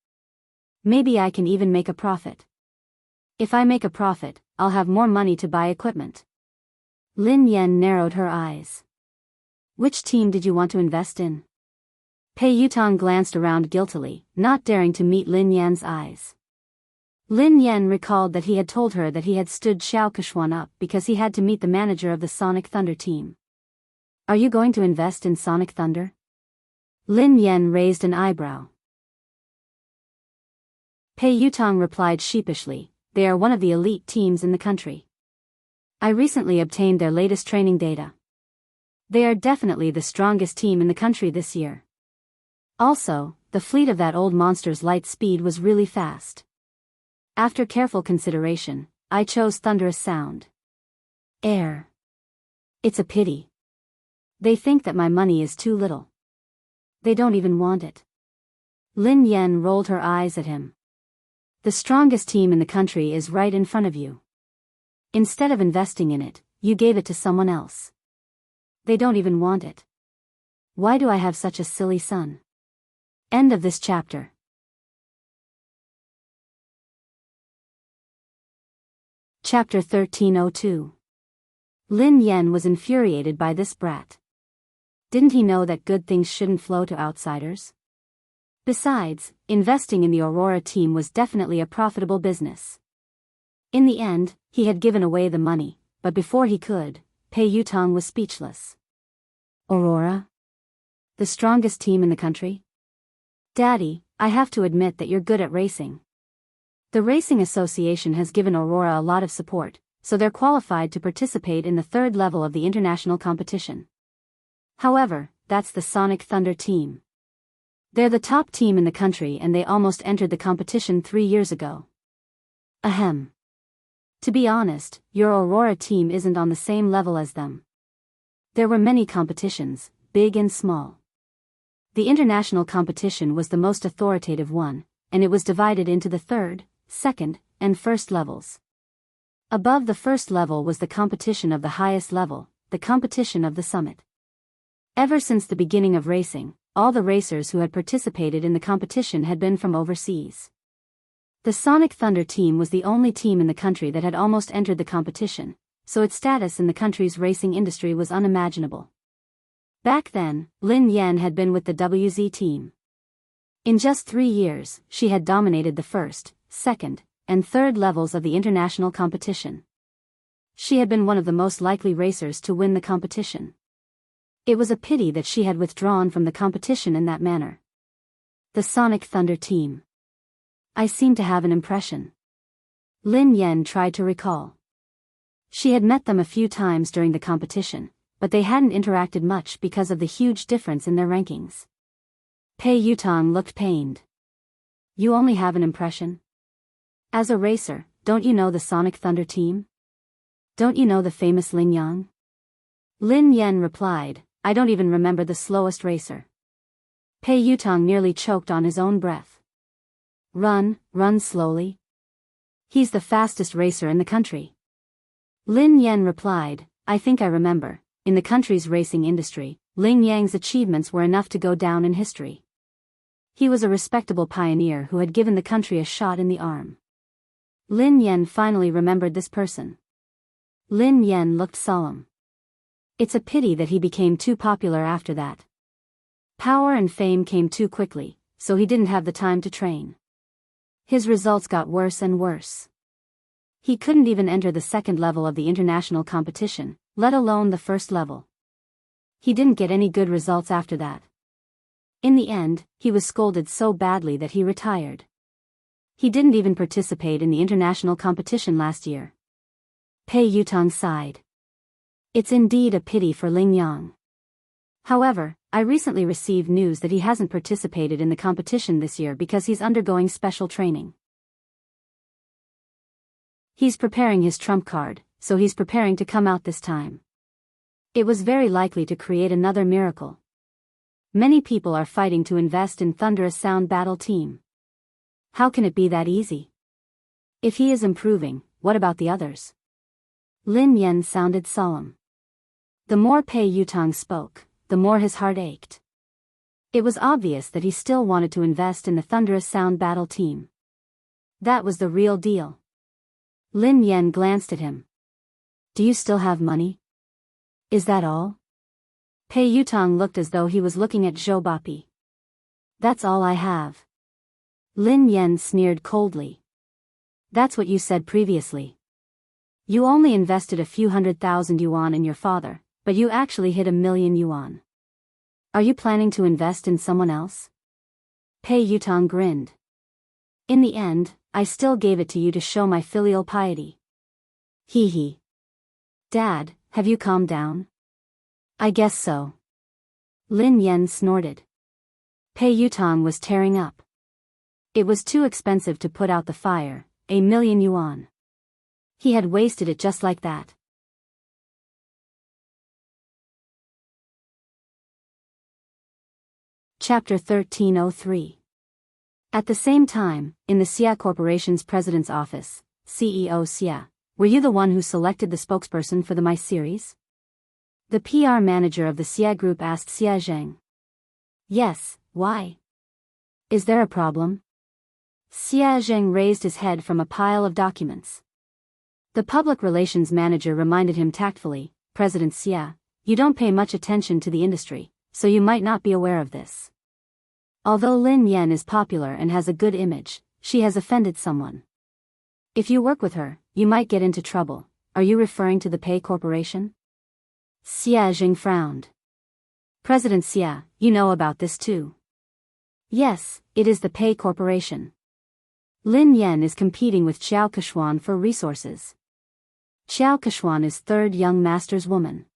Maybe I can even make a profit. If I make a profit, I'll have more money to buy equipment. Lin Yan narrowed her eyes. Which team did you want to invest in? Pei Yutong glanced around guiltily, not daring to meet Lin Yan's eyes. Lin Yan recalled that he had told her that he had stood Xiao Keshuan up because he had to meet the manager of the Sonic Thunder team. Are you going to invest in Sonic Thunder? Lin Yan raised an eyebrow. Pei Yutong replied sheepishly, they are one of the elite teams in the country. I recently obtained their latest training data. They are definitely the strongest team in the country this year. Also, the fleet of that old monster's light speed was really fast. After careful consideration, I chose Thunderous Sound. Air. It's a pity. They think that my money is too little. They don't even want it. Lin Yan rolled her eyes at him. The strongest team in the country is right in front of you. Instead of investing in it, you gave it to someone else. They don't even want it. Why do I have such a silly son? End of this chapter. Chapter 1302. Lin Yan was infuriated by this brat. Didn't he know that good things shouldn't flow to outsiders? Besides, investing in the Aurora team was definitely a profitable business. In the end, he had given away the money, but before he could, Pei Yutong was speechless. Aurora? The strongest team in the country? Daddy, I have to admit that you're good at racing. The Racing Association has given Aurora a lot of support, so they're qualified to participate in the third level of the international competition. However, that's the Sonic Thunder team. They're the top team in the country and they almost entered the competition 3 years ago. Ahem. To be honest, your Aurora team isn't on the same level as them. There were many competitions, big and small. The international competition was the most authoritative one, and it was divided into the third, second, and first levels. Above the first level was the competition of the highest level, the competition of the summit. Ever since the beginning of racing, all the racers who had participated in the competition had been from overseas. The Sonic Thunder team was the only team in the country that had almost entered the competition, so its status in the country's racing industry was unimaginable. Back then, Lin Yan had been with the WZ team. In just 3 years, she had dominated the first, second, and third levels of the international competition. She had been one of the most likely racers to win the competition. It was a pity that she had withdrawn from the competition in that manner. The Sonic Thunder team. I seem to have an impression. Lin Yan tried to recall. She had met them a few times during the competition, but they hadn't interacted much because of the huge difference in their rankings. Pei Yutong looked pained. You only have an impression? As a racer, don't you know the Sonic Thunder team? Don't you know the famous Lin Yang? Lin Yan replied, I don't even remember the slowest racer. Pei Yutong nearly choked on his own breath. Run slowly. He's the fastest racer in the country. Lin Yan replied, I think I remember. In the country's racing industry, Lin Yang's achievements were enough to go down in history. He was a respectable pioneer who had given the country a shot in the arm. Lin Yan finally remembered this person. Lin Yan looked solemn. It's a pity that he became too popular after that. Power and fame came too quickly, so he didn't have the time to train. His results got worse and worse. He couldn't even enter the second level of the international competition, let alone the first level. He didn't get any good results after that. In the end, he was scolded so badly that he retired. He didn't even participate in the international competition last year. Pei Yutong sighed. It's indeed a pity for Lin Yang. However, I recently received news that he hasn't participated in the competition this year because he's undergoing special training. He's preparing his trump card, so he's preparing to come out this time. It was very likely to create another miracle. Many people are fighting to invest in Thunderous Sound Battle Team. How can it be that easy? If he is improving, what about the others? Lin Yan sounded solemn. The more Pei Yutong spoke, the more his heart ached. It was obvious that he still wanted to invest in the Thunderous Sound Battle Team. That was the real deal. Lin Yan glanced at him. Do you still have money? Is that all? Pei Yutong looked as though he was looking at Zhou Bapi. That's all I have. Lin Yan sneered coldly. That's what you said previously. You only invested a few 100,000 yuan in your father, but you actually hit 1,000,000 yuan. Are you planning to invest in someone else? Pei Yutong grinned. In the end, I still gave it to you to show my filial piety. Hee hee. Dad, have you calmed down? I guess so. Lin Yan snorted. Pei Yutong was tearing up. It was too expensive to put out the fire, 1,000,000 yuan. He had wasted it just like that. Chapter 1303. At the same time, in the Xia Corporation's president's office, CEO Xia, were you the one who selected the spokesperson for the My series? The PR manager of the Xia Group asked Xia Zheng. Yes, why? Is there a problem? Xia Zheng raised his head from a pile of documents. The public relations manager reminded him tactfully, President Xia, you don't pay much attention to the industry, so you might not be aware of this. Although Lin Yan is popular and has a good image, she has offended someone. If you work with her, you might get into trouble. Are you referring to the Pei Corporation? Xia Zheng frowned. President Xia, you know about this too. Yes, it is the Pei Corporation. Lin Yan is competing with Xiao Keshuan for resources. Xiao Keshuan is third young master's woman.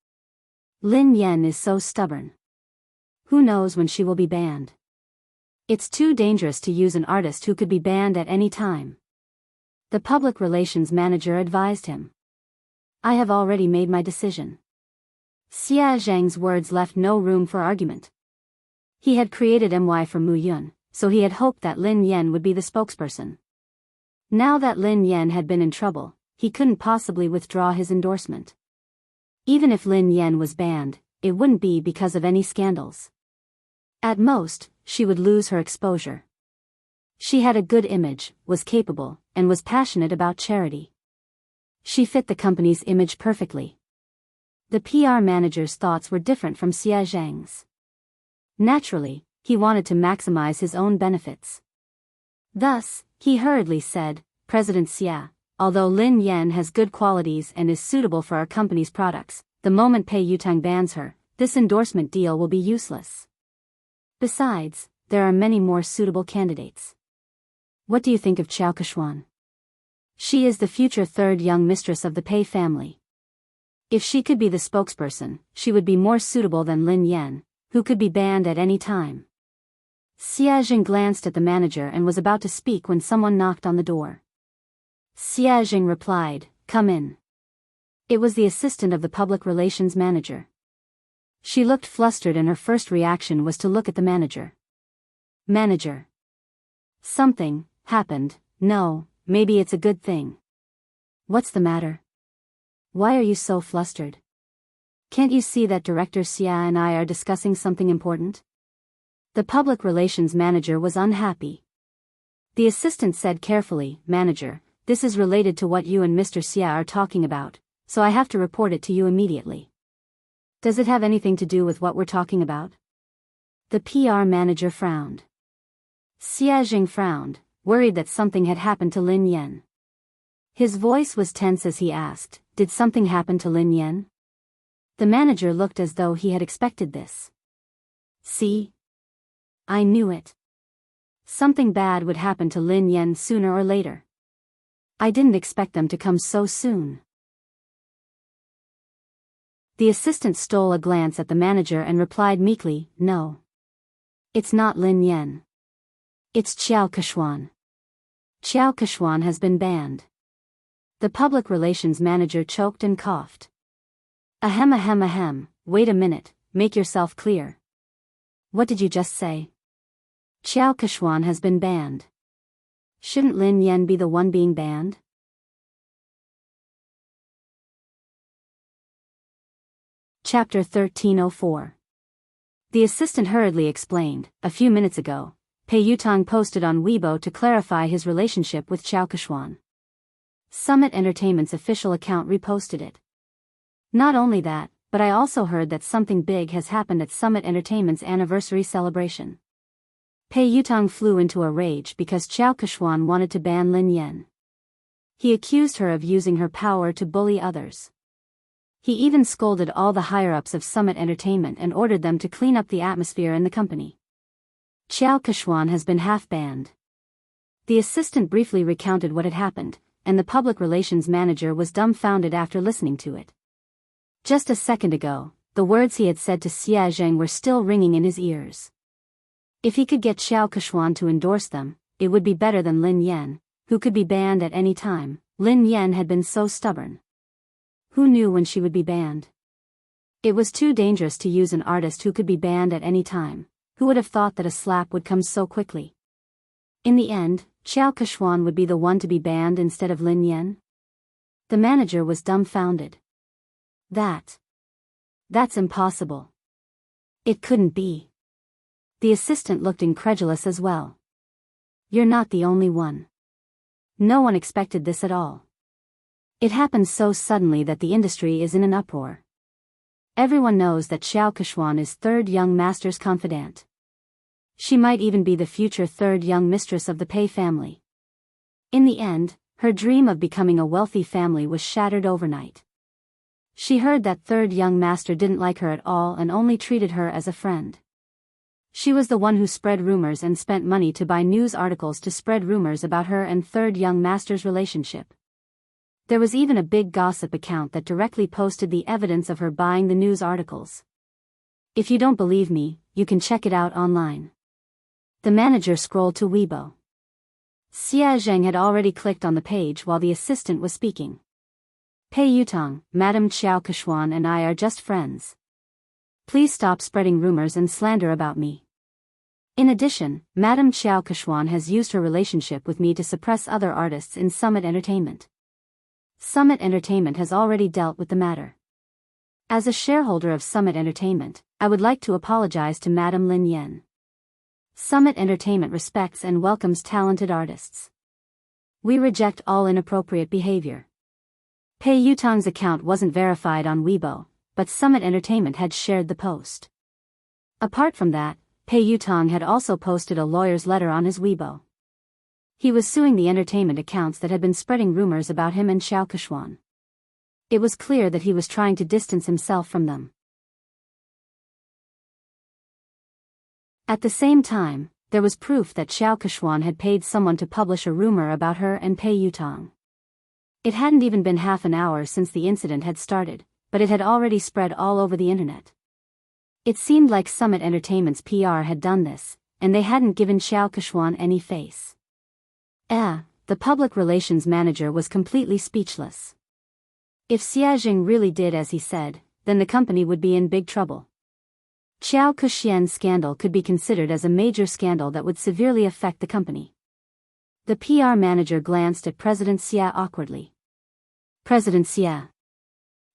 Lin Yan is so stubborn. Who knows when she will be banned? It's too dangerous to use an artist who could be banned at any time. The public relations manager advised him. I have already made my decision. Xia Zheng's words left no room for argument. He had created MY for Mu Yun, so he had hoped that Lin Yan would be the spokesperson. Now that Lin Yan had been in trouble, he couldn't possibly withdraw his endorsement. Even if Lin Yan was banned, it wouldn't be because of any scandals. At most, she would lose her exposure. She had a good image, was capable, and was passionate about charity. She fit the company's image perfectly. The PR manager's thoughts were different from Xia Zhang's. Naturally, he wanted to maximize his own benefits. Thus, he hurriedly said, President Xia, although Lin Yan has good qualities and is suitable for our company's products, the moment Pei Yutang bans her, this endorsement deal will be useless. Besides, there are many more suitable candidates. What do you think of Qiao Keshuan? She is the future third young mistress of the Pei family. If she could be the spokesperson, she would be more suitable than Lin Yan, who could be banned at any time. Xia Jing glanced at the manager and was about to speak when someone knocked on the door. Xia Jing replied, "Come in." It was the assistant of the public relations manager. She looked flustered and her first reaction was to look at the manager. Manager. Something happened. No, maybe it's a good thing. What's the matter? Why are you so flustered? Can't you see that Director Xia and I are discussing something important? The public relations manager was unhappy. The assistant said carefully, Manager, this is related to what you and Mr. Xia are talking about, so I have to report it to you immediately. Does it have anything to do with what we're talking about? The PR manager frowned. Xia Jing frowned, worried that something had happened to Lin Yan. His voice was tense as he asked, Did something happen to Lin Yan? The manager looked as though he had expected this. See? I knew it. Something bad would happen to Lin Yan sooner or later. I didn't expect them to come so soon. The assistant stole a glance at the manager and replied meekly, No. It's not Lin Yan. It's Qiao Keshuan. Qiao Keshuan has been banned. The public relations manager choked and coughed. Ahem, wait a minute, make yourself clear. What did you just say? Qiao Keshuan has been banned. Shouldn't Lin Yan be the one being banned? Chapter 1304. The assistant hurriedly explained, a few minutes ago, Pei Yutang posted on Weibo to clarify his relationship with Qiao Keshuan. Summit Entertainment's official account reposted it. Not only that, but I also heard that something big has happened at Summit Entertainment's anniversary celebration. Pei Yutang flew into a rage because Qiao Keshuan wanted to ban Lin Yan. He accused her of using her power to bully others. He even scolded all the higher-ups of Summit Entertainment and ordered them to clean up the atmosphere in the company. Qiao Keshuan has been half-banned. The assistant briefly recounted what had happened, and the public relations manager was dumbfounded after listening to it. Just a second ago, the words he had said to Xia Zheng were still ringing in his ears. If he could get Qiao Keshuan to endorse them, it would be better than Lin Yan, who could be banned at any time. Lin Yan had been so stubborn. Who knew when she would be banned? It was too dangerous to use an artist who could be banned at any time. Who would have thought that a slap would come so quickly? In the end, Qiao Keshuan would be the one to be banned instead of Lin Yan? The manager was dumbfounded. That's impossible. It couldn't be. The assistant looked incredulous as well. You're not the only one. No one expected this at all. It happened so suddenly that the industry is in an uproar. Everyone knows that Qiao Keshuan is third young master's confidant. She might even be the future third young mistress of the Pei family. In the end, her dream of becoming a wealthy family was shattered overnight. She heard that third young master didn't like her at all and only treated her as a friend. She was the one who spread rumors and spent money to buy news articles to spread rumors about her and third young master's relationship. There was even a big gossip account that directly posted the evidence of her buying the news articles. If you don't believe me, you can check it out online. The manager scrolled to Weibo. Xia Zheng had already clicked on the page while the assistant was speaking. Pei Yutang, Madam Qiao Keshuan and I are just friends. Please stop spreading rumors and slander about me. In addition, Madame Xiao Keshuan has used her relationship with me to suppress other artists in Summit Entertainment. Summit Entertainment has already dealt with the matter. As a shareholder of Summit Entertainment, I would like to apologize to Madame Lin Yan. Summit Entertainment respects and welcomes talented artists. We reject all inappropriate behavior. Pei Yutong's account wasn't verified on Weibo, but Summit Entertainment had shared the post. Apart from that, Pei Yutong had also posted a lawyer's letter on his Weibo. He was suing the entertainment accounts that had been spreading rumors about him and Xiao Keshuan. It was clear that he was trying to distance himself from them. At the same time, there was proof that Xiao Keshuan had paid someone to publish a rumor about her and Pei Yutong. It hadn't even been half an hour since the incident had started, but it had already spread all over the internet. It seemed like Summit Entertainment's PR had done this, and they hadn't given Xiao Keshuan any face. The public relations manager was completely speechless. If Xia Jing really did as he said, then the company would be in big trouble. Xiao Kexian's scandal could be considered as a major scandal that would severely affect the company. The PR manager glanced at President Xia awkwardly. President Xia.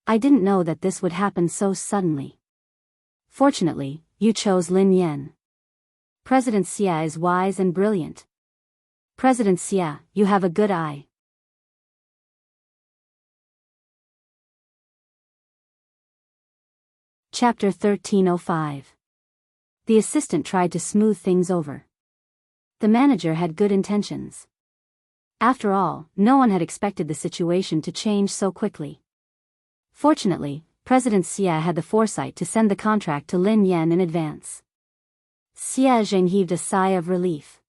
I didn't know that this would happen so suddenly. Fortunately, you chose Lin Yan. President Xia is wise and brilliant. President Xia, you have a good eye. Chapter 1305. The assistant tried to smooth things over. The manager had good intentions. After all, no one had expected the situation to change so quickly. Fortunately, President Xia had the foresight to send the contract to Lin Yan in advance. Xia Jing heaved a sigh of relief.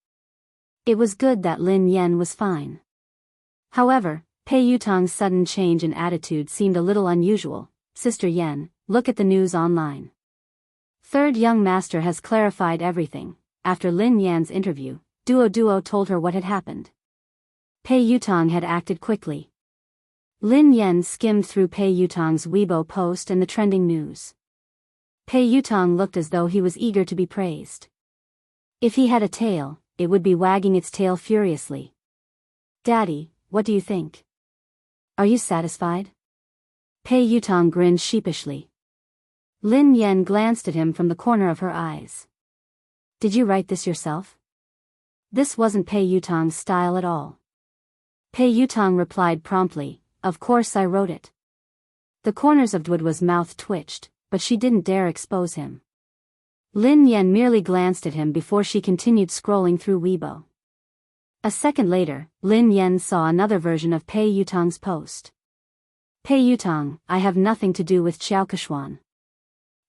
It was good that Lin Yan was fine. However, Pei Yutong's sudden change in attitude seemed a little unusual. Sister Yan, look at the news online. Third young master has clarified everything. After Lin Yan's interview, Duo told her what had happened. Pei Yutong had acted quickly. Lin Yan skimmed through Pei Yutong's Weibo post and the trending news. Pei Yutong looked as though he was eager to be praised. If he had a tail, it would be wagging its tail furiously. Daddy, what do you think? Are you satisfied? Pei Yutong grinned sheepishly. Lin Yan glanced at him from the corner of her eyes. Did you write this yourself? This wasn't Pei Yutong's style at all. Pei Yutong replied promptly, of course I wrote it. The corners of Duo's mouth twitched, but she didn't dare expose him. Lin Yan merely glanced at him before she continued scrolling through Weibo. A second later, Lin Yan saw another version of Pei Yutong's post. Pei Yutong, I have nothing to do with Xiao Keshuan.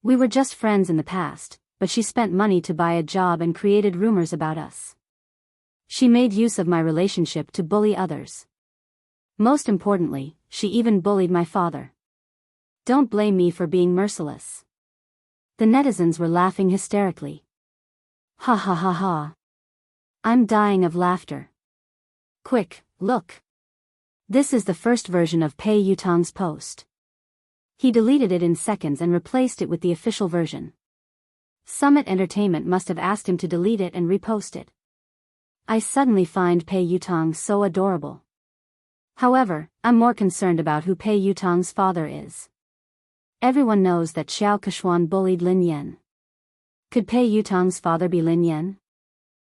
We were just friends in the past, but she spent money to buy a job and created rumors about us. She made use of my relationship to bully others. Most importantly, she even bullied my father. Don't blame me for being merciless. The netizens were laughing hysterically. Ha ha ha ha. I'm dying of laughter. Quick, look. This is the first version of Pei Yutong's post. He deleted it in seconds and replaced it with the official version. Summit Entertainment must have asked him to delete it and repost it. I suddenly find Pei Yutong so adorable. However, I'm more concerned about who Pei Yutong's father is. Everyone knows that Xiao Keshuan bullied Lin Yan. Could Pei Yutong's father be Lin Yan?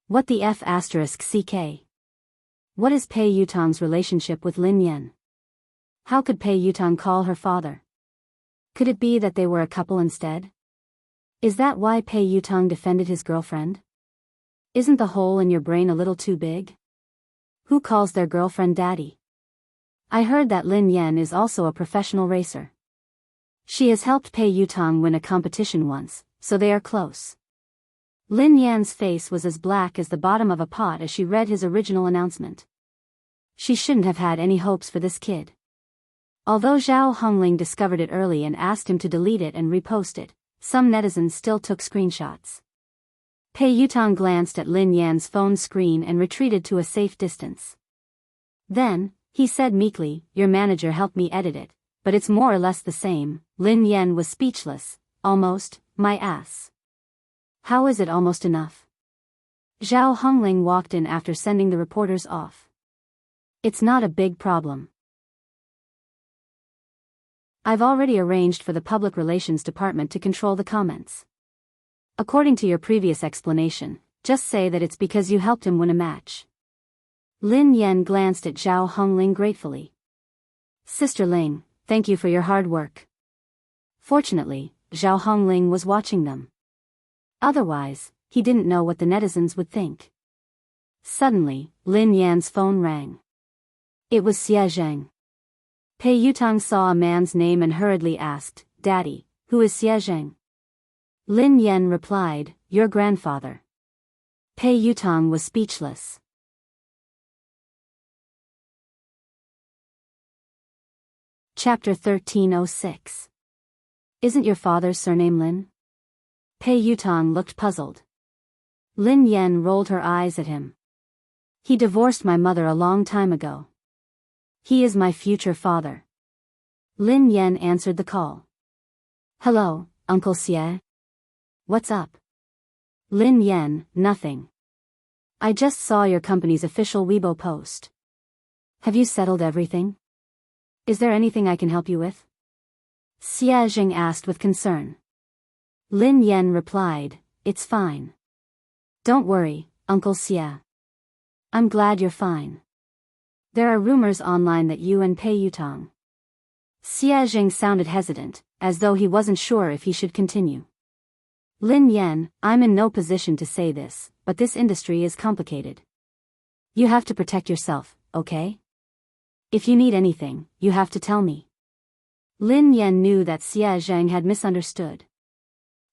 What the F***ck? What is Pei Yutong's relationship with Lin Yan? How could Pei Yutong call her father? Could it be that they were a couple instead? Is that why Pei Yutong defended his girlfriend? Isn't the hole in your brain a little too big? Who calls their girlfriend daddy? I heard that Lin Yan is also a professional racer. She has helped Pei Yutong win a competition once, so they are close. Lin Yan's face was as black as the bottom of a pot as she read his original announcement. She shouldn't have had any hopes for this kid. Although Zhao Hongling discovered it early and asked him to delete it and repost it, some netizens still took screenshots. Pei Yutong glanced at Lin Yan's phone screen and retreated to a safe distance. Then, he said meekly, your manager helped me edit it, but it's more or less the same. Lin Yan was speechless. Almost, my ass. How is it almost enough? Zhao Hongling walked in after sending the reporters off. It's not a big problem. I've already arranged for the public relations department to control the comments. According to your previous explanation, just say that it's because you helped him win a match. Lin Yan glanced at Zhao Hongling gratefully. Sister Ling, thank you for your hard work. Fortunately, Zhao Hongling was watching them. Otherwise, he didn't know what the netizens would think. Suddenly, Lin Yan's phone rang. It was Xie Zheng. Pei Yutang saw a man's name and hurriedly asked, Daddy, who is Xie Zheng? Lin Yan replied, your grandfather. Pei Yutang was speechless. Chapter 1306. Isn't your father's surname Lin? Pei Yutang looked puzzled. Lin Yan rolled her eyes at him. He divorced my mother a long time ago. He is my future father. Lin Yan answered the call. Hello, Uncle Xie. What's up? Lin Yan, nothing. I just saw your company's official Weibo post. Have you settled everything? Is there anything I can help you with? Xie Zheng asked with concern. Lin Yan replied, it's fine. Don't worry, Uncle Xie. I'm glad you're fine. There are rumors online that you and Pei Yutang. Xie Zheng sounded hesitant, as though he wasn't sure if he should continue. Lin Yan, I'm in no position to say this, but this industry is complicated. You have to protect yourself, okay? If you need anything, you have to tell me. Lin Yan knew that Xie Zheng had misunderstood.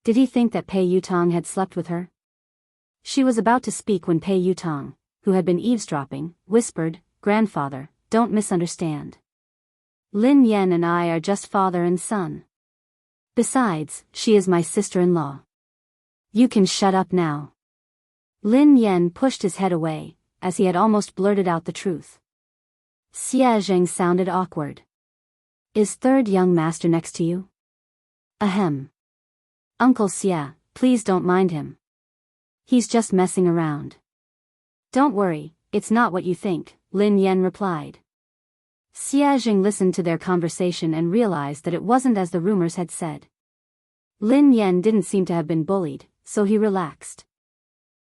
Did he think that Pei Yutang had slept with her? She was about to speak when Pei Yutang, who had been eavesdropping, whispered, Grandfather, don't misunderstand. Lin Yan and I are just father and son. Besides, she is my sister-in-law. You can shut up now. Lin Yan pushed his head away, as he had almost blurted out the truth. Xie Zheng sounded awkward. Is third young master next to you? Ahem. Uncle Xie, please don't mind him. He's just messing around. Don't worry, it's not what you think, Lin Yan replied. Xie Zheng listened to their conversation and realized that it wasn't as the rumors had said. Lin Yan didn't seem to have been bullied, so he relaxed.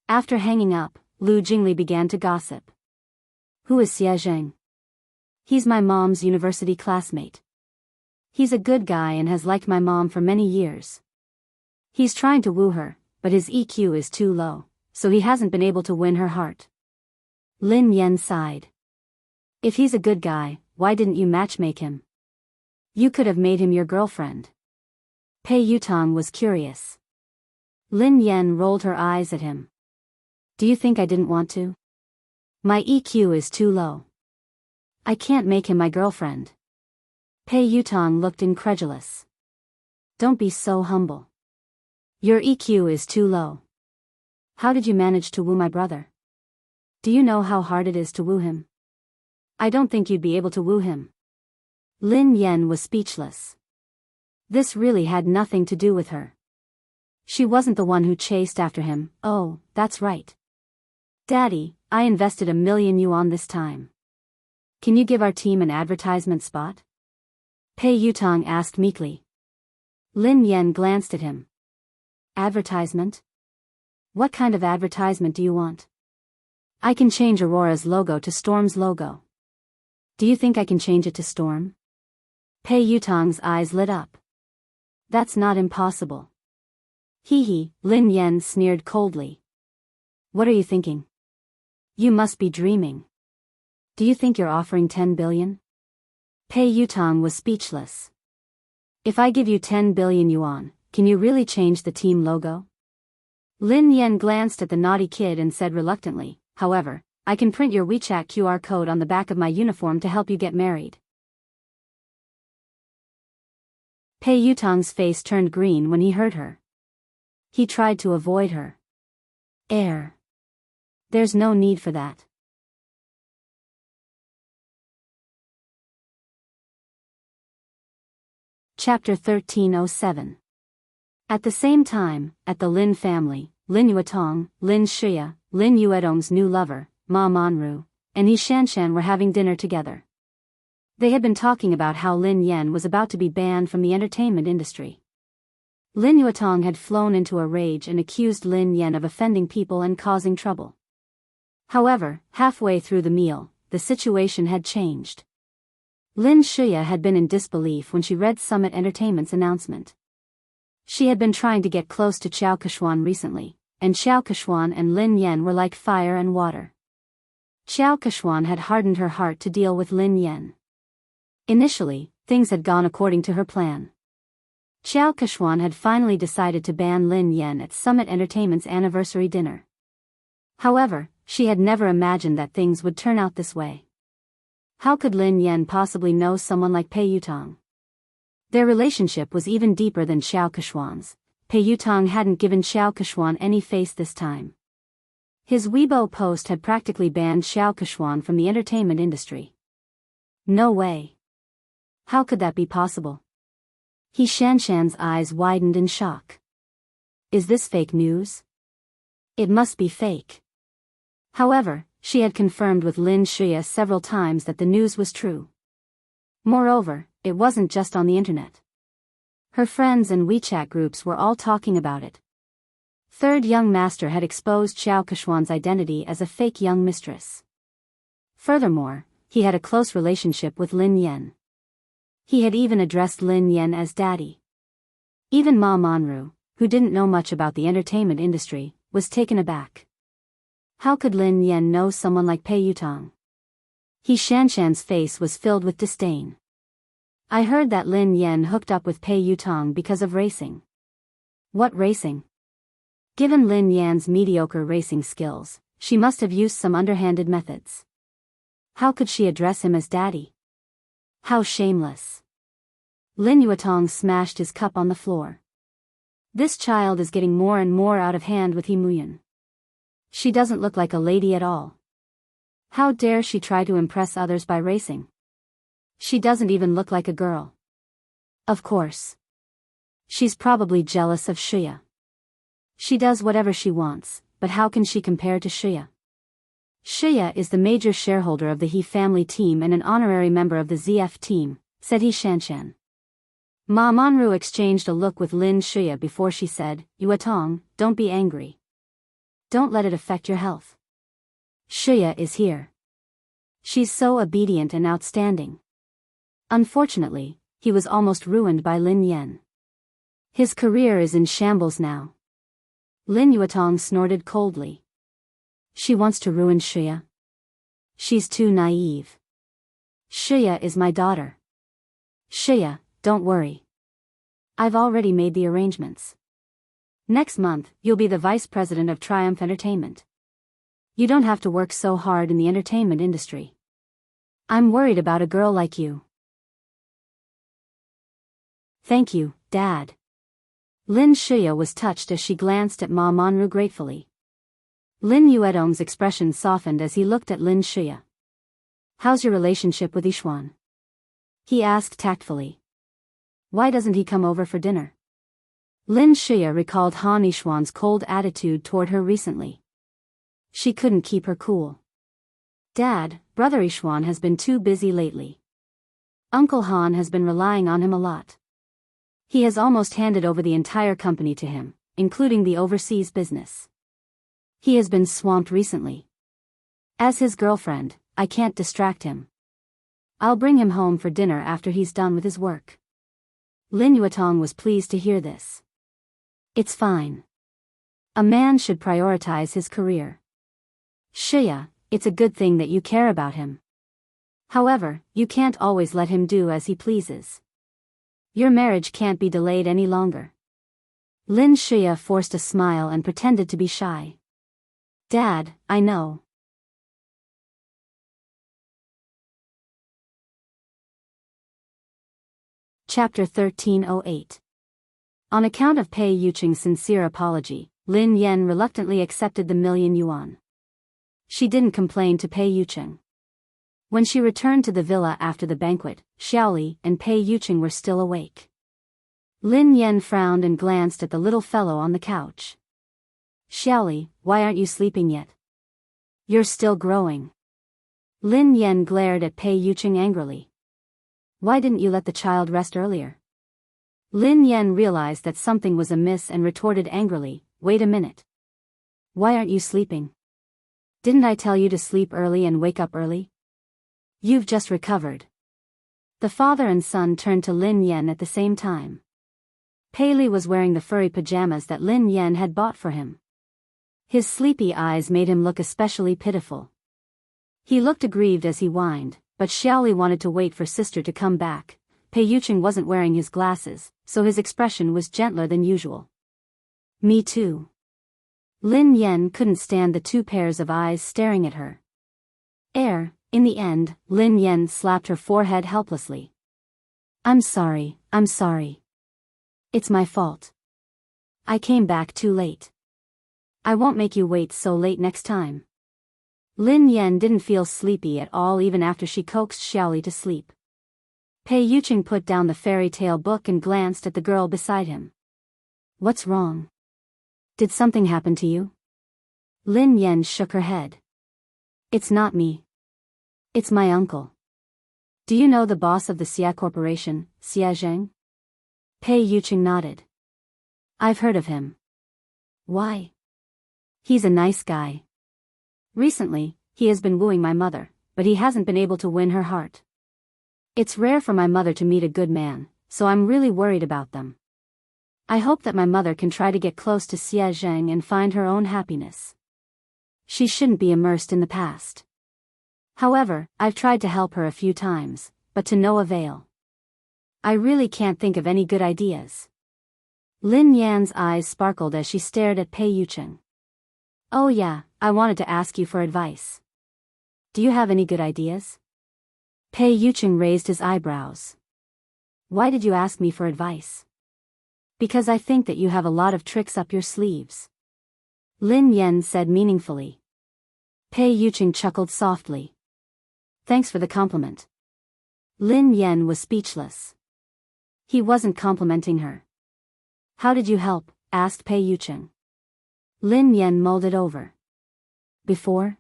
After hanging up, Lu Jingli began to gossip. Who is Xie Zheng? He's my mom's university classmate. He's a good guy and has liked my mom for many years. He's trying to woo her, but his EQ is too low, so he hasn't been able to win her heart. Lin Yan sighed. If he's a good guy, why didn't you matchmake him? You could have made him your girlfriend. Pei Yutang was curious. Lin Yan rolled her eyes at him. Do you think I didn't want to? My EQ is too low. I can't make him my girlfriend. Pei Yutang looked incredulous. Don't be so humble. Your EQ is too low. How did you manage to woo my brother? Do you know how hard it is to woo him? I don't think you'd be able to woo him. Lin Yan was speechless. This really had nothing to do with her. She wasn't the one who chased after him. Oh, that's right. Daddy, I invested 1,000,000 yuan this time. Can you give our team an advertisement spot? Pei Yutang asked meekly. Lin Yan glanced at him. Advertisement? What kind of advertisement do you want? I can change Aurora's logo to Storm's logo. Do you think I can change it to Storm? Pei Yutang's eyes lit up. That's not impossible. Hee, Lin Yan sneered coldly. What are you thinking? You must be dreaming. Do you think you're offering 10 billion? Pei Yutang was speechless. If I give you 10 billion yuan, can you really change the team logo? Lin Yan glanced at the naughty kid and said reluctantly, however, I can print your WeChat QR code on the back of my uniform to help you get married. Pei Yutang's face turned green when he heard her. He tried to avoid her. There's no need for that. Chapter 1307. At the same time, at the Lin family, Lin Yuetong, Lin Shih, Lin Yuedong's new lover, Ma Manru, and Yi Shanshan were having dinner together. They had been talking about how Lin Yan was about to be banned from the entertainment industry. Lin Yuetong had flown into a rage and accused Lin Yan of offending people and causing trouble. However, halfway through the meal, the situation had changed. Lin Shih had been in disbelief when she read Summit Entertainment's announcement. She had been trying to get close to Xiao Keshuan recently, and Xiao Keshuan and Lin Yan were like fire and water. Xiao Keshuan had hardened her heart to deal with Lin Yan. Initially, things had gone according to her plan. Xiao Keshuan had finally decided to ban Lin Yan at Summit Entertainment's anniversary dinner. However, she had never imagined that things would turn out this way. How could Lin Yan possibly know someone like Pei Yutong? Their relationship was even deeper than Xiao Keshuan's. Pei Yutong hadn't given Xiao Keshuan any face this time. His Weibo post had practically banned Xiao Keshuan from the entertainment industry. No way. How could that be possible? Yi Shanshan's eyes widened in shock. Is this fake news? It must be fake. However, she had confirmed with Lin Shih several times that the news was true. Moreover, it wasn't just on the internet. Her friends and WeChat groups were all talking about it. Third young master had exposed Xiao Keshuan's identity as a fake young mistress. Furthermore, he had a close relationship with Lin Yan. He had even addressed Lin Yan as daddy. Even Ma Manru, who didn't know much about the entertainment industry, was taken aback. How could Lin Yan know someone like Pei Yutong? Yi Shanshan's face was filled with disdain. I heard that Lin Yan hooked up with Pei Yutong because of racing. What racing? Given Lin Yan's mediocre racing skills, she must have used some underhanded methods. How could she address him as daddy? How shameless. Lin Yuetong smashed his cup on the floor. This child is getting more and more out of hand with He Muyan. She doesn't look like a lady at all. How dare she try to impress others by racing? She doesn't even look like a girl. Of course. She's probably jealous of Shih. She does whatever she wants, but how can she compare to Shih? Shih is the major shareholder of the He family team and an honorary member of the ZF team, said Yi Shanshan. Ma Manru exchanged a look with Lin Shih before she said, Yuetong, don't be angry. Don't let it affect your health. Shih is here. She's so obedient and outstanding. Unfortunately, he was almost ruined by Lin Yan. His career is in shambles now. Lin Yuetong snorted coldly. She wants to ruin Shih. She's too naive. Shih is my daughter. Shih, don't worry. I've already made the arrangements. Next month, you'll be the vice president of Triumph Entertainment. You don't have to work so hard in the entertainment industry. I'm worried about a girl like you. Thank you, Dad. Lin Shih was touched as she glanced at Ma Manru gratefully. Lin Yuedong's expression softened as he looked at Lin Shih. How's your relationship with Yishuan? He asked tactfully. Why doesn't he come over for dinner? Lin Shih recalled Han Yishuan's cold attitude toward her recently. She couldn't keep her cool. Dad, Brother Yishuan has been too busy lately. Uncle Han has been relying on him a lot. He has almost handed over the entire company to him, including the overseas business. He has been swamped recently. As his girlfriend, I can't distract him. I'll bring him home for dinner after he's done with his work. Lin Yuetong was pleased to hear this. It's fine. A man should prioritize his career. Shih, it's a good thing that you care about him. However, you can't always let him do as he pleases. Your marriage can't be delayed any longer. Lin Shih forced a smile and pretended to be shy. Dad, I know. Chapter 1308. On account of Pei Yucheng's sincere apology, Lin Yan reluctantly accepted the $1,000,000. She didn't complain to Pei Yucheng. When she returned to the villa after the banquet, Xiaoli and Pei Yucheng were still awake. Lin Yan frowned and glanced at the little fellow on the couch. Xiaoli, why aren't you sleeping yet? You're still growing. Lin Yan glared at Pei Yuqing angrily. Why didn't you let the child rest earlier? Lin Yan realized that something was amiss and retorted angrily, wait a minute. Why aren't you sleeping? Didn't I tell you to sleep early and wake up early? You've just recovered. The father and son turned to Lin Yan at the same time. Pei Li was wearing the furry pajamas that Lin Yan had bought for him. His sleepy eyes made him look especially pitiful. He looked aggrieved as he whined, but Xiaoli wanted to wait for sister to come back. Pei Yuqing wasn't wearing his glasses, so his expression was gentler than usual. Me too. Lin Yan couldn't stand the two pairs of eyes staring at her. In the end, Lin Yan slapped her forehead helplessly. I'm sorry. It's my fault. I came back too late. I won't make you wait so late next time. Lin Yan didn't feel sleepy at all even after she coaxed Xiaoli to sleep. Pei Yuqing put down the fairy tale book and glanced at the girl beside him. What's wrong? Did something happen to you? Lin Yan shook her head. It's not me. It's my uncle. Do you know the boss of the Xia Corporation, Xia Zheng? Pei Yuqing nodded. I've heard of him. Why? He's a nice guy. Recently, he has been wooing my mother, but he hasn't been able to win her heart. It's rare for my mother to meet a good man, so I'm really worried about them. I hope that my mother can try to get close to Xia Zheng and find her own happiness. She shouldn't be immersed in the past. However, I've tried to help her a few times, but to no avail. I really can't think of any good ideas. Lin Yan's eyes sparkled as she stared at Pei Yuqing. Oh yeah, I wanted to ask you for advice. Do you have any good ideas? Pei Yuqing raised his eyebrows. Why did you ask me for advice? Because I think that you have a lot of tricks up your sleeves. Lin Yan said meaningfully. Pei Yuqing chuckled softly. Thanks for the compliment. Lin Yan was speechless. He wasn't complimenting her. How did you help? Asked Pei Yuqing. Lin Yan mulled it over. Before?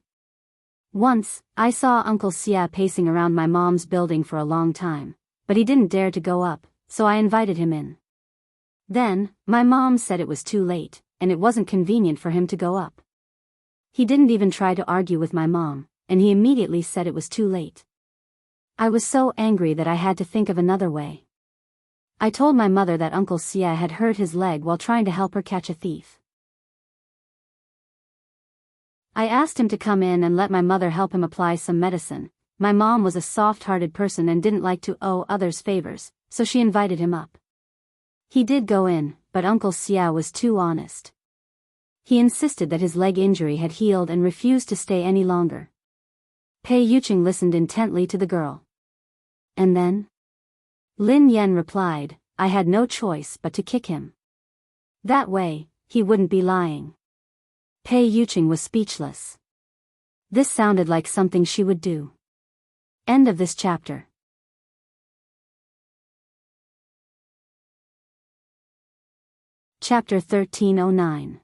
Once, I saw Uncle Xia pacing around my mom's building for a long time, but he didn't dare to go up, so I invited him in. Then, my mom said it was too late, and it wasn't convenient for him to go up. He didn't even try to argue with my mom, and he immediately said it was too late. I was so angry that I had to think of another way. I told my mother that Uncle Xia had hurt his leg while trying to help her catch a thief. I asked him to come in and let my mother help him apply some medicine. My mom was a soft-hearted person and didn't like to owe others favors, so she invited him up. He did go in, but Uncle Xia was too honest. He insisted that his leg injury had healed and refused to stay any longer. Pei Yuqing listened intently to the girl. And then? Lin Yan replied, I had no choice but to kick him. That way, he wouldn't be lying. Pei Yuqing was speechless. This sounded like something she would do. End of this chapter. Chapter 1309.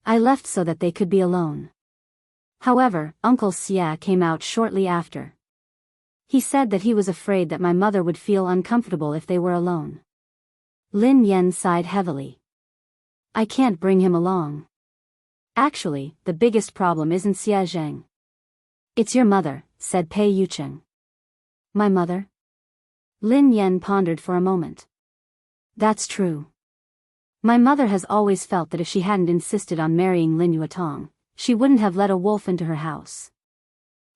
I left so that they could be alone. However, Uncle Xia came out shortly after. He said that he was afraid that my mother would feel uncomfortable if they were alone. Lin Yan sighed heavily. I can't bring him along. Actually, the biggest problem isn't Xia Zheng. It's your mother, said Pei Yuqing. My mother? Lin Yan pondered for a moment. That's true. My mother has always felt that if she hadn't insisted on marrying Lin Yuetong, she wouldn't have let a wolf into her house.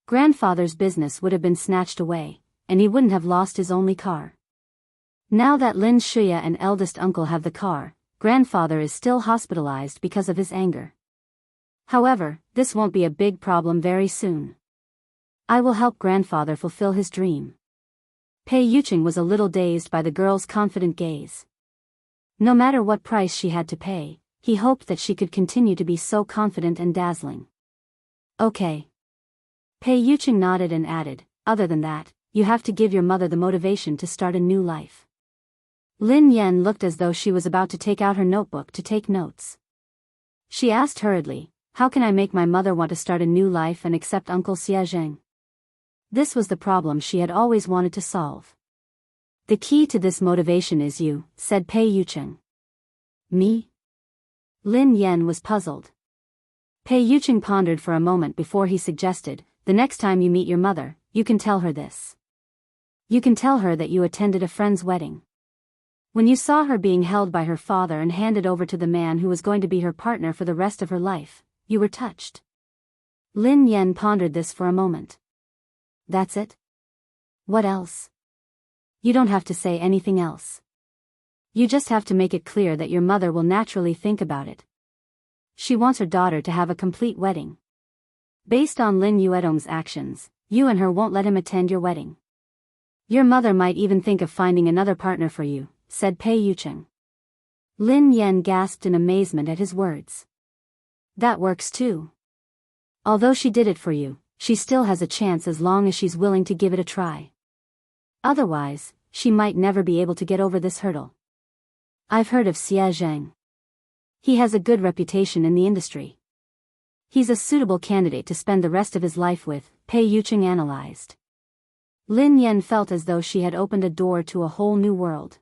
Grandfather's business would have been snatched away, and he wouldn't have lost his only car. Now that Lin Shuya and eldest uncle have the car, grandfather is still hospitalized because of his anger. However, this won't be a big problem very soon. I will help grandfather fulfill his dream. Pei Yuqing was a little dazed by the girl's confident gaze. No matter what price she had to pay, he hoped that she could continue to be so confident and dazzling. Okay. Pei Yuqing nodded and added, other than that, you have to give your mother the motivation to start a new life. Lin Yan looked as though she was about to take out her notebook to take notes. She asked hurriedly, how can I make my mother want to start a new life and accept Uncle Xia Zheng? This was the problem she had always wanted to solve. The key to this motivation is you, said Pei Yucheng. Me? Lin Yan was puzzled. Pei Yucheng pondered for a moment before he suggested, the next time you meet your mother, you can tell her this. You can tell her that you attended a friend's wedding. When you saw her being held by her father and handed over to the man who was going to be her partner for the rest of her life, you were touched. Lin Yan pondered this for a moment. That's it? What else? You don't have to say anything else. You just have to make it clear that your mother will naturally think about it. She wants her daughter to have a complete wedding. Based on Lin Yuedong's actions, you and her won't let him attend your wedding. Your mother might even think of finding another partner for you, said Pei Yucheng. Lin Yan gasped in amazement at his words. That works too. Although she did it for you, she still has a chance as long as she's willing to give it a try. Otherwise, she might never be able to get over this hurdle. I've heard of Xia Zheng. He has a good reputation in the industry. He's a suitable candidate to spend the rest of his life with, Pei Yucheng analyzed. Lin Yan felt as though she had opened a door to a whole new world.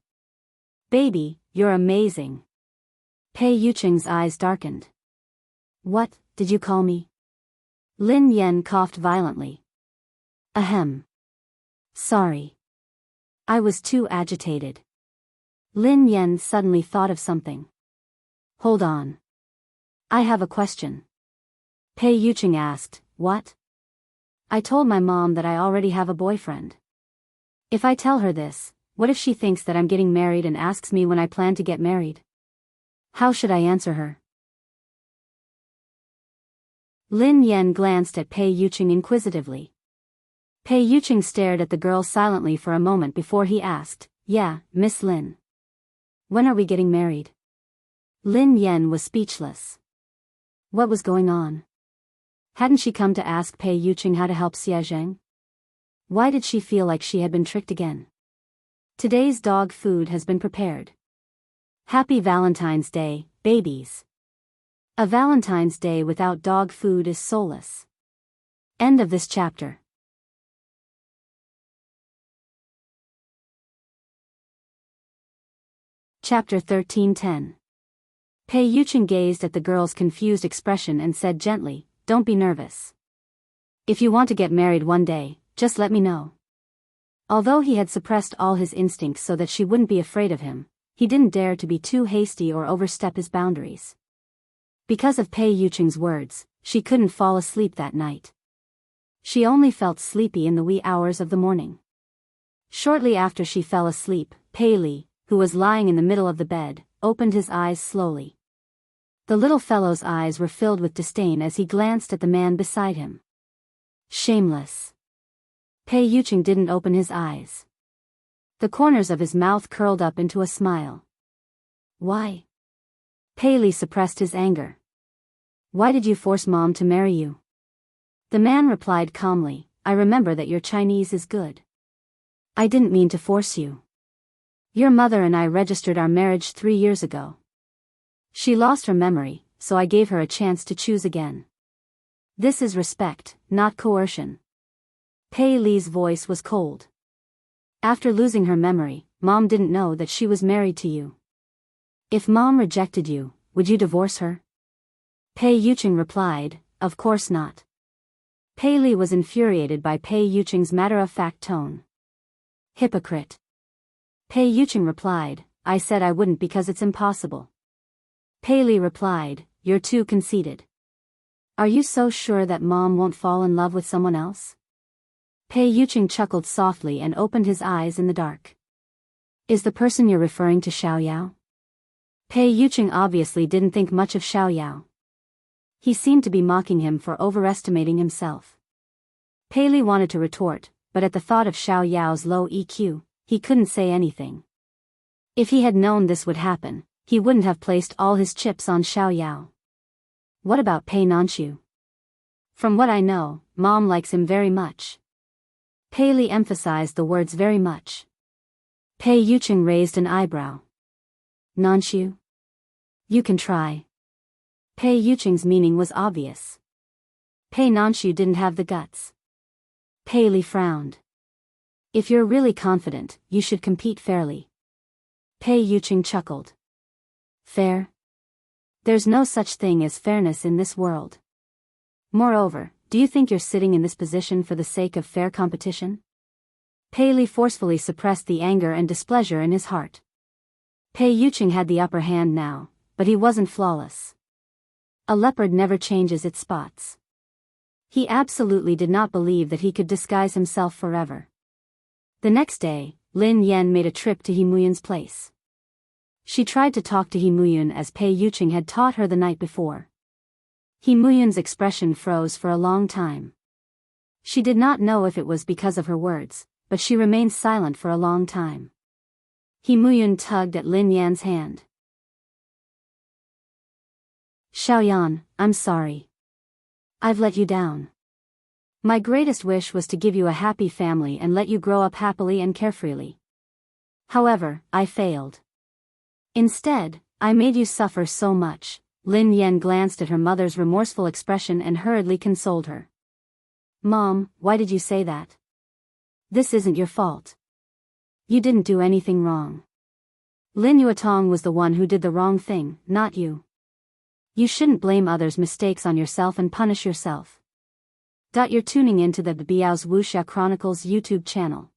Baby, you're amazing. Pei Yucheng's eyes darkened. What, did you call me? Lin Yan coughed violently. Ahem. Sorry. I was too agitated. Lin Yan suddenly thought of something. Hold on. I have a question. Pei Yucheng asked, what? I told my mom that I already have a boyfriend. If I tell her this, what if she thinks that I'm getting married and asks me when I plan to get married? How should I answer her? Lin Yan glanced at Pei Yucheng inquisitively. Pei Yucheng stared at the girl silently for a moment before he asked, yeah, Miss Lin. When are we getting married? Lin Yan was speechless. What was going on? Hadn't she come to ask Pei Yucheng how to help Xia Zheng? Why did she feel like she had been tricked again? Today's dog food has been prepared. Happy Valentine's Day, babies. A Valentine's Day without dog food is soulless. End of this chapter. Chapter 13:10. Pei Yucheng gazed at the girl's confused expression and said gently, don't be nervous. If you want to get married one day, just let me know. Although he had suppressed all his instincts so that she wouldn't be afraid of him, he didn't dare to be too hasty or overstep his boundaries. Because of Pei Yucheng's words, she couldn't fall asleep that night. She only felt sleepy in the wee hours of the morning. Shortly after she fell asleep, Pei Li, who was lying in the middle of the bed, opened his eyes slowly. The little fellow's eyes were filled with disdain as he glanced at the man beside him. Shameless. Pei Yucheng didn't open his eyes. The corners of his mouth curled up into a smile. Why? Pei Li suppressed his anger. Why did you force Mom to marry you? The man replied calmly, I remember that your Chinese is good. I didn't mean to force you. Your mother and I registered our marriage 3 years ago. She lost her memory, so I gave her a chance to choose again. This is respect, not coercion. Pei Li's voice was cold. After losing her memory, Mom didn't know that she was married to you. If Mom rejected you, would you divorce her? Pei Yucheng replied, of course not. Pei Li was infuriated by Pei Yucheng's matter-of-fact tone. Hypocrite. Pei Yucheng replied, I said I wouldn't because it's impossible. Pei Li replied, you're too conceited. Are you so sure that Mom won't fall in love with someone else? Pei Yucheng chuckled softly and opened his eyes in the dark. Is the person you're referring to Xiao Yao? Pei Yucheng obviously didn't think much of Xiao Yao. He seemed to be mocking him for overestimating himself. Pei Li wanted to retort, but at the thought of Xiao Yao's low EQ, he couldn't say anything. If he had known this would happen, he wouldn't have placed all his chips on Xiao Yao. What about Pei Nanxiu? From what I know, Mom likes him very much. Pei Li emphasized the words very much. Pei Yucheng raised an eyebrow. Nanxiu? You can try. Pei Yuqing's meaning was obvious. Pei Nanshu didn't have the guts. Pei Li frowned. If you're really confident, you should compete fairly. Pei Yuqing chuckled. Fair? There's no such thing as fairness in this world. Moreover, do you think you're sitting in this position for the sake of fair competition? Pei Li forcefully suppressed the anger and displeasure in his heart. Pei Yuqing had the upper hand now, but he wasn't flawless. A leopard never changes its spots. He absolutely did not believe that he could disguise himself forever. The next day, Lin Yan made a trip to He Muyun's place. She tried to talk to He Muyun as Pei Yuqing had taught her the night before. He Muyun's expression froze for a long time. She did not know if it was because of her words, but she remained silent for a long time. He Muyun tugged at Lin Yan's hand. Xiaoyan, I'm sorry. I've let you down. My greatest wish was to give you a happy family and let you grow up happily and carefreely. However, I failed. Instead, I made you suffer so much. Lin Yan glanced at her mother's remorseful expression and hurriedly consoled her. Mom, why did you say that? This isn't your fault. You didn't do anything wrong. Lin Yuatong was the one who did the wrong thing, not you. You shouldn't blame others' mistakes on yourself and punish yourself. You're tuning in to the Biyao's Wuxia Chronicles YouTube channel.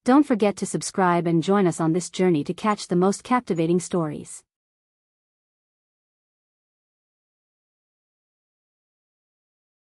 Don't forget to subscribe and join us on this journey to catch the most captivating stories.